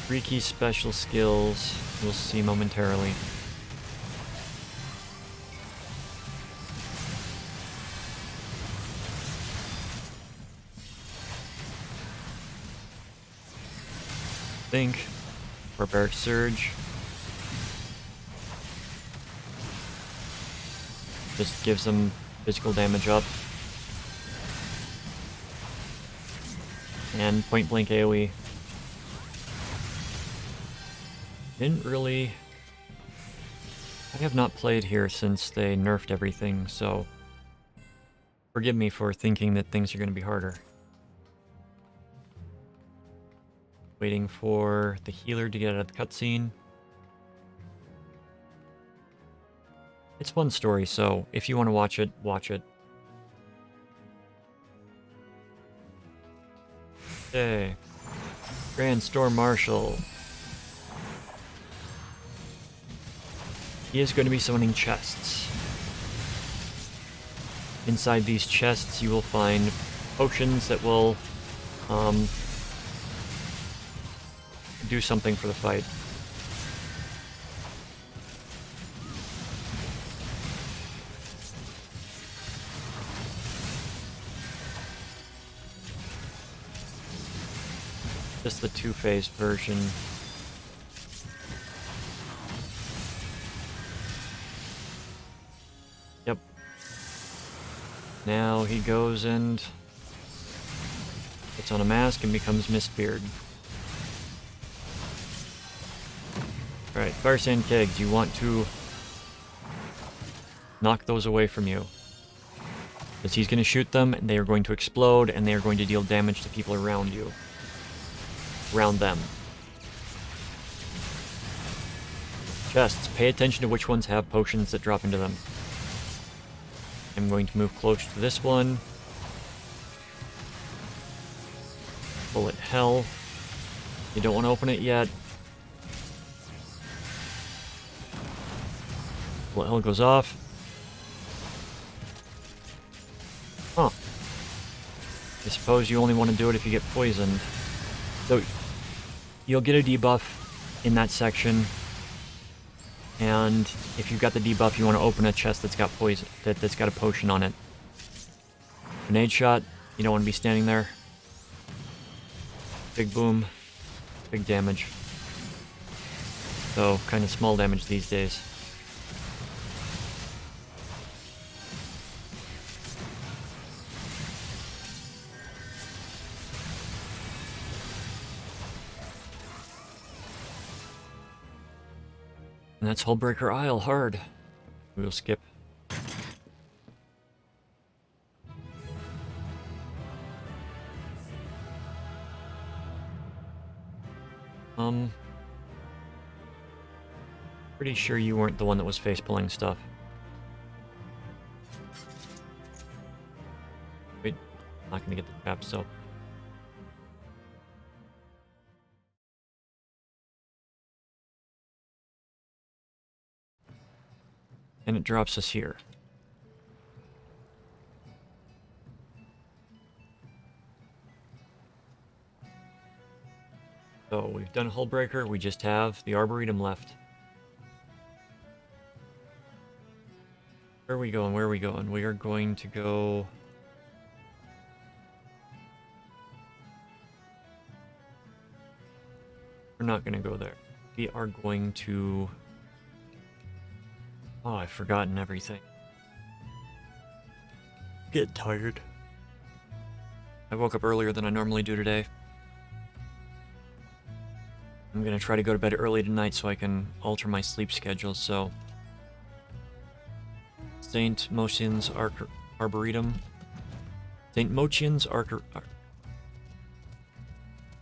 Riki's special skills, we'll see momentarily. Think. Barbaric Surge. Just gives them physical damage up. And point blank AoE. Didn't really... I have not played here since they nerfed everything, so... Forgive me for thinking that things are going to be harder. Waiting for the healer to get out of the cutscene. It's one story, so if you want to watch it, watch it. Okay. Grand Storm Marshal. He is going to be summoning chests. Inside these chests you will find potions that will do something for the fight. Just the two-phase version. Yep. Now he goes and puts on a mask and becomes Mistbeard. Alright, Fire Sand Kegs, you want to knock those away from you. Because he's going to shoot them, and they are going to explode, and they are going to deal damage to people around you. Around them. Chests, pay attention to which ones have potions that drop into them. I'm going to move close to this one. Bullet hell. You don't want to open it yet. Bullet hell goes off. Huh. I suppose you only want to do it if you get poisoned. So, you'll get a debuff in that section. And if you've got the debuff, you want to open a chest that's got poison, that's got a potion on it. Grenade shot, you don't want to be standing there. Big boom, big damage. So, kind of small damage these days. And that's Hullbreaker Isle, hard. We'll skip. Pretty sure you weren't the one that was face-pulling stuff. Wait, not gonna get the trap, so... And it drops us here. So we've done Hullbreaker, we just have the Arboretum left. Where are we going? Where are we going? We are going to go... We're not going to go there. We are going to... Oh, I've forgotten everything. Get tired. I woke up earlier than I normally do today. I'm gonna try to go to bed early tonight so I can alter my sleep schedule, so... St. Motion's Arboretum. St. Motion's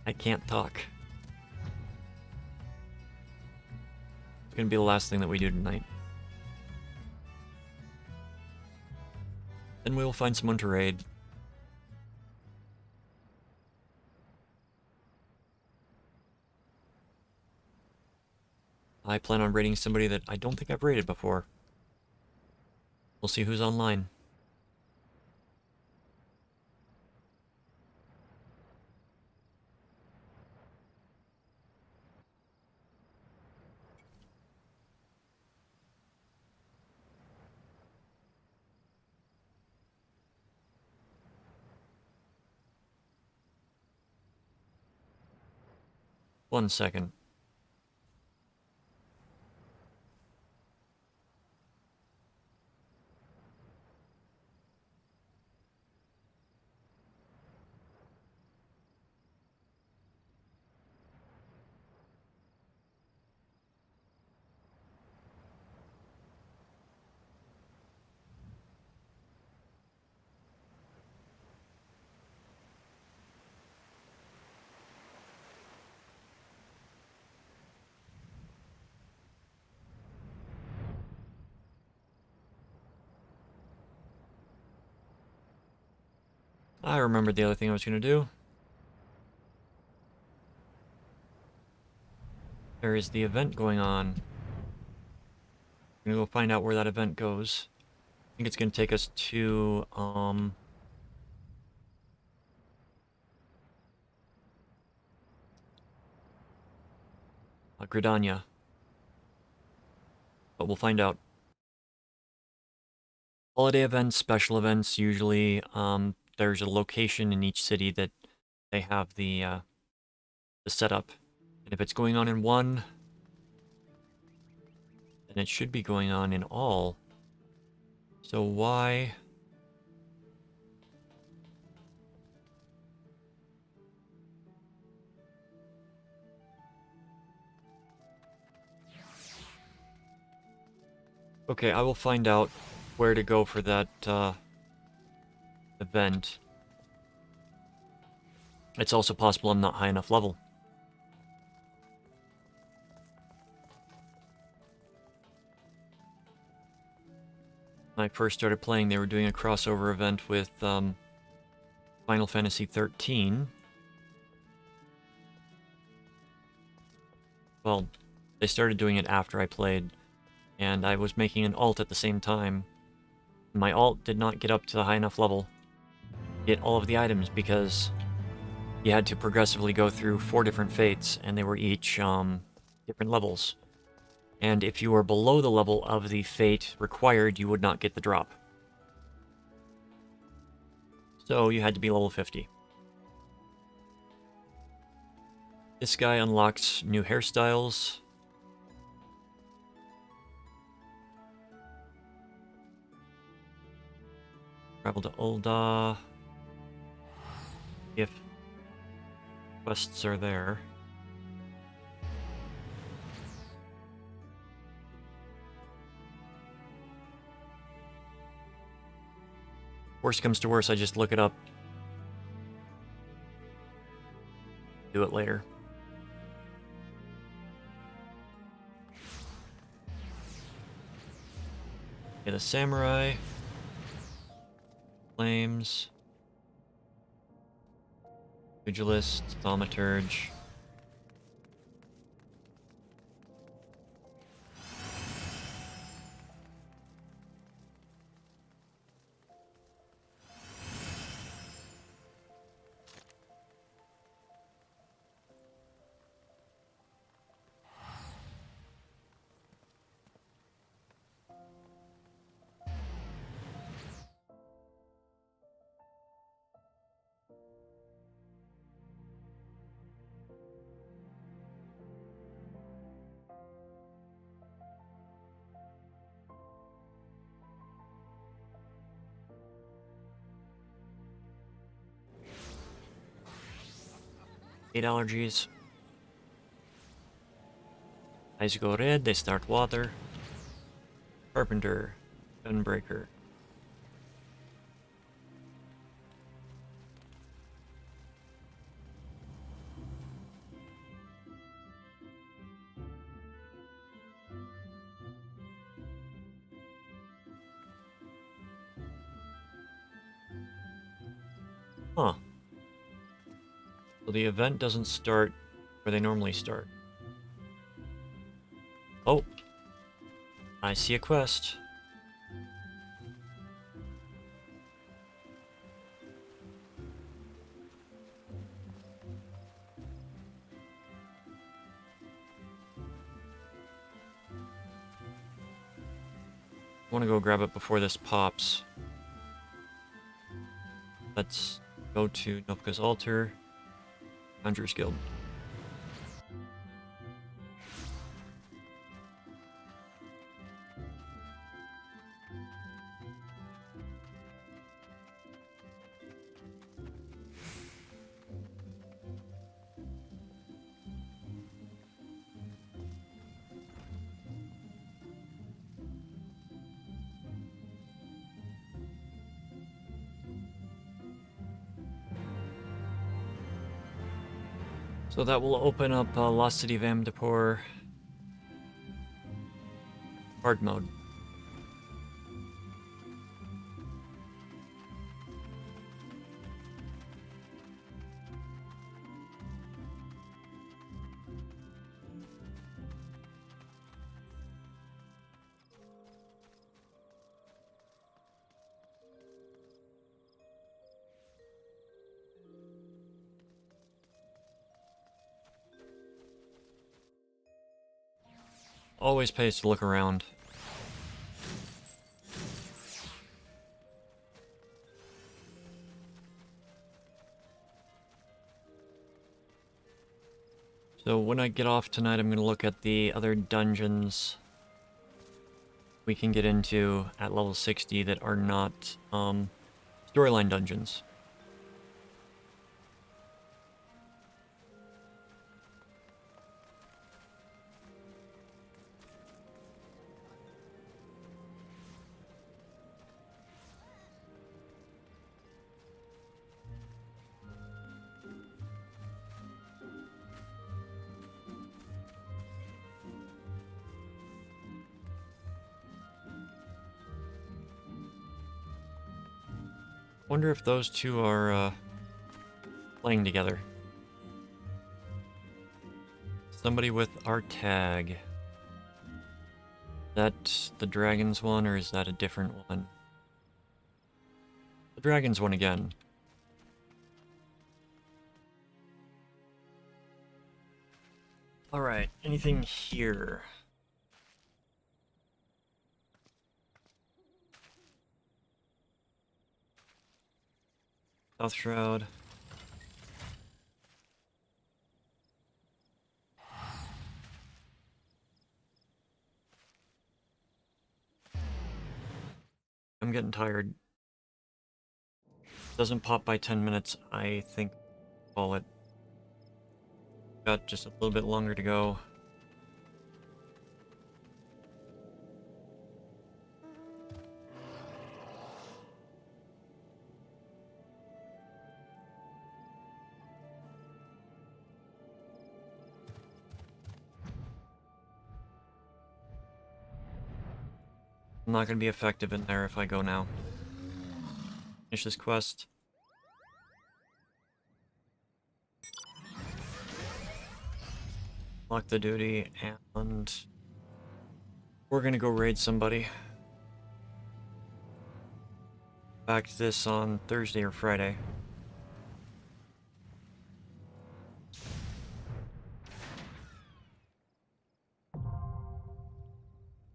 I can't talk. It's gonna be the last thing that we do tonight. Then we'll find someone to raid. I plan on raiding somebody that I don't think I've raided before. We'll see who's online. One second. I remembered the other thing I was going to do. There is the event going on. I'm going to go find out where that event goes. I think it's going to take us to, Gridania. But we'll find out. Holiday events, special events, usually, there's a location in each city that they have the the setup. And if it's going on in one, then it should be going on in all. So why... Okay, I will find out where to go for that event. It's also possible I'm not high enough level. When I first started playing, they were doing a crossover event with Final Fantasy XIII. Well, they started doing it after I played, and I was making an alt at the same time. My alt did not get up to the high enough level to get all of the items because you had to progressively go through 4 different fates, and they were each different levels. And if you were below the level of the fate required, you would not get the drop. So you had to be level 50. This guy unlocks new hairstyles. Travel to Ul'dah. If quests are there. Worst comes to worst, I just look it up. Do it later. Get a samurai. Flames. Pugilist. Thaumaturge. Allergies. Eyes go red, they start water. Carpenter. Gunbreaker. Huh. So the event doesn't start where they normally start. Oh. I see a quest. I want to go grab it before this pops. Let's go to Nopka's altar. Conjurer's Guild. So that will open up Lost City of Amdapor hard mode. Always pays to look around. So when I get off tonight, I'm going to look at the other dungeons we can get into at level 60 that are not storyline dungeons. Wonder if those two are playing together. Somebody with our tag. Is that the dragon's one, or is that a different one? The dragon's one again. Alright, anything here? South Shroud. I'm getting tired. Doesn't pop by 10 minutes, I think. Call it. Got just a little bit longer to go. I'm not going to be effective in there if I go now. Finish this quest. Lock the duty, and we're going to go raid somebody. Back to this on Thursday or Friday.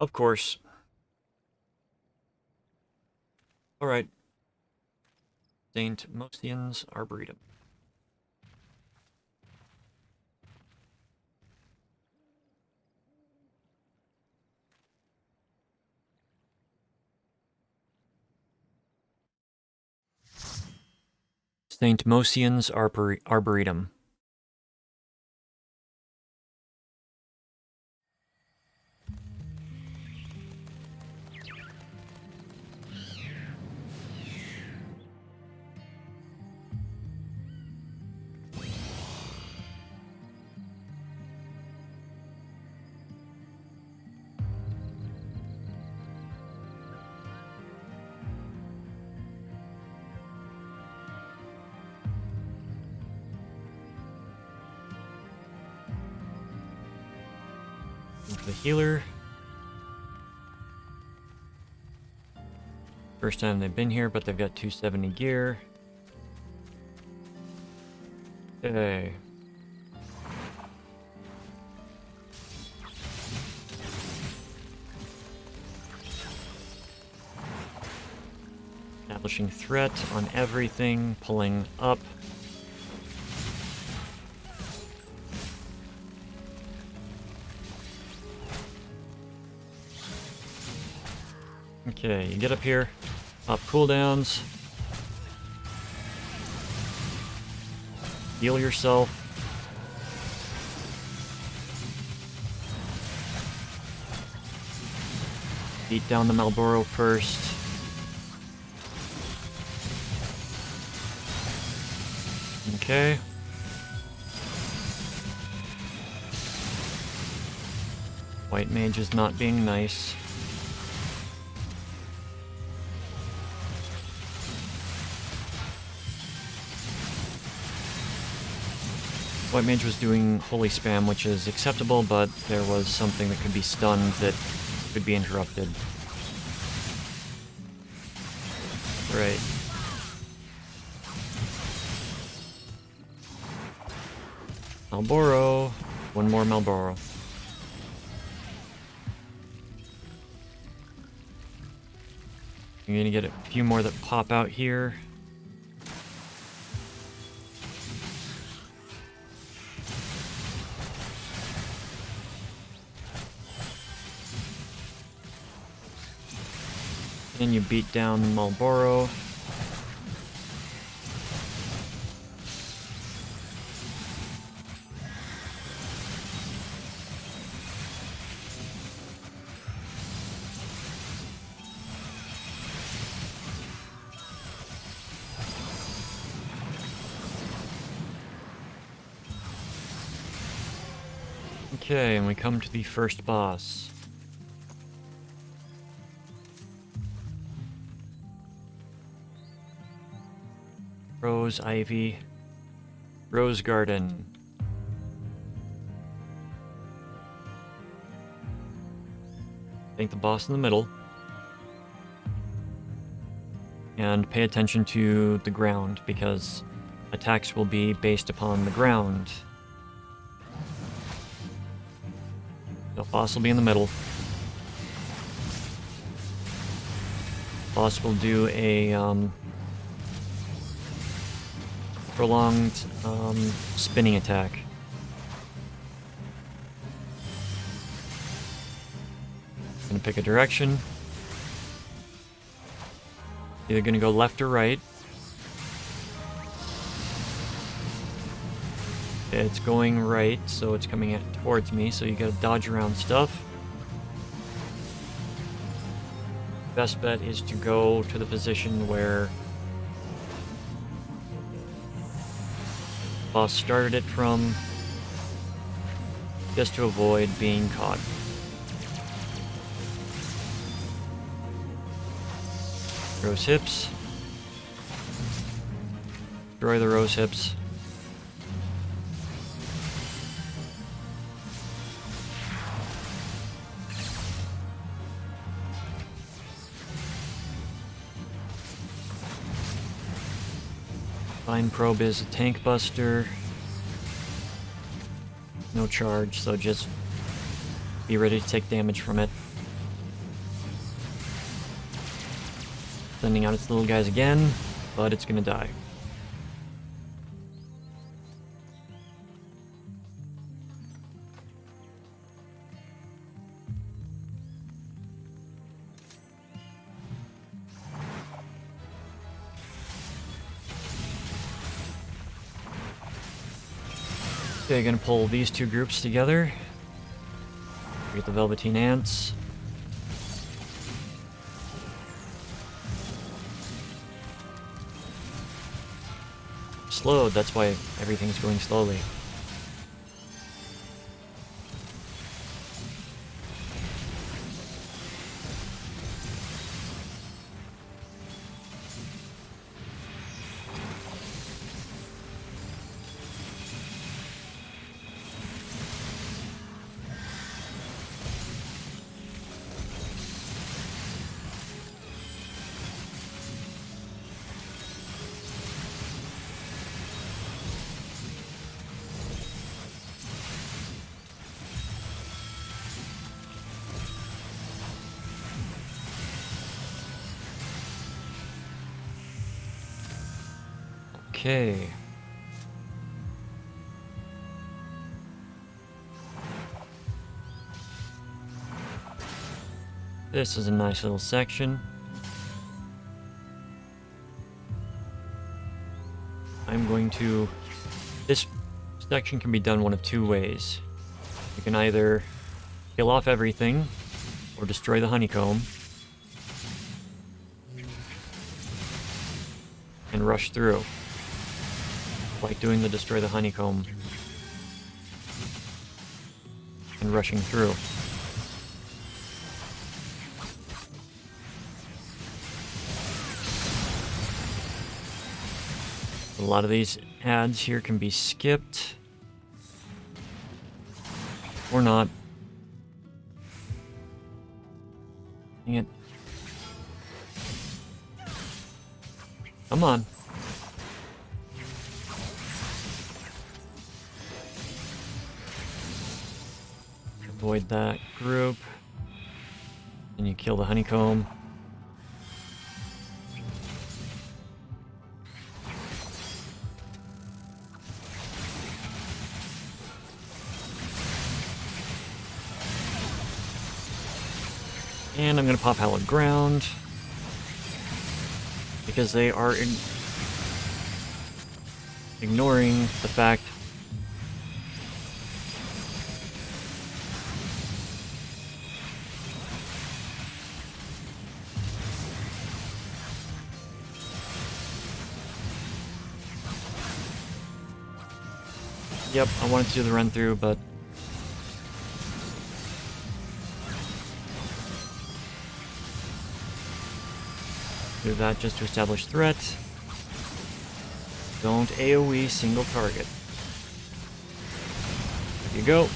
Of course. Alright. Saint Mostian's Arboretum. Saint Mostian's Arboretum. Into the healer. First time they've been here, but they've got 270 gear. Okay. Establishing threat on everything, pulling up. Okay, you get up here, pop cooldowns, heal yourself. Beat down the Malboro first. Okay. White mage is not being nice. White mage was doing holy spam, which is acceptable, but there was something that could be stunned that could be interrupted. Right. Malboro. One more Malboro. You're gonna get a few more that pop out here. And you beat down Marlboro. Okay, and we come to the first boss. Rose Ivy. Rose Garden. I think the boss in the middle. And pay attention to the ground, because attacks will be based upon the ground. The boss will be in the middle. Boss will do a prolonged spinning attack. Gonna pick a direction. Either gonna go left or right. It's going right, so it's coming towards me, so you gotta dodge around stuff. Best bet is to go to the position where boss started it from, just to avoid being caught. Rose hips. Destroy the rose hips. Vine Probe is a tank buster. No charge, so just be ready to take damage from it. Sending out its little guys again, but it's gonna die. Okay, gonna pull these two groups together. Get the Velveteen Ants. Slowed, that's why everything's going slowly. Okay. This is a nice little section. I'm going to... This section can be done one of two ways. You can either kill off everything, or destroy the honeycomb, and rush through. Like doing the destroy the honeycomb and rushing through. A lot of these ads here can be skipped or not. Dang it. Come on. Avoid that group. And you kill the honeycomb. And I'm gonna pop Hallowed Ground. because they are ignoring the fact Yep, I wanted to do the run through, but do that just to establish threat. Don't AoE single target. There you go.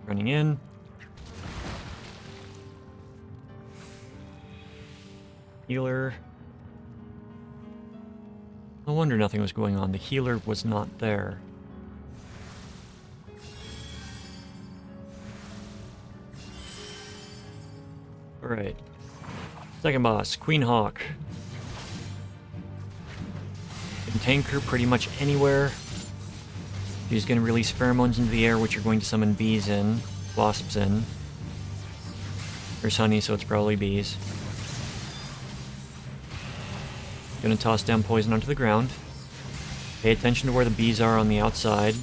Running in. Healer. No wonder nothing was going on. The healer was not there. Alright. Second boss, Queen Hawk. You can tank her pretty much anywhere. She's going to release pheromones into the air, which are going to summon bees in, wasps in. There's honey, so it's probably bees. Gonna toss down poison onto the ground. Pay attention to where the bees are on the outside.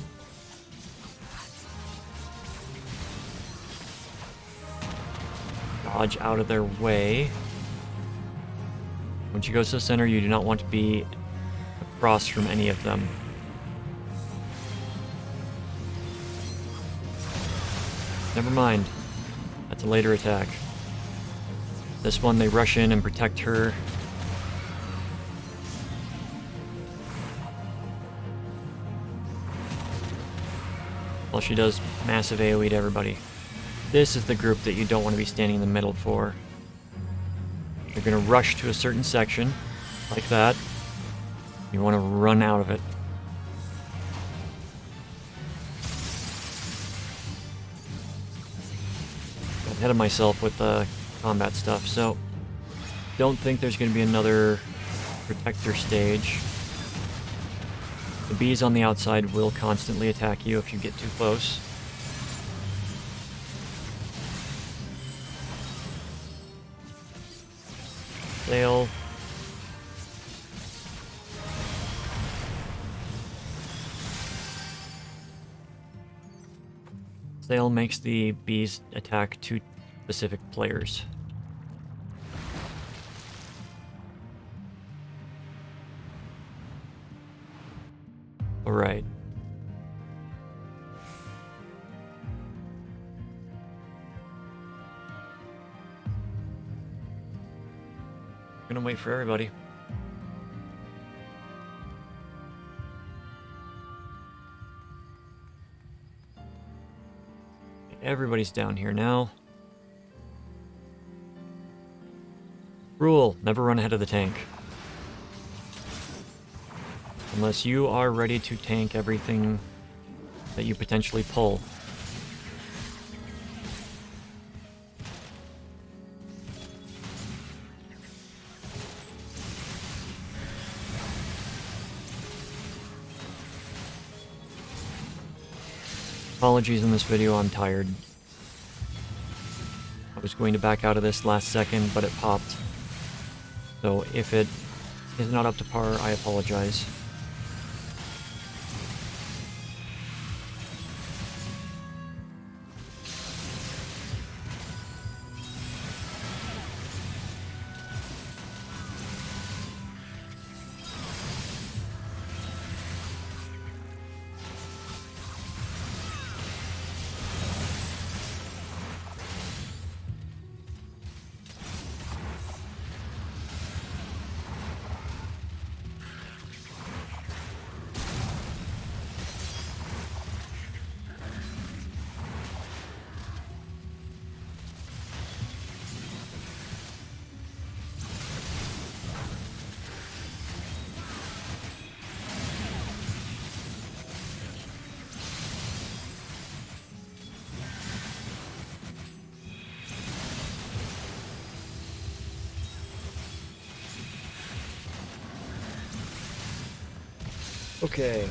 Dodge out of their way. Once you go to the center, you do not want to be across from any of them. Never mind. That's a later attack. This one, they rush in and protect her. While she does massive AoE to everybody. This is the group that you don't want to be standing in the middle for. They're going to rush to a certain section, like that. You want to run out of it. Got ahead of myself with the combat stuff, so don't think there's going to be another protector stage. The bees on the outside will constantly attack you if you get too close. Sail. Sail makes the bees attack two specific players. Alright. Gonna wait for everybody. Everybody's down here now. Rule: never run ahead of the tank. Unless you are ready to tank everything that you potentially pull. Apologies in this video, I'm tired. I was going to back out of this last second, but it popped. So if it is not up to par, I apologize. Okay,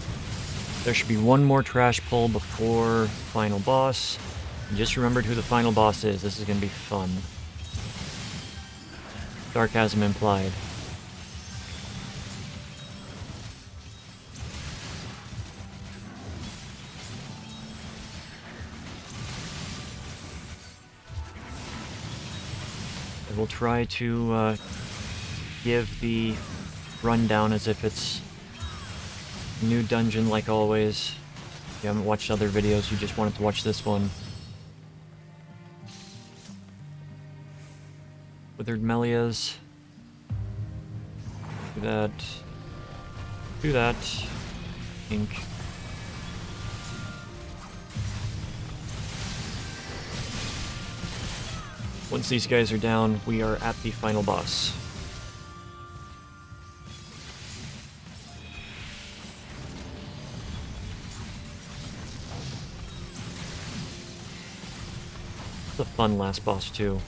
there should be one more trash pull before final boss. And just remembered who the final boss is. This is going to be fun. Sarcasm implied. I will try to give the rundown as if it's a new dungeon like always. If you haven't watched other videos, you just wanted to watch this one. Withered Melias. Do that. Do that. Ink. Once these guys are down, we are at the final boss. It's a fun last boss too.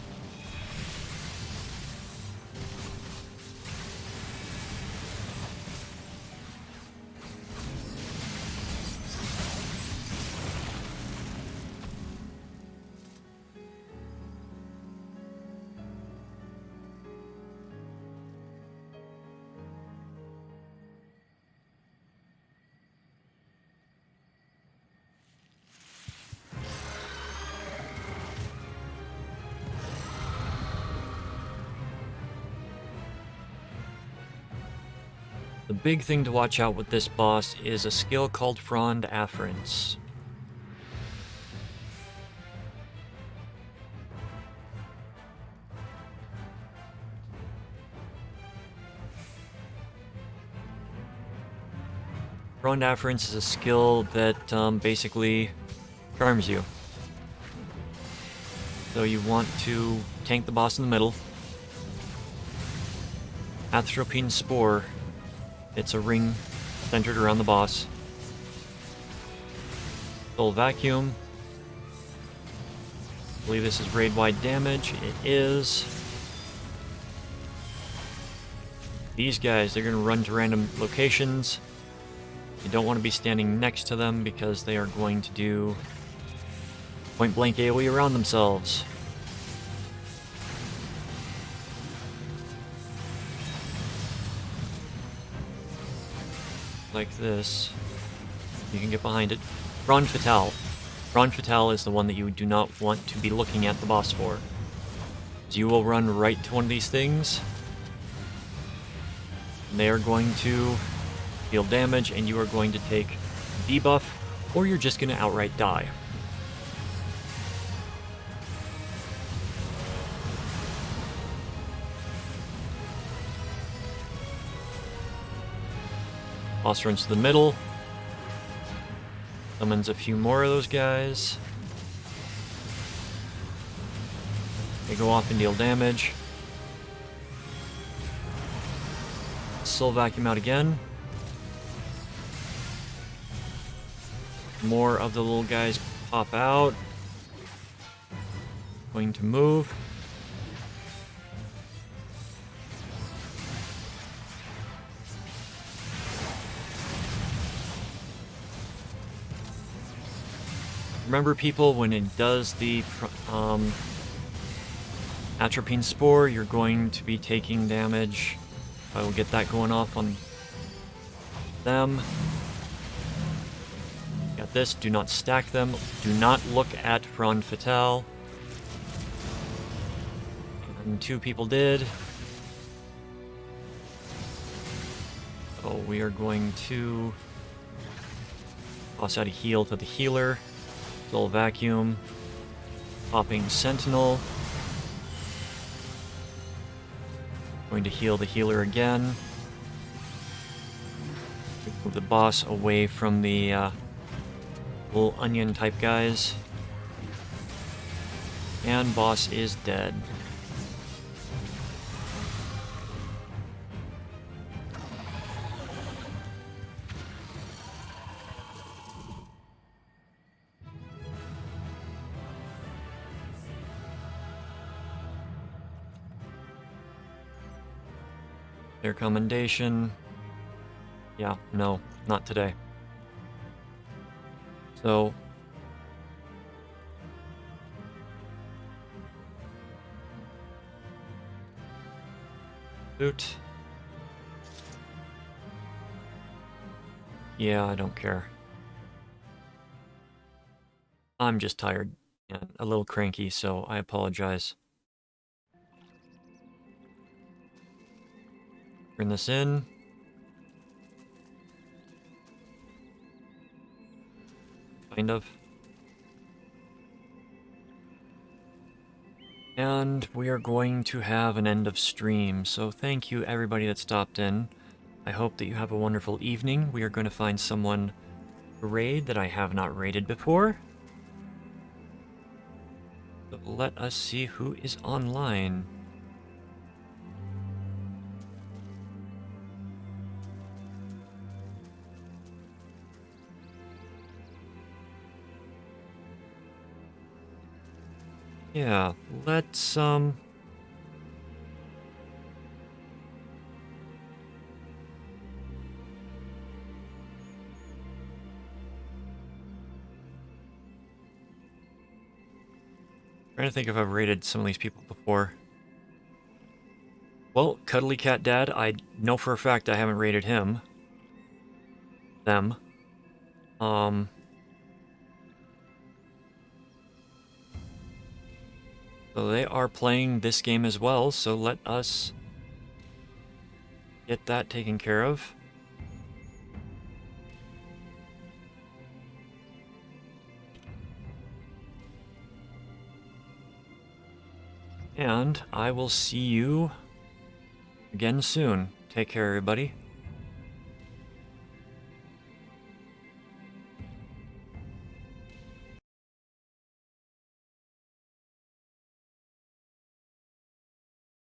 The big thing to watch out with this boss is a skill called Frond Afference. Frond Afference is a skill that basically charms you. So you want to tank the boss in the middle. Atropine Spore. It's a ring centered around the boss. Soul Vacuum. I believe this is raid-wide damage. It is. These guys, they're going to run to random locations. You don't want to be standing next to them because they are going to do point-blank AoE around themselves. Like this. You can get behind it. Frond Fatale. Frond Fatale is the one that you do not want to be looking at the boss for. So you will run right to one of these things. And they are going to deal damage, and you are going to take debuff, or you're just going to outright die. Boss runs to the middle. Summons a few more of those guys. They go off and deal damage. Soul Vacuum out again. More of the little guys pop out. Going to move. Remember, people, when it does the Atropine Spore, you're going to be taking damage. I will get that going off on them. Got this. Do not stack them. Do not look at Frond Fatale. And 2 people did. So we are going to toss out a heal to the healer. Soul Vacuum. Popping Sentinel. Going to heal the healer again. Move the boss away from the little onion type guys. And boss is dead. Their commendation. Yeah, no, not today. So Boot. Yeah, I don't care. I'm just tired and a little cranky, so I apologize. Turn this in. Kind of. And we are going to have an end of stream, so thank you everybody that stopped in. I hope that you have a wonderful evening. We are going to find someone to raid that I have not raided before. So let us see who is online. Yeah, let's trying to think if I've raided some of these people before. Well, Cuddly Cat Dad, I know for a fact I haven't raided him. Them. So they are playing this game as well, so let us get that taken care of. And I will see you again soon. Take care, everybody.